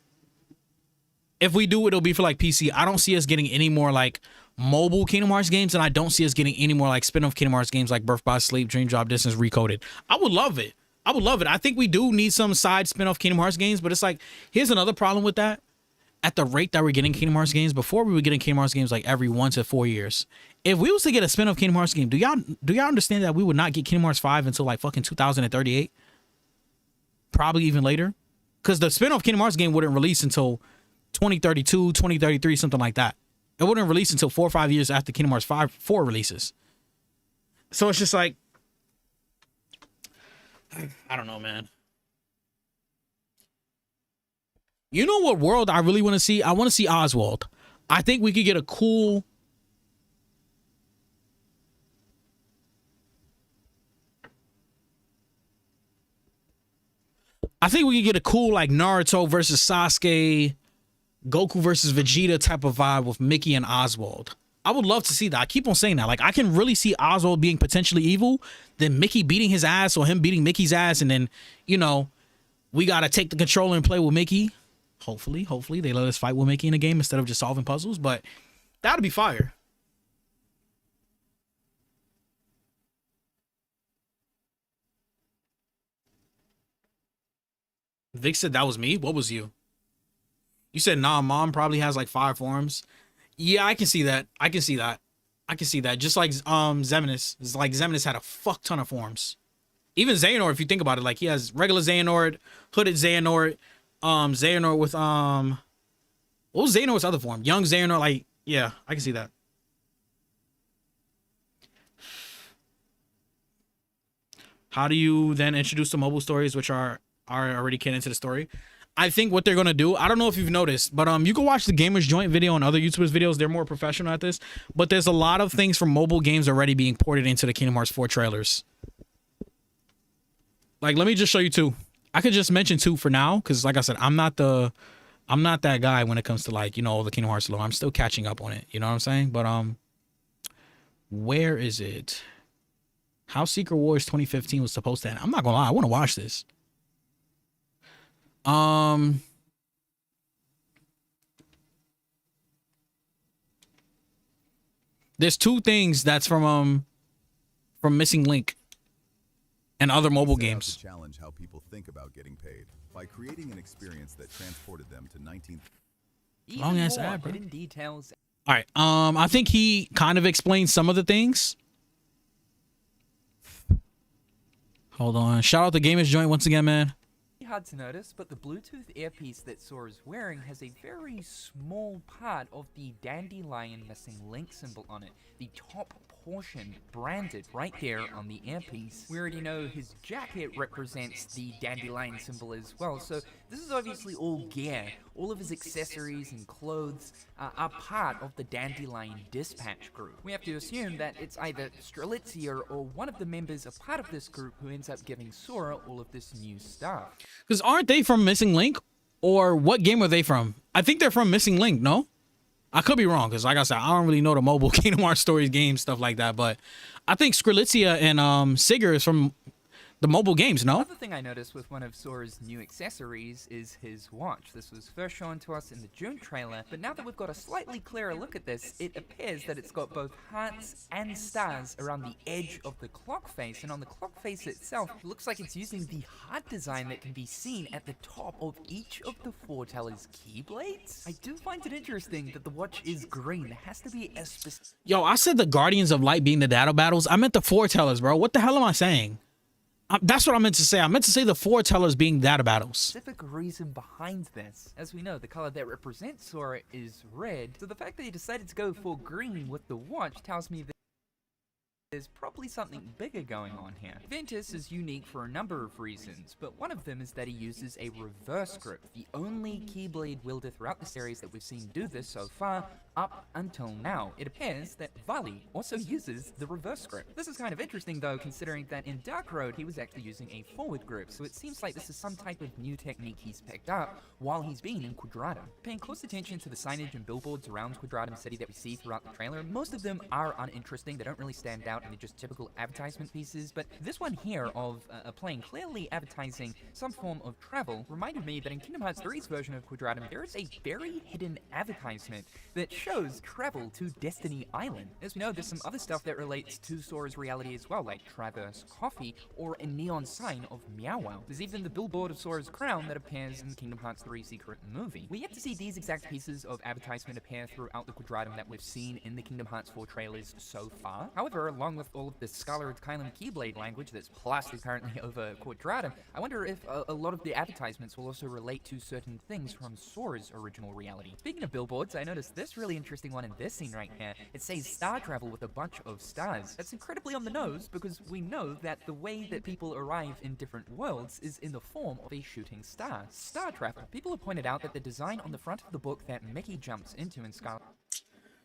If we do, it'll be for like PC. I don't see us getting any more like mobile Kingdom Hearts games, and I don't see us getting any more like spin-off Kingdom Hearts games like Birth by Sleep, Dream Drop Distance Recoded. I would love it. I would love it. I think we do need some side spin-off Kingdom Hearts games, but it's like, here's another problem with that. At the rate that we're getting Kingdom Hearts games, before we were getting Kingdom Hearts games like every 1 to 4 years. If we was to get a spin-off Kingdom Hearts game, do y'all understand that we would not get Kingdom Hearts 5 until like fucking 2038? Probably even later. Because the spin-off Kingdom Hearts game wouldn't release until 2032, 2033, something like that. It wouldn't release until 4 or 5 years after Kingdom Hearts 4 releases. So it's just like, I don't know, man. You know what world I really want to see? I want to see Oswald. I think we could get a cool... I think we could get a cool like Naruto versus Sasuke, Goku versus Vegeta type of vibe with Mickey and Oswald. I would love to see that. I keep on saying that. Like, I can really see Oswald being potentially evil, then Mickey beating his ass or him beating Mickey's ass, and then, you know, we got to take the controller and play with Mickey. Hopefully they let us fight with Mickey in a game instead of just solving puzzles, but that'd be fire. Vic said that was me. What was you? You said, nah, mom probably has like 5 forms. Yeah, I can see that. I can see that. Just like Xemnas. It's like Xemnas had a fuck ton of forms. Even Xehanort, if you think about it, like he has regular Xehanort, hooded Xehanort, Xehanort with what was Xehanort's other form? Young Xehanort, like, yeah, I can see that. How do you then introduce the mobile stories which are already canon to the story? I think what they're gonna do, I don't know if you've noticed, but you can watch the Gamers Joint video and other YouTubers videos. They're more professional at this, but there's a lot of things from mobile games already being ported into the Kingdom Hearts 4 trailers. Like, let me just show you 2. I could just mention 2 for now, because like I said, I'm not that guy when it comes to, like, you know, all the Kingdom Hearts lore. I'm still catching up on it. You know what I'm saying? But where is it? How Secret Wars 2015 was supposed to end. I'm not gonna lie, I want to watch this. There's 2 things that's from Missing Link and other mobile games.
Challenge how people think about getting paid by creating an experience that transported them to 19th.
Long ass ad, bro.
Details.
All right. I think he kind of explained some of the things. Hold on. Shout out to Gamers Joint once again, man.
Hard to notice, but the Bluetooth earpiece that Sora is wearing has a very small part of the Dandelion Missing Link symbol on it. The top portion branded right there on the earpiece. We already know his jacket represents the Dandelion symbol as well, so this is obviously all gear. All of his accessories and clothes are part of the Dandelion Dispatch group. We have to assume that it's either Strelitzia or one of the members a part of this group who ends up giving Sora all of this new stuff.
Because aren't they from Missing Link? Or what game are they from? I think they're from Missing Link, no? I could be wrong, because like I said, I don't really know the mobile Kingdom Hearts stories games, stuff like that, but I think Strelitzia and Sigurd is from the mobile games, no?
Another thing I noticed with one of Sora's new accessories is his watch. This was first shown to us in the June trailer, but now that we've got a slightly clearer look at this, it appears that it's got both hearts and stars around the edge of the clock face, and on the clock face itself, it looks like it's using the heart design that can be seen at the top of each of the foreteller's keyblades. I do find it interesting that the watch is green. There has to be a specific...
Yo, I said the Guardians of Light being the data battles. I meant the foretellers, bro. What the hell am I saying? That's what I meant to say. I meant to say the foretellers being data battles.
Specific reason behind this. As we know, the color that represents Sora is red, so the fact that he decided to go for green with the watch tells me that there's probably something bigger going on here. Ventus is unique for a number of reasons, but one of them is that he uses a reverse grip, the only Keyblade wielder throughout the series that we've seen do this so far, up until now. It appears that Vali also uses the reverse grip. This is kind of interesting though, considering that in Dark Road he was actually using a forward grip, so it seems like this is some type of new technique he's picked up while he's been in Quadratum. Paying close attention to the signage and billboards around Quadratum City that we see throughout the trailer, most of them are uninteresting. They don't really stand out and they're just typical advertisement pieces, but this one here of a plane clearly advertising some form of travel reminded me that in Kingdom Hearts 3's version of Quadratum there is a very hidden advertisement that shows travel to Destiny Island. As we know, there's some other stuff that relates to Sora's reality as well, like Traverse Coffee or a neon sign of Meow Wow. There's even the billboard of Sora's crown that appears in the Kingdom Hearts 3 secret movie. We yet to see these exact pieces of advertisement appear throughout the Quadratum that we've seen in the Kingdom Hearts 4 trailers so far. However, along with all of the Scholar of Kylan Keyblade language that's plastered currently over Quadratum, I wonder if a lot of the advertisements will also relate to certain things from Sora's original reality. Speaking of billboards, I noticed this really interesting one in this scene right here. It says star travel with a bunch of stars. That's incredibly on the nose because we know that the way that people arrive in different worlds is in the form of a shooting star. Star travel. People have pointed out that the design on the front of the book that Mickey jumps into in Scarlet...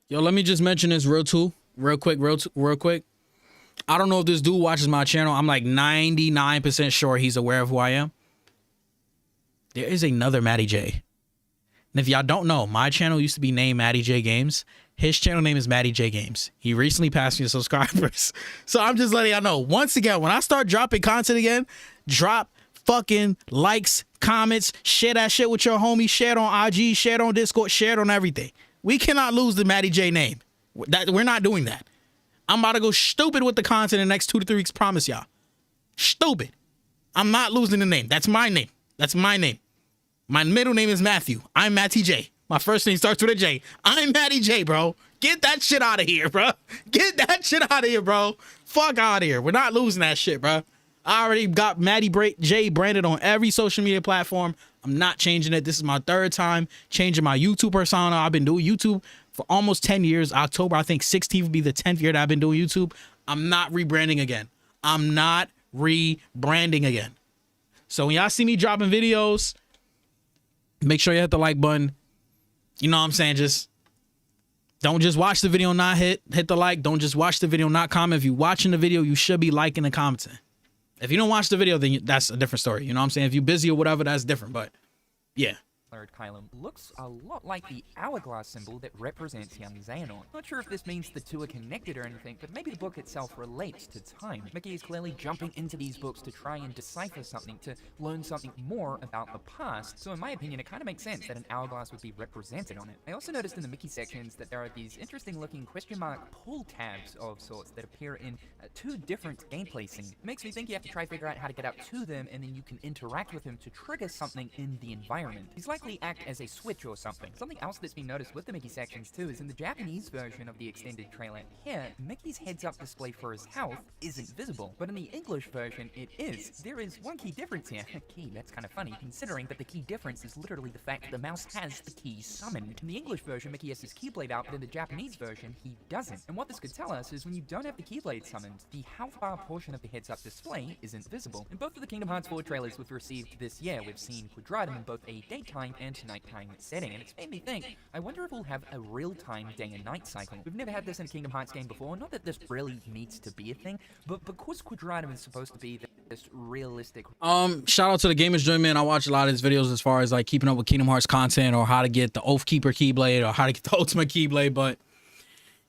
Yo, let me just mention this real quick. I don't know if this dude watches my channel. I'm like 99% sure he's aware of who I am. There is another Matty J. And if y'all don't know, my channel used to be named Matty J Games. His channel name is Matty J Games. He recently passed me the subscribers. So I'm just letting y'all know. Once again, when I start dropping content again, drop fucking likes, comments, share that shit with your homies, share it on IG, share it on Discord, share it on everything. We cannot lose the Matty J name. We're not doing that. I'm about to go stupid with the content in the next 2 to 3 weeks, promise y'all. Stupid. I'm not losing the name. That's my name. That's my name. My middle name is Matthew. I'm Matty J. My first name starts with a J. I'm Matty J, bro. Get that shit out of here, bro. Get that shit out of here, bro. Fuck out of here. We're not losing that shit, bro. I already got Matty J branded on every social media platform. I'm not changing it. This is my 3rd time changing my YouTube persona. I've been doing YouTube for almost 10 years. October, I think 16th would be the 10th year that I've been doing YouTube. I'm not rebranding again. I'm not rebranding again. So when y'all see me dropping videos, make sure you hit the like button. You know what I'm saying? Just don't just watch the video and not hit the like. Don't just watch the video and not comment. If you're watching the video, you should be liking and commenting. If you don't watch the video, then that's a different story. You know what I'm saying? If you're busy or whatever, that's different. But yeah.
Kylan looks a lot like the hourglass symbol that represents young Xehanort. Not sure if this means the two are connected or anything, but maybe the book itself relates to time. Mickey is clearly jumping into these books to try and decipher something, to learn something more about the past, so in my opinion it kind of makes sense that an hourglass would be represented on it. I also noticed in the Mickey sections that there are these interesting looking question mark pull tabs of sorts that appear in 2 different gameplay scenes. It makes me think you have to try to figure out how to get up to them, and then you can interact with him to trigger something in the environment. These likely act as a switch or something. Something else that's been noticed with the Mickey sections too is in the Japanese version of the extended trailer here, Mickey's heads-up display for his health isn't visible, but in the English version it is. There is one key difference here. Key, that's kind of funny, considering that the key difference is literally the fact that the mouse has the key summoned. In the English version, Mickey has his Keyblade out, but in the Japanese version, he doesn't. And what this could tell us is when you don't have the Keyblade summoned, the health bar portion of the heads-up display isn't visible. In both of the Kingdom Hearts 4 trailers we've received this year, we've seen Quadratum in both a daytime and nighttime setting, and it's made me think, I wonder if we'll have a real-time day and night cycle. We've never had this in a Kingdom Hearts game before, not that this really needs to be a thing, but because Quadratum is supposed to be this realistic...
Shout out to the Gamers Joint, man. I watch a lot of his videos as far as like keeping up with Kingdom Hearts content or how to get the Oathkeeper Keyblade or how to get the Ultimate Keyblade, but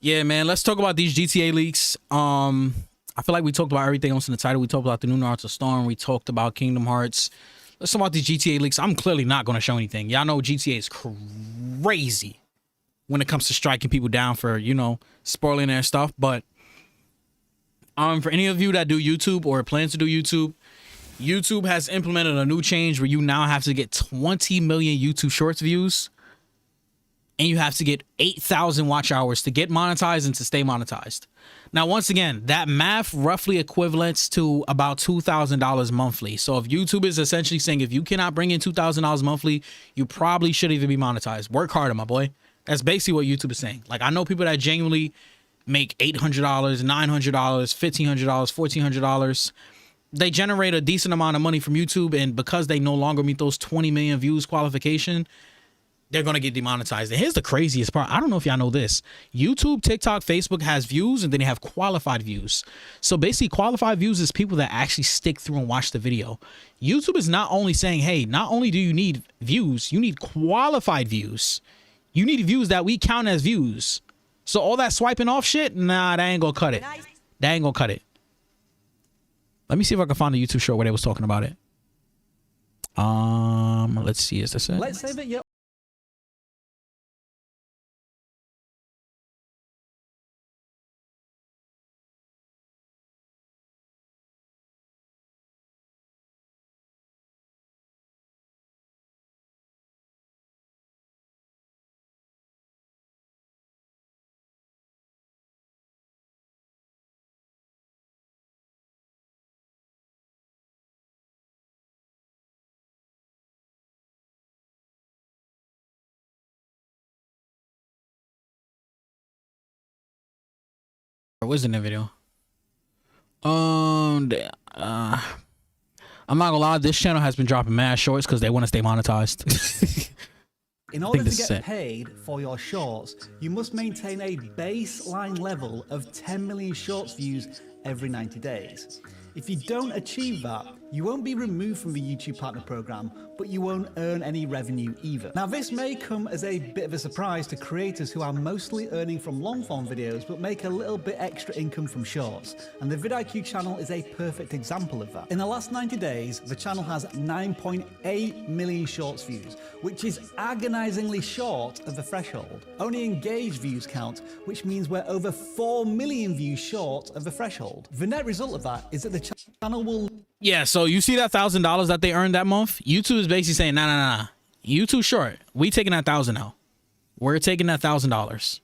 yeah, man, let's talk about these GTA leaks. I feel like we talked about everything else in the title. We talked about the new Naruto Storm. We talked about Kingdom Hearts. Let's talk about these GTA leaks. I'm clearly not going to show anything. Y'all know GTA is crazy when it comes to striking people down for, you know, spoiling their stuff. But for any of you that do YouTube or plan to do YouTube, YouTube has implemented a new change where you now have to get 20 million YouTube Shorts views and you have to get 8,000 watch hours to get monetized and to stay monetized. Now, once again, that math roughly equivalents to about $2,000 monthly. So if YouTube is essentially saying if you cannot bring in $2,000 monthly, you probably shouldn't even be monetized. Work harder, my boy. That's basically what YouTube is saying. Like, I know people that genuinely make $800, $900, $1,500, $1,400. They generate a decent amount of money from YouTube, and because they no longer meet those 20 million views qualification, they're going to get demonetized. And here's the craziest part. I don't know if y'all know this. YouTube, TikTok, Facebook has views, and then they have qualified views. So basically, qualified views is people that actually stick through and watch the video. YouTube is not only saying, hey, not only do you need views, you need qualified views. You need views that we count as views. So all that swiping off shit, nah, that ain't going to cut it. That ain't going to cut it. Let me see if I can find a YouTube show where they was talking about it. Let's see. Is this it?
Let's say that you're
What's in the video? I'm not gonna lie, this channel has been dropping mad shorts because they want to stay monetized.
In order to get paid for your shorts, you must maintain a baseline level of 10 million shorts views every 90 days. If you don't achieve that, you won't be removed from the YouTube Partner Program, but you won't earn any revenue either. Now, this may come as a bit of a surprise to creators who are mostly earning from long-form videos, but make a little bit extra income from shorts, and the vidIQ channel is a perfect example of that. In the last 90 days, the channel has 9.8 million shorts views, which is agonizingly short of the threshold. Only engaged views count, which means we're over 4 million views short of the threshold. The net result of that is that the channel will...
Yeah, so you see that $1,000 that they earned that month? YouTube is basically saying, nah. You too short. We taking that 1,000 now. We're taking that $1,000.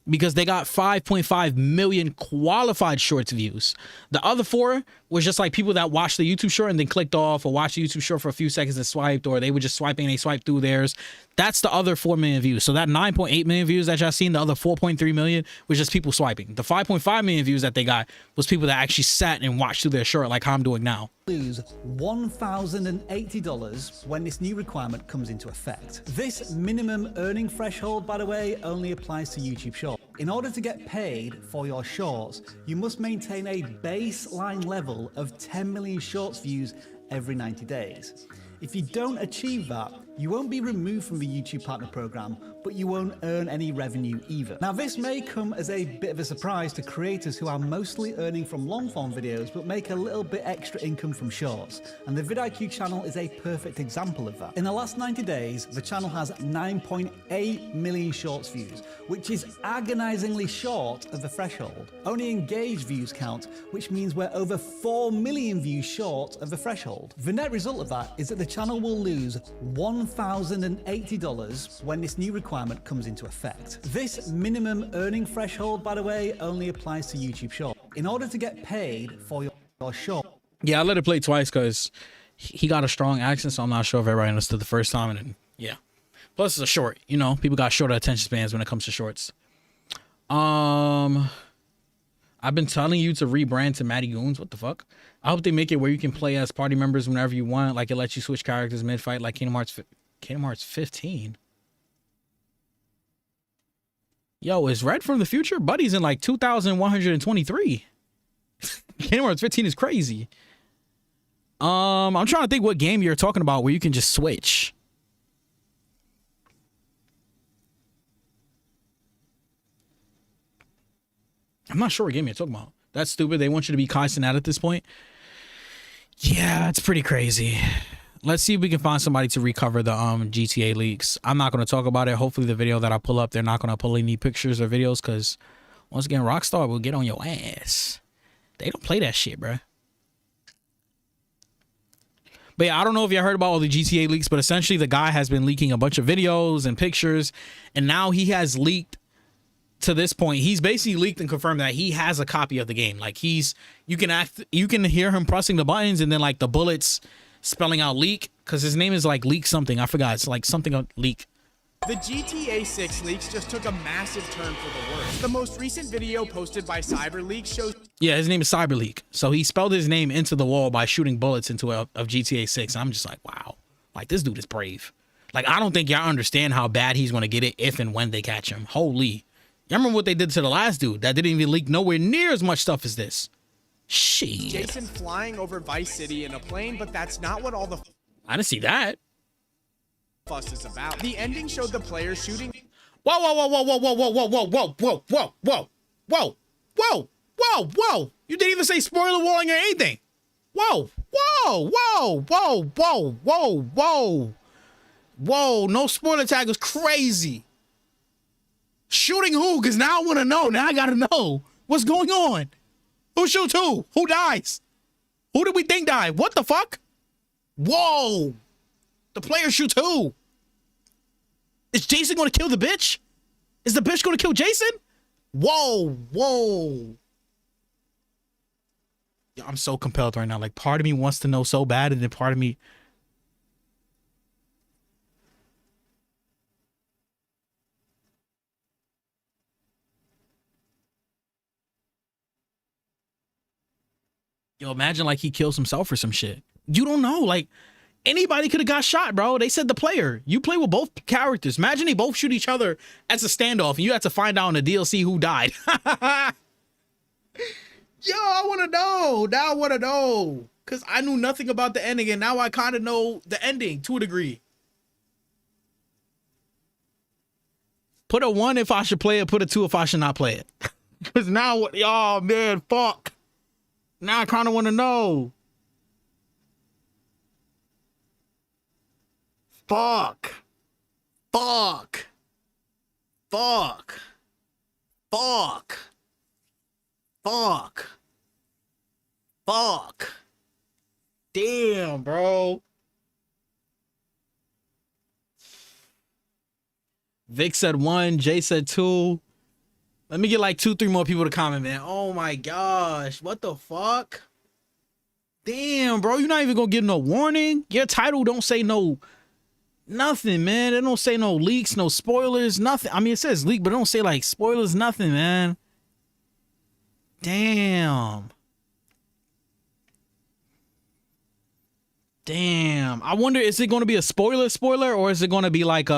Because they got 5.5 million qualified shorts views. The other 4 was just like people that watched the YouTube short and then clicked off, or watched the YouTube short for a few seconds and swiped, or they were just swiping and they swiped through theirs. That's the other 4 million views. So that 9.8 million views that y'all seen, the other 4.3 million was just people swiping. The 5.5 million views that they got was people that actually sat and watched through their short like how I'm doing now.
Lose $1,080 when this new requirement comes into effect. This minimum earning threshold, by the way, only applies to YouTube Shorts. In order to get paid for your shorts, you must maintain a baseline level of 10 million shorts views every 90 days. If you don't achieve that, you won't be removed from the YouTube Partner Program, but you won't earn any revenue either. Now, this may come as a bit of a surprise to creators who are mostly earning from long-form videos, but make a little bit extra income from shorts, and the vidIQ channel is a perfect example of that. In the last 90 days, the channel has 9.8 million shorts views, which is agonizingly short of the threshold. Only engaged views count, which means we're over 4 million views short of the threshold. The net result of that is that the channel will lose $1,080 when this new requirement comes into effect. This minimum earning threshold, by the way, only applies to YouTube Shorts. In order to get paid for your short...
Yeah, I let it play twice because he got a strong accent, so I'm not sure if everybody understood the first time. And then, yeah. Plus, it's a short. You know, people got shorter attention spans when it comes to shorts. I've been telling you to rebrand to Matty Goons. What the fuck? I hope they make it where you can play as party members whenever you want. Like, it lets you switch characters mid-fight, like Kingdom Hearts 15. Yo, is Red from the future? Buddy's in like 2123. Kingdom Hearts 15 is crazy. I'm trying to think what game you're talking about where you can just switch. I'm not sure what game you're talking about. That's stupid. They want you to be Kai Cenat at this point. Yeah, it's pretty crazy. Let's see if we can find somebody to recover the GTA leaks. I'm not going to talk about it. Hopefully the video that I pull up, they're not going to pull any pictures or videos, because once again, Rockstar will get on your ass. They don't play that shit, bro. But yeah, I don't know if you heard about all the GTA leaks, but essentially the guy has been leaking a bunch of videos and pictures, and now he has leaked to this point. He's basically leaked and confirmed that he has a copy of the game. Like you can hear him pressing the buttons and then like the bullets spelling out leak, because his name is like Leak something. I forgot. It's like something leak.
The GTA 6 leaks just took a massive turn for the worse. The most recent video posted by CyberLeak shows...
Yeah, his name is CyberLeak. So he spelled his name into the wall by shooting bullets into of GTA 6. I'm just like, wow. Like, this dude is brave. Like, I don't think y'all understand how bad he's going to get it if and when they catch him. Holy. Y'all remember what they did to the last dude? That didn't even leak nowhere near as much stuff as this. Shit.
Jason flying over Vice City in a plane, but that's not what all the...
I didn't see that.
Fuss is about. The ending showed the player shooting.
Whoa, whoa, whoa, whoa, whoa, whoa, whoa, whoa, whoa, whoa, whoa, whoa, whoa, whoa, whoa, whoa, whoa. You didn't even say spoiler warning or anything. Whoa, whoa, whoa, whoa, whoa, whoa, whoa. Whoa, no spoiler tag was crazy. Shooting who? Because now I want to know. Now I got to know. What's going on? Who shoots who? Who dies? Who did we think died? What the fuck? Whoa. The player shoots who? Is Jason going to kill the bitch? Is the bitch going to kill Jason? Whoa, whoa. Yeah, I'm so compelled right now. Like, part of me wants to know so bad, and then part of me... Yo, imagine like he kills himself or some shit. You don't know. Like, anybody could have got shot, bro. They said the player. You play with both characters. Imagine they both shoot each other as a standoff, and you have to find out in the DLC who died. Yo, I want to know. Now I want to know. Because I knew nothing about the ending, and now I kind of know the ending to a degree. Put a 1 if I should play it. Put a 2 if I should not play it. Because now, oh, man, fuck. Now I kind of want to know. Fuck. Fuck. Fuck. Fuck. Fuck. Fuck. Damn, bro. Vic said 1. Jay said 2. Let me get like 2-3 more people to comment, man. Oh my gosh. What the fuck? Damn, bro. You're not even gonna give no warning. Your title don't say no nothing, man. It don't say no leaks, no spoilers, nothing. I mean, it says leak, but it don't say like spoilers, nothing, man. Damn. Damn. I wonder, is it gonna be a spoiler, or is it gonna be like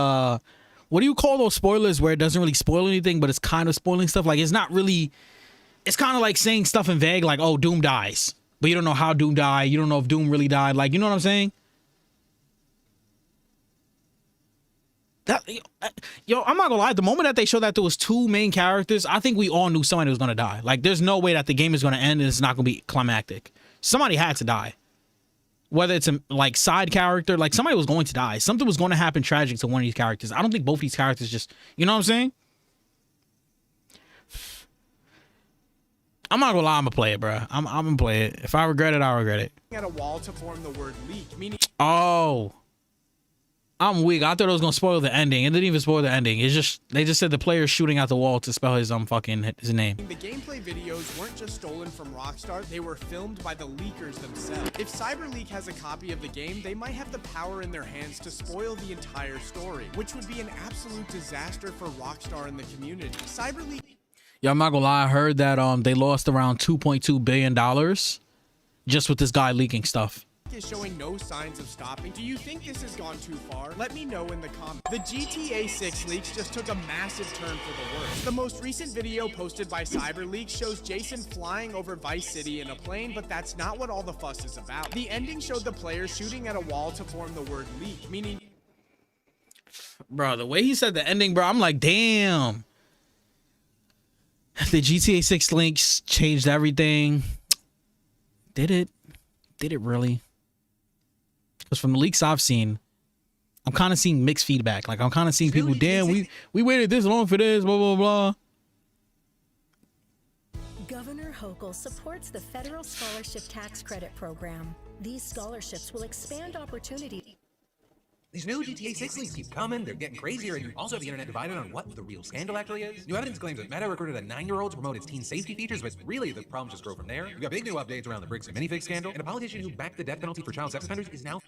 what do you call those spoilers where it doesn't really spoil anything, but it's kind of spoiling stuff? Like, it's not really, it's kind of like saying stuff in vague, like, oh, Doom dies, but you don't know how Doom died. You don't know if Doom really died. Like, you know what I'm saying? That, yo, I'm not gonna lie. The moment that they showed that there was 2 main characters, I think we all knew somebody was gonna die. Like, there's no way that the game is gonna end and it's not gonna be climactic. Somebody had to die. Whether it's a like side character, like somebody was going to die. Something was going to happen tragic to one of these characters. I don't think both these characters just, you know what I'm saying? I'm not gonna lie, I'm gonna play it, bro. I'm gonna play it. If I regret it, I'll regret it.
At a wall to form the word leak, meaning...
Oh. I'm weak. I thought it was gonna spoil the ending. It didn't even spoil the ending. It's just, they just said the player's shooting out the wall to spell his his name.
The gameplay videos weren't just stolen from Rockstar, they were filmed by the leakers themselves. If CyberLeak has a copy of the game, they might have the power in their hands to spoil the entire story, which would be an absolute disaster for Rockstar and the community. CyberLeak...
Yeah, I'm not gonna lie, I heard that they lost around $2.2 billion just with this guy leaking stuff.
Is showing no signs of stopping. Do you think this has gone too far? Let me know in the comments. The GTA 6 leaks just took a massive turn for the worse. The most recent video posted by CyberLeak shows Jason flying over Vice City in a plane, but that's not what all the fuss is about. The ending showed the player shooting at a wall to form the word leak, meaning...
Bro, the way he said the ending, bro, I'm like, damn. The GTA 6 links changed everything. Did it? Did it really? Because from the leaks I've seen, I'm kind of seeing mixed feedback. Like, I'm kind of seeing people, damn, we waited this long for this, blah, blah, blah.
Governor Hochul supports the Federal Scholarship Tax Credit Program. These scholarships will expand opportunity.
These new GTA 6 leaks keep coming, they're getting crazier, and you also have the internet divided on what the real scandal actually is. New evidence claims that Meta recruited a 9-year-old to promote its teen safety features, but really the problems just grow from there. We've got big new updates around the bricks and minifig scandal, and a politician who backed the death penalty for child sex offenders is now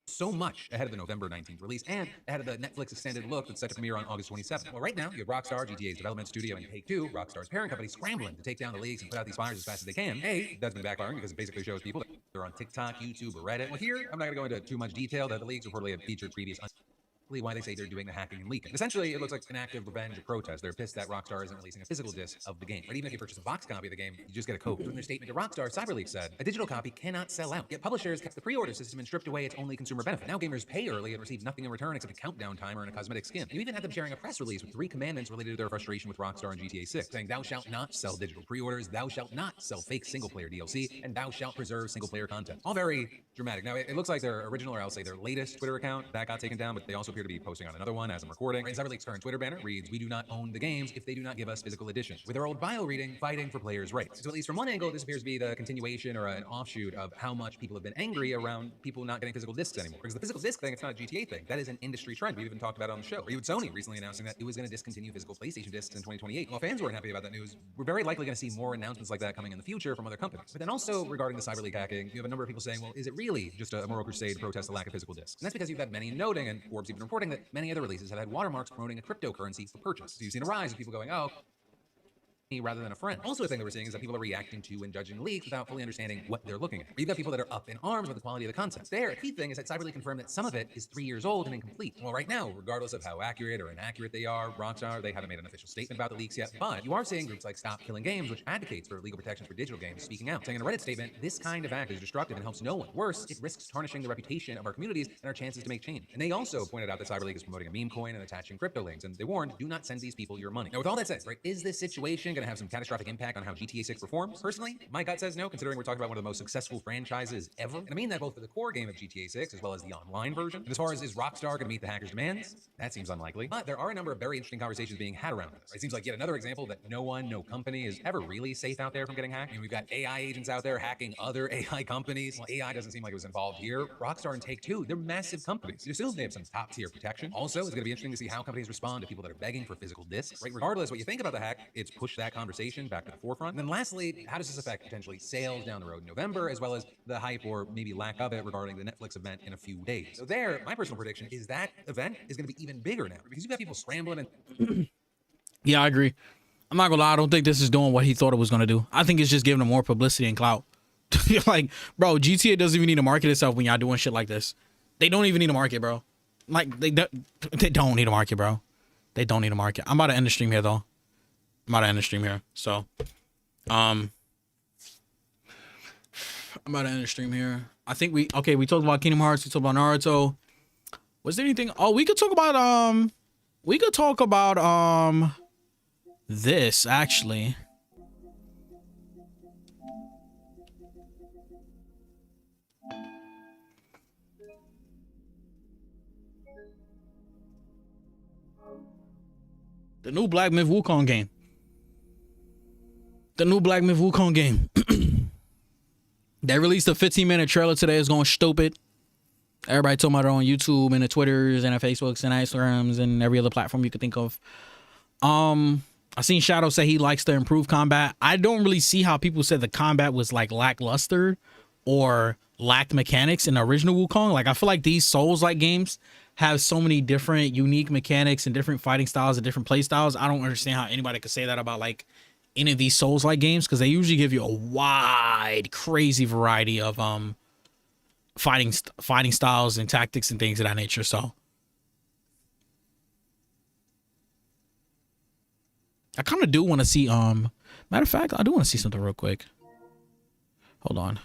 so much ahead of the November 19th release and ahead of the Netflix extended look that's set to premiere on August 27th. Well, right now, you have Rockstar, GTA's development studio, and Take-Two, Rockstar's parent company, scrambling to take down the leaks and put out these fires as fast as they can. That's been backfiring because it basically shows people that they're on TikTok, YouTube, or Reddit. Well, here, I'm not going to go into too much detail that the leaks reportedly have featured previous why they say they're doing the hacking and leaking. Essentially, it looks like an active revenge or protest. They're pissed that Rockstar isn't releasing a physical disc of the game. But even if you purchase a box copy of the game, you just get a code. In their statement to Rockstar, CyberLeaks said, a digital copy cannot sell out. Yet publishers kept the pre-order system and stripped away its only consumer benefit. Now gamers pay early and receive nothing in return except a countdown timer and a cosmetic skin. And you even had them sharing a press release with 3 commandments related to their frustration with Rockstar and GTA 6, saying, thou shalt not sell digital pre-orders, thou shalt not sell fake single-player DLC, and thou shalt preserve single-player content. All very dramatic. Now, it looks like their original, or I'll say their latest Twitter account, that got taken down, but they also appear to be posting on another one as I'm recording. And CyberLeaks' current Twitter banner reads, we do not own the games if they do not give us physical editions. With their old bio reading, fighting for players' rights. So at least from one angle, this appears to be the continuation or an offshoot of how much people have been angry around people not getting physical discs anymore. Because the physical disc thing, it's not a GTA thing. That is an industry trend. We've even talked about it on the show. Or even Sony recently announcing that it was going to discontinue physical PlayStation discs in 2028. While fans weren't happy about that news, we're very likely going to see more announcements like that coming in the future from other companies. But then also regarding the CyberLeak hacking, you have a number of people saying, well, is it really just a moral crusade to protest the lack of physical discs? And that's because you've had many noting, and Forbes even reporting, that many other releases have had watermarks promoting a cryptocurrency for purchase. So you've seen a rise of people going, oh, rather than a friend. Also, a thing that we're seeing is that people are reacting to and judging leaks without fully understanding what they're looking at. You've got people that are up in arms with the quality of the content. There, a key thing is that CyberLeak confirmed that some of it is 3 years old and incomplete. Well, right now, regardless of how accurate or inaccurate they are, Rockstar, they haven't made an official statement about the leaks yet, but you are seeing groups like Stop Killing Games, which advocates for legal protections for digital games, speaking out, saying in a Reddit statement, this kind of act is destructive and helps no one. Worse, it risks tarnishing the reputation of our communities and our chances to make change. And they also pointed out that CyberLeak is promoting a meme coin and attaching crypto links, and they warned, do not send these people your money. Now, with all that said, right, is this situation going to have some catastrophic impact on how GTA 6 performs? Personally, my gut says no, considering we're talking about one of the most successful franchises ever. And I mean that both for the core game of GTA 6 as well as the online version. And as far as is Rockstar going to meet the hackers' demands? That seems unlikely. But there are a number of very interesting conversations being had around this. It seems like yet another example that no company is ever really safe out there from getting hacked. I mean, we've got AI agents out there hacking other AI companies. Well, AI doesn't seem like it was involved here. Rockstar and Take-Two, they're massive companies. You assume they have some top-tier protection. Also, it's going to be interesting to see how companies respond to people that are begging for physical discs. Right? Regardless what you think about the hack, it's pushed that conversation back to the forefront. And then lastly, how does this affect potentially sales down the road in November, as well as the hype or maybe lack of it regarding the Netflix event in a few days? So there, my personal prediction is that event is going to be even bigger now because you've got people scrambling and
Yeah, I agree. I'm not gonna lie, I don't think this is doing what he thought it was gonna do. I think it's just giving him more publicity and clout. Like, bro, GTA doesn't even need to market itself when y'all doing shit like this. They don't even need a market, bro. Like, they don't need a market, bro. They don't need a market. I'm about to end the stream here, though. So, I'm about to end the stream here. I think we talked about Kingdom Hearts, we talked about Naruto. Was there anything? Oh, we could talk about this actually. The new Black Myth Wukong game. They released a 15-minute trailer today. It's going stupid. Everybody talking about it on YouTube and the Twitters and the Facebooks and Instagrams and every other platform you could think of. I seen Shadow say he likes the improved combat. I don't really see how people said the combat was like lackluster or lacked mechanics in the original Wukong. Like, I feel like these Souls-like games have so many different unique mechanics and different fighting styles and different play styles. I don't understand how anybody could say that about like any of these Souls-like games, because they usually give you a wide, crazy variety of fighting styles and tactics and things of that nature. So I kind of do want to see matter of fact, I do want to see something real quick. Hold on.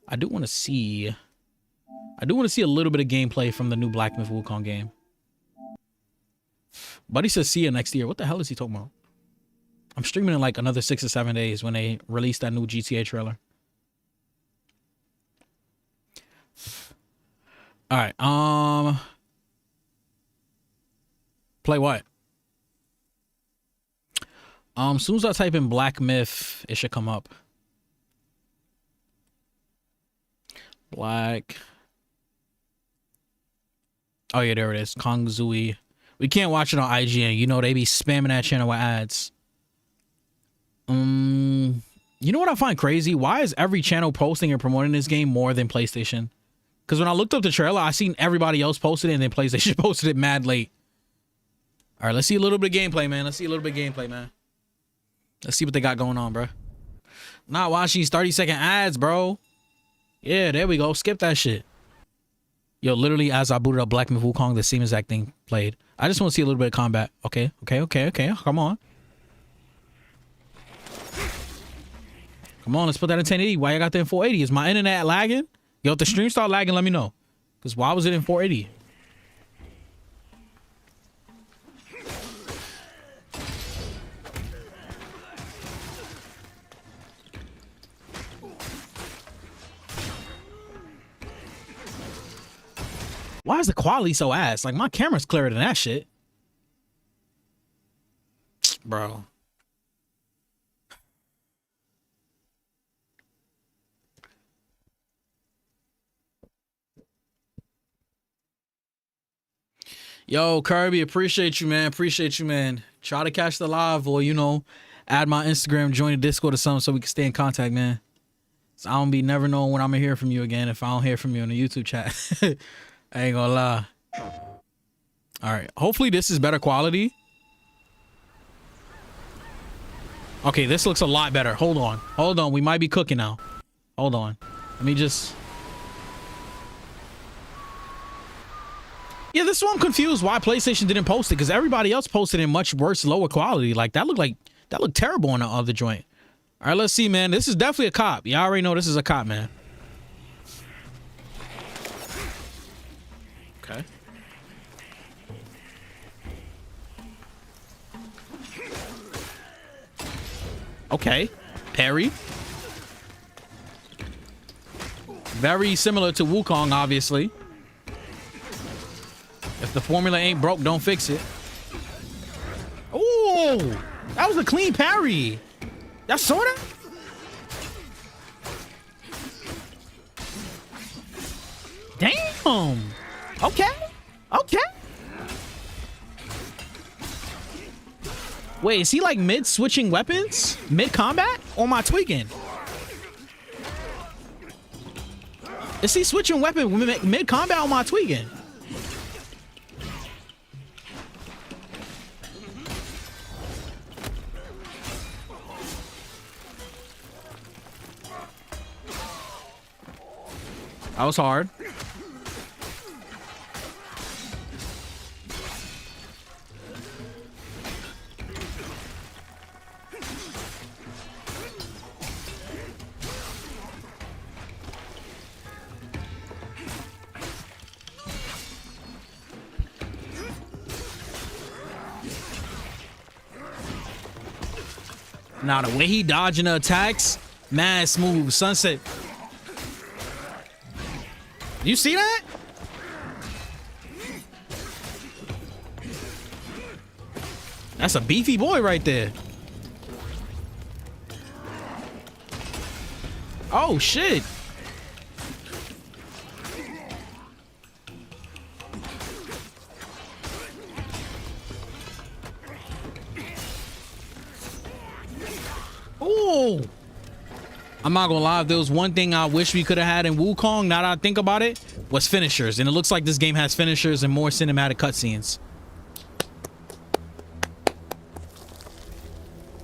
I do want to see a little bit of gameplay from the new Black Myth Wukong game. Buddy says see you next year. What the hell is he talking about? I'm streaming in like another 6 or 7 days when they release that new GTA trailer. All right. Play what? As soon as I type in Black Myth, it should come up. Black. Oh yeah, there it is. Kong Zooey. We can't watch it on IGN. You know they be spamming that channel with ads. You know what I find crazy? Why is every channel posting and promoting this game more than PlayStation? Because when I looked up the trailer, I seen everybody else posted it, and then PlayStation posted it mad late. All right, let's see a little bit of gameplay, man. Let's see a little bit of gameplay, man. Let's see what they got going on, bro. Not watching these 30-second ads, bro. Yeah, there we go. Skip that shit. Yo, literally, as I booted up Black Myth Wukong, the same exact thing played. I just want to see a little bit of combat. Okay. Come on. Come on, let's put that in 1080. Why I got that in 480? Is my internet lagging? Yo, if the stream start lagging, let me know. Because why was it in 480? Why is the quality so ass? Like, my camera's clearer than that shit. Bro. Yo, Kirby, appreciate you, man. Appreciate you, man. Try to catch the live or, you know, add my Instagram, join the Discord or something so we can stay in contact, man. So I don't be never knowing when I'm gonna hear from you again if I don't hear from you in the YouTube chat. I ain't gonna lie. All right. Hopefully this is better quality. Okay, this looks a lot better. Hold on. Hold on. We might be cooking now. Hold on. Let me just... Yeah, this is why I'm confused why PlayStation didn't post it, because everybody else posted in much worse, lower quality. Like, that looked terrible on the other joint. All right, let's see, man. This is definitely a cop. Y'all already know this is a cop, man. Okay. Okay. Parry. Very similar to Wukong, obviously. If the formula ain't broke, don't fix it. Oh, that was a clean parry. Y'all saw that? Damn. Okay. Okay. Wait, is he like mid switching weapons? Mid combat? Or am I tweaking? Is he switching weapon mid combat or am I tweaking? That was hard. Now the way he dodging the attacks, mad smooth. Sunset. You see that? That's a beefy boy right there. Oh shit. Oh. I'm not gonna lie, if there was one thing I wish we could have had in Wukong, now that I think about it, was finishers. And it looks like this game has finishers and more cinematic cutscenes.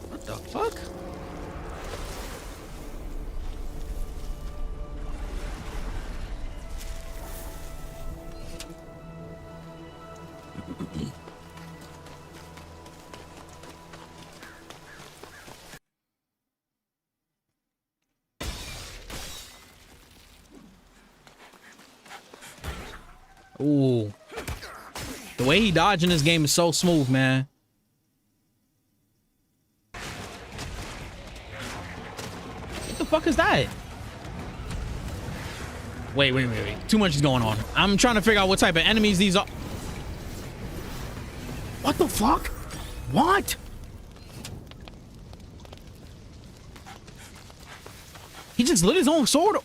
What the fuck? Ooh. The way he dodged in this game is so smooth, man. What the fuck is that? Wait. Too much is going on. I'm trying to figure out what type of enemies these are. What the fuck? What? He just lit his own sword.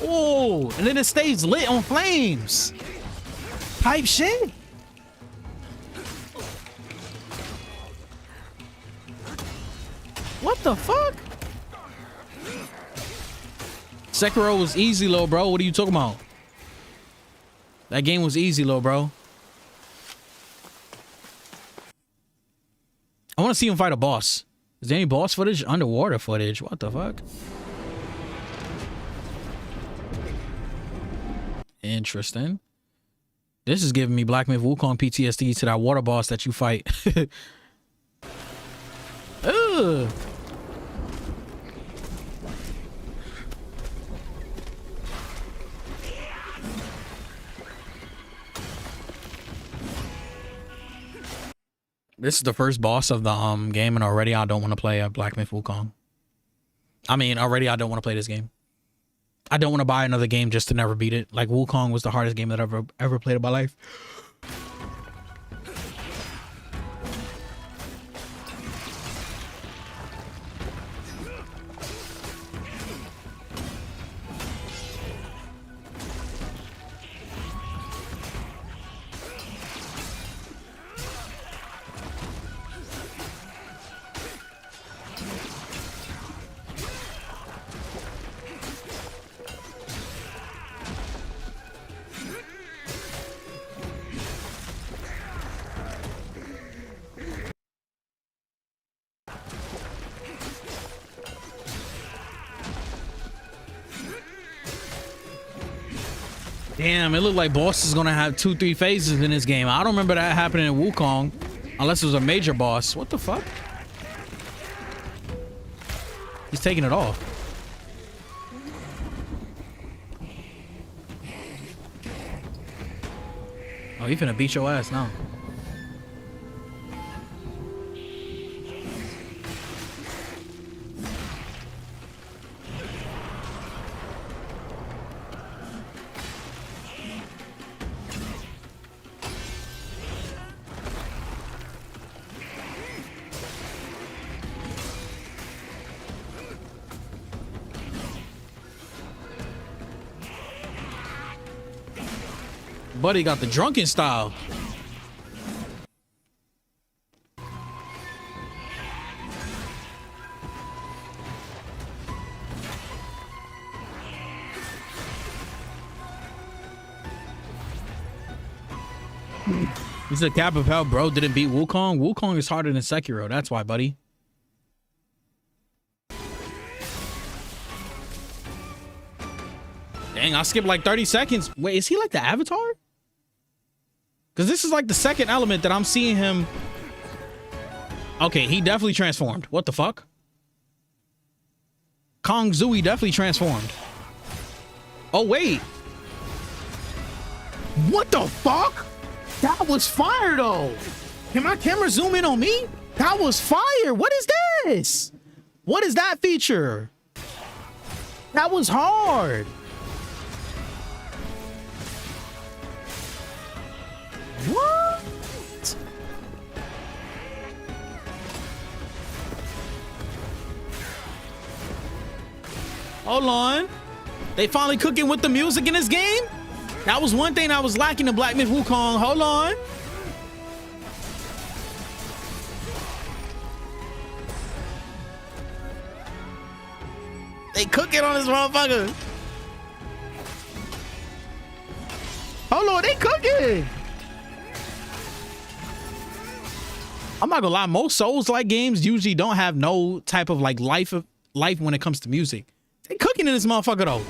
Oh, and then it stays lit on flames. Type shit. What the fuck? Sekiro was easy, little bro. What are you talking about? That game was easy, little bro. I want to see him fight a boss. Is there any boss footage? Underwater footage? What the fuck? Interesting. This is giving me Black Myth Wukong PTSD to that water boss that you fight. Ugh. This is the first boss of the game, and already I don't want to play a Black Myth Wukong. I mean, already I don't want to play this game. I don't want to buy another game just to never beat it. Like, Wukong was the hardest game that I've ever played in my life. Damn, it looked like boss is gonna have 2-3 phases in this game. I don't remember that happening in Wukong, unless it was a major boss. What the fuck? He's taking it off. Oh, he finna beat your ass now. Buddy got the drunken style. This is a cap of how bro didn't beat Wukong. Wukong is harder than Sekiro. That's why, buddy. Dang, I skipped like 30 seconds. Wait, is he like the Avatar? Because this is like the second element that I'm seeing him. Okay, he definitely transformed. What the fuck? Kong Zooey definitely transformed. Oh, wait. What the fuck? That was fire, though. Can my camera zoom in on me? That was fire. What is this? What is that feature? That was hard. What? Hold on. They finally cooking with the music in this game? That was one thing I was lacking in Black Myth Wukong. Hold on. They cooking on this motherfucker. Hold on, they cooking. I'm not gonna lie, most Souls-like games usually don't have no type of like life when it comes to music. They cooking in this motherfucker though.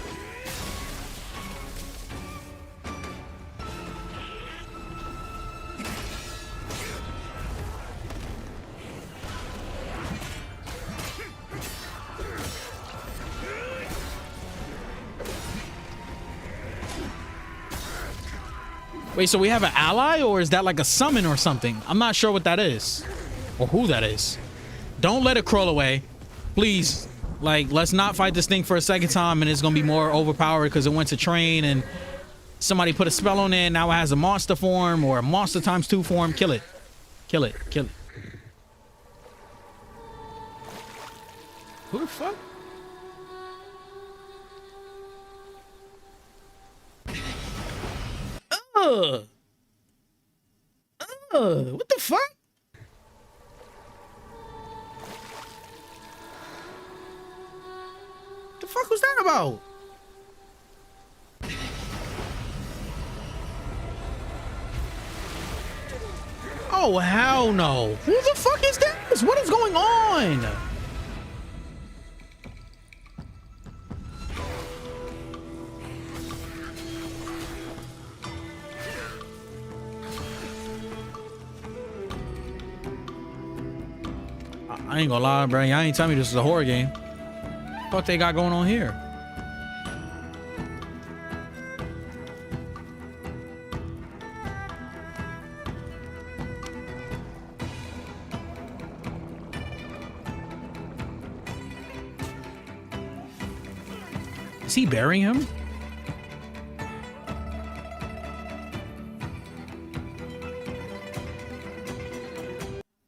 Wait, so we have an ally, or is that like a summon or something? I'm not sure what that is or who that is. Don't let it crawl away, please. Like, let's not fight this thing for a second time and it's gonna be more overpowered because it went to train and Somebody put a spell on it. Now it has a monster form or a monster times 2 form. Kill it. Kill it. Kill it. Who the fuck? What the fuck? The fuck was that about? Oh, hell no. Who the fuck is this? What is going on? I ain't gonna lie, bro. Y'all ain't telling me this is a horror game. What they got going on here? Is he burying him?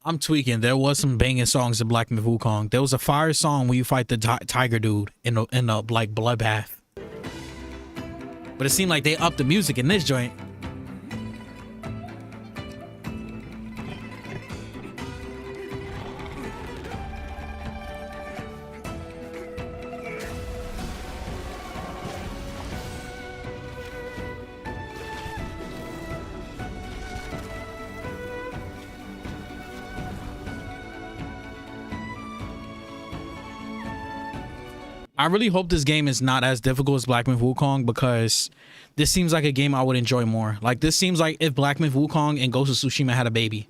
I'm tweaking. There was some banging songs in Black Myth Wukong. There was a fire song where you fight the tiger dude in a like bloodbath. But it seemed like they upped the music in this joint. I really hope this game is not as difficult as Black Myth Wukong, because this seems like a game I would enjoy more. Like, this seems like if Black Myth Wukong and Ghost of Tsushima had a baby.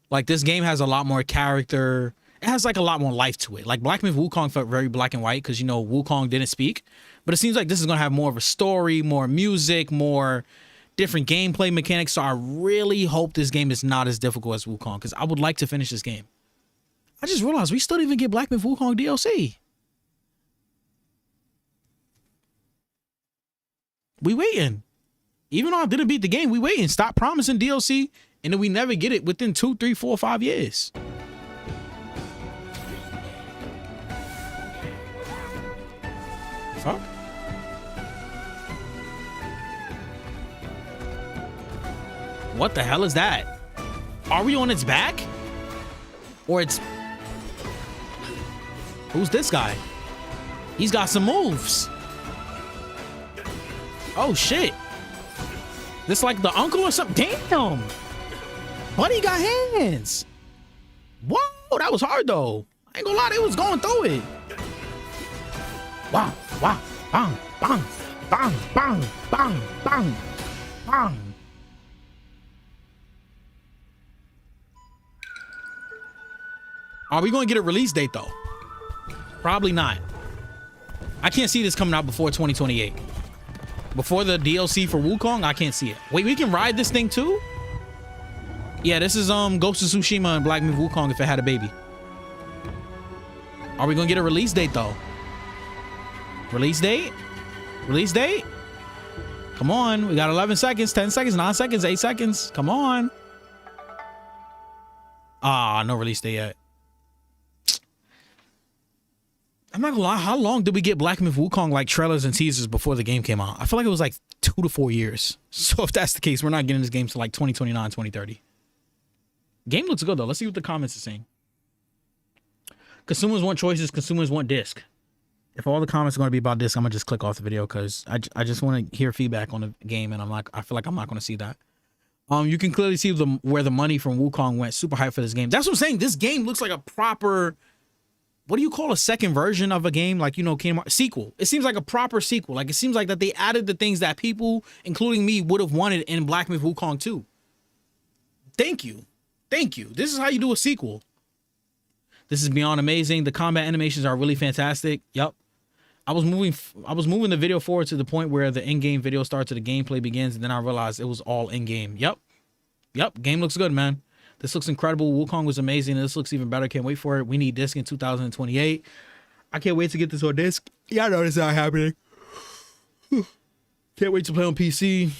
Like, this game has a lot more character. It has like a lot more life to it. Like, Black Myth Wukong felt very black and white because, you know, Wukong didn't speak. But it seems like this is going to have more of a story, more music, more different gameplay mechanics. So I really hope this game is not as difficult as Wukong, because I would like to finish this game. I just realized we still didn't even get Black Myth Wukong DLC. We waiting. Even though I didn't beat the game, we waiting. Stop promising DLC, and then we never get it within 2, 3, 4, 5 years. Fuck. What the hell is that? Are we on its back? Or it's... Who's this guy? He's got some moves. Oh shit. This like the uncle or something? Damn. Buddy got hands. Whoa, that was hard though. I ain't gonna lie, they was going through it. Wow, wow, bang, bang, bang, bang, bang, bang, bang. Are we gonna get a release date though? Probably not. I can't see this coming out before 2028. Before the DLC for Wukong, I can't see it. Wait, we can ride this thing too? Yeah, this is Ghost of Tsushima and Black Myth Wukong if it had a baby. Are we gonna get a release date though? Release date? Release date? Come on, we got 11 seconds, 10 seconds, 9 seconds, 8 seconds. Come on. Ah, no release date yet. I'm not gonna lie, how long did we get Black Myth Wukong like trailers and teasers before the game came out? I feel like it was like 2 to 4 years. So if that's the case, we're not getting this game to like 2029, 2030. Game looks good though. Let's see what the comments are saying. Consumers want choices, consumers want disc. If all the comments are gonna be about disc, I'm gonna just click off the video because I just want to hear feedback on the game, and I feel like I'm not gonna see that. You can clearly see where the money from Wukong went. Super hype for this game. That's what I'm saying. This game looks like a proper, what do you call a second version of a game? Like, you know, sequel. It seems like a proper sequel. Like, it seems like that they added the things that people, including me, would have wanted in Black Myth Wukong 2. Thank you. Thank you. This is how you do a sequel. This is beyond amazing. The combat animations are really fantastic. Yep. I was moving the video forward to the point where the in-game video starts and the gameplay begins, and then I realized it was all in-game. Yep. Yep. Game looks good, man. This looks incredible. Wukong was amazing. This looks even better. Can't wait for it. We need disc in 2028. I can't wait to get this on disc. Yeah, I know this is not happening. Can't wait to play on PC.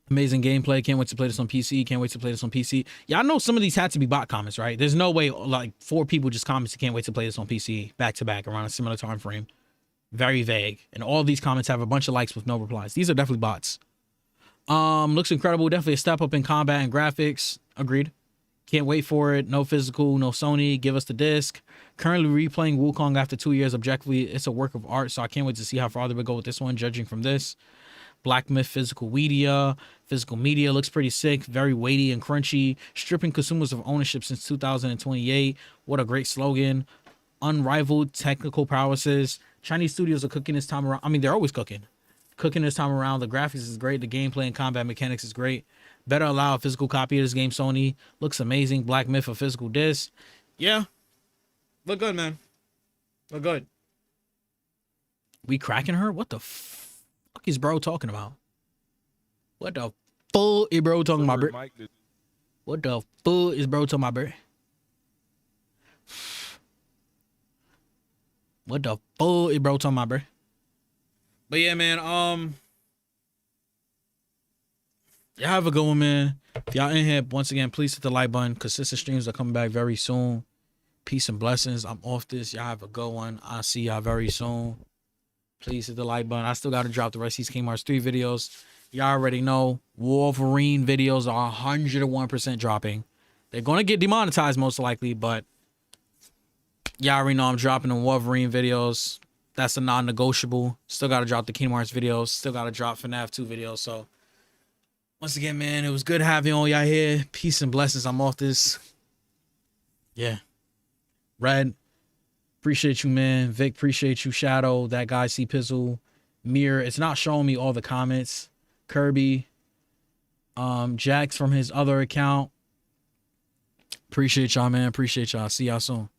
Amazing gameplay. Can't wait to play this on PC. Can't wait to play this on PC. Yeah, I know some of these had to be bot comments, right? There's no way like 4 people just commented can't wait to play this on PC back to back around a similar time frame. Very vague. And all these comments have a bunch of likes with no replies. These are definitely bots. Looks incredible. Definitely a step up in combat and graphics. Agreed. Can't wait for it. No physical, no Sony. Give us the disc. Currently replaying Wukong after 2 years. Objectively, it's a work of art, so I can't wait to see how far they would go with this one, judging from this. Black Myth physical media. Physical media looks pretty sick. Very weighty and crunchy. Stripping consumers of ownership since 2028. What a great slogan. Unrivaled technical prowesses. Chinese studios are cooking this time around. I mean, they're always cooking. Cooking this time around. The graphics is great. The gameplay and combat mechanics is great. Better allow a physical copy of this game, Sony. Looks amazing. Black Myth a physical disc. Yeah. Look good, man. Look good. We cracking her? What the fuck is bro talking about? What the fuck is bro talking about, bro? What the fuck is bro talking about, bro? What the fuck is bro talking about, bro? But yeah, man, y'all have a good one, man. If y'all in here, once again, please hit the like button. Consistent streams are coming back very soon. Peace and blessings. I'm off this. Y'all have a good one. I'll see y'all very soon. Please hit the like button. I still got to drop the rest of these Kingdom Hearts 3 videos. Y'all already know Wolverine videos are 101% dropping. They're going to get demonetized most likely, but y'all already know I'm dropping the Wolverine videos. That's a non-negotiable. Still got to drop the Kingdom Hearts videos. Still got to drop FNAF 2 videos. So, once again, man, it was good having all y'all here. Peace and blessings. I'm off this. Yeah. Red, appreciate you, man. Vic, appreciate you. Shadow, that guy, C Pizzle, Mirror. It's not showing me all the comments. Kirby, Jax from his other account. Appreciate y'all, man. Appreciate y'all. See y'all soon.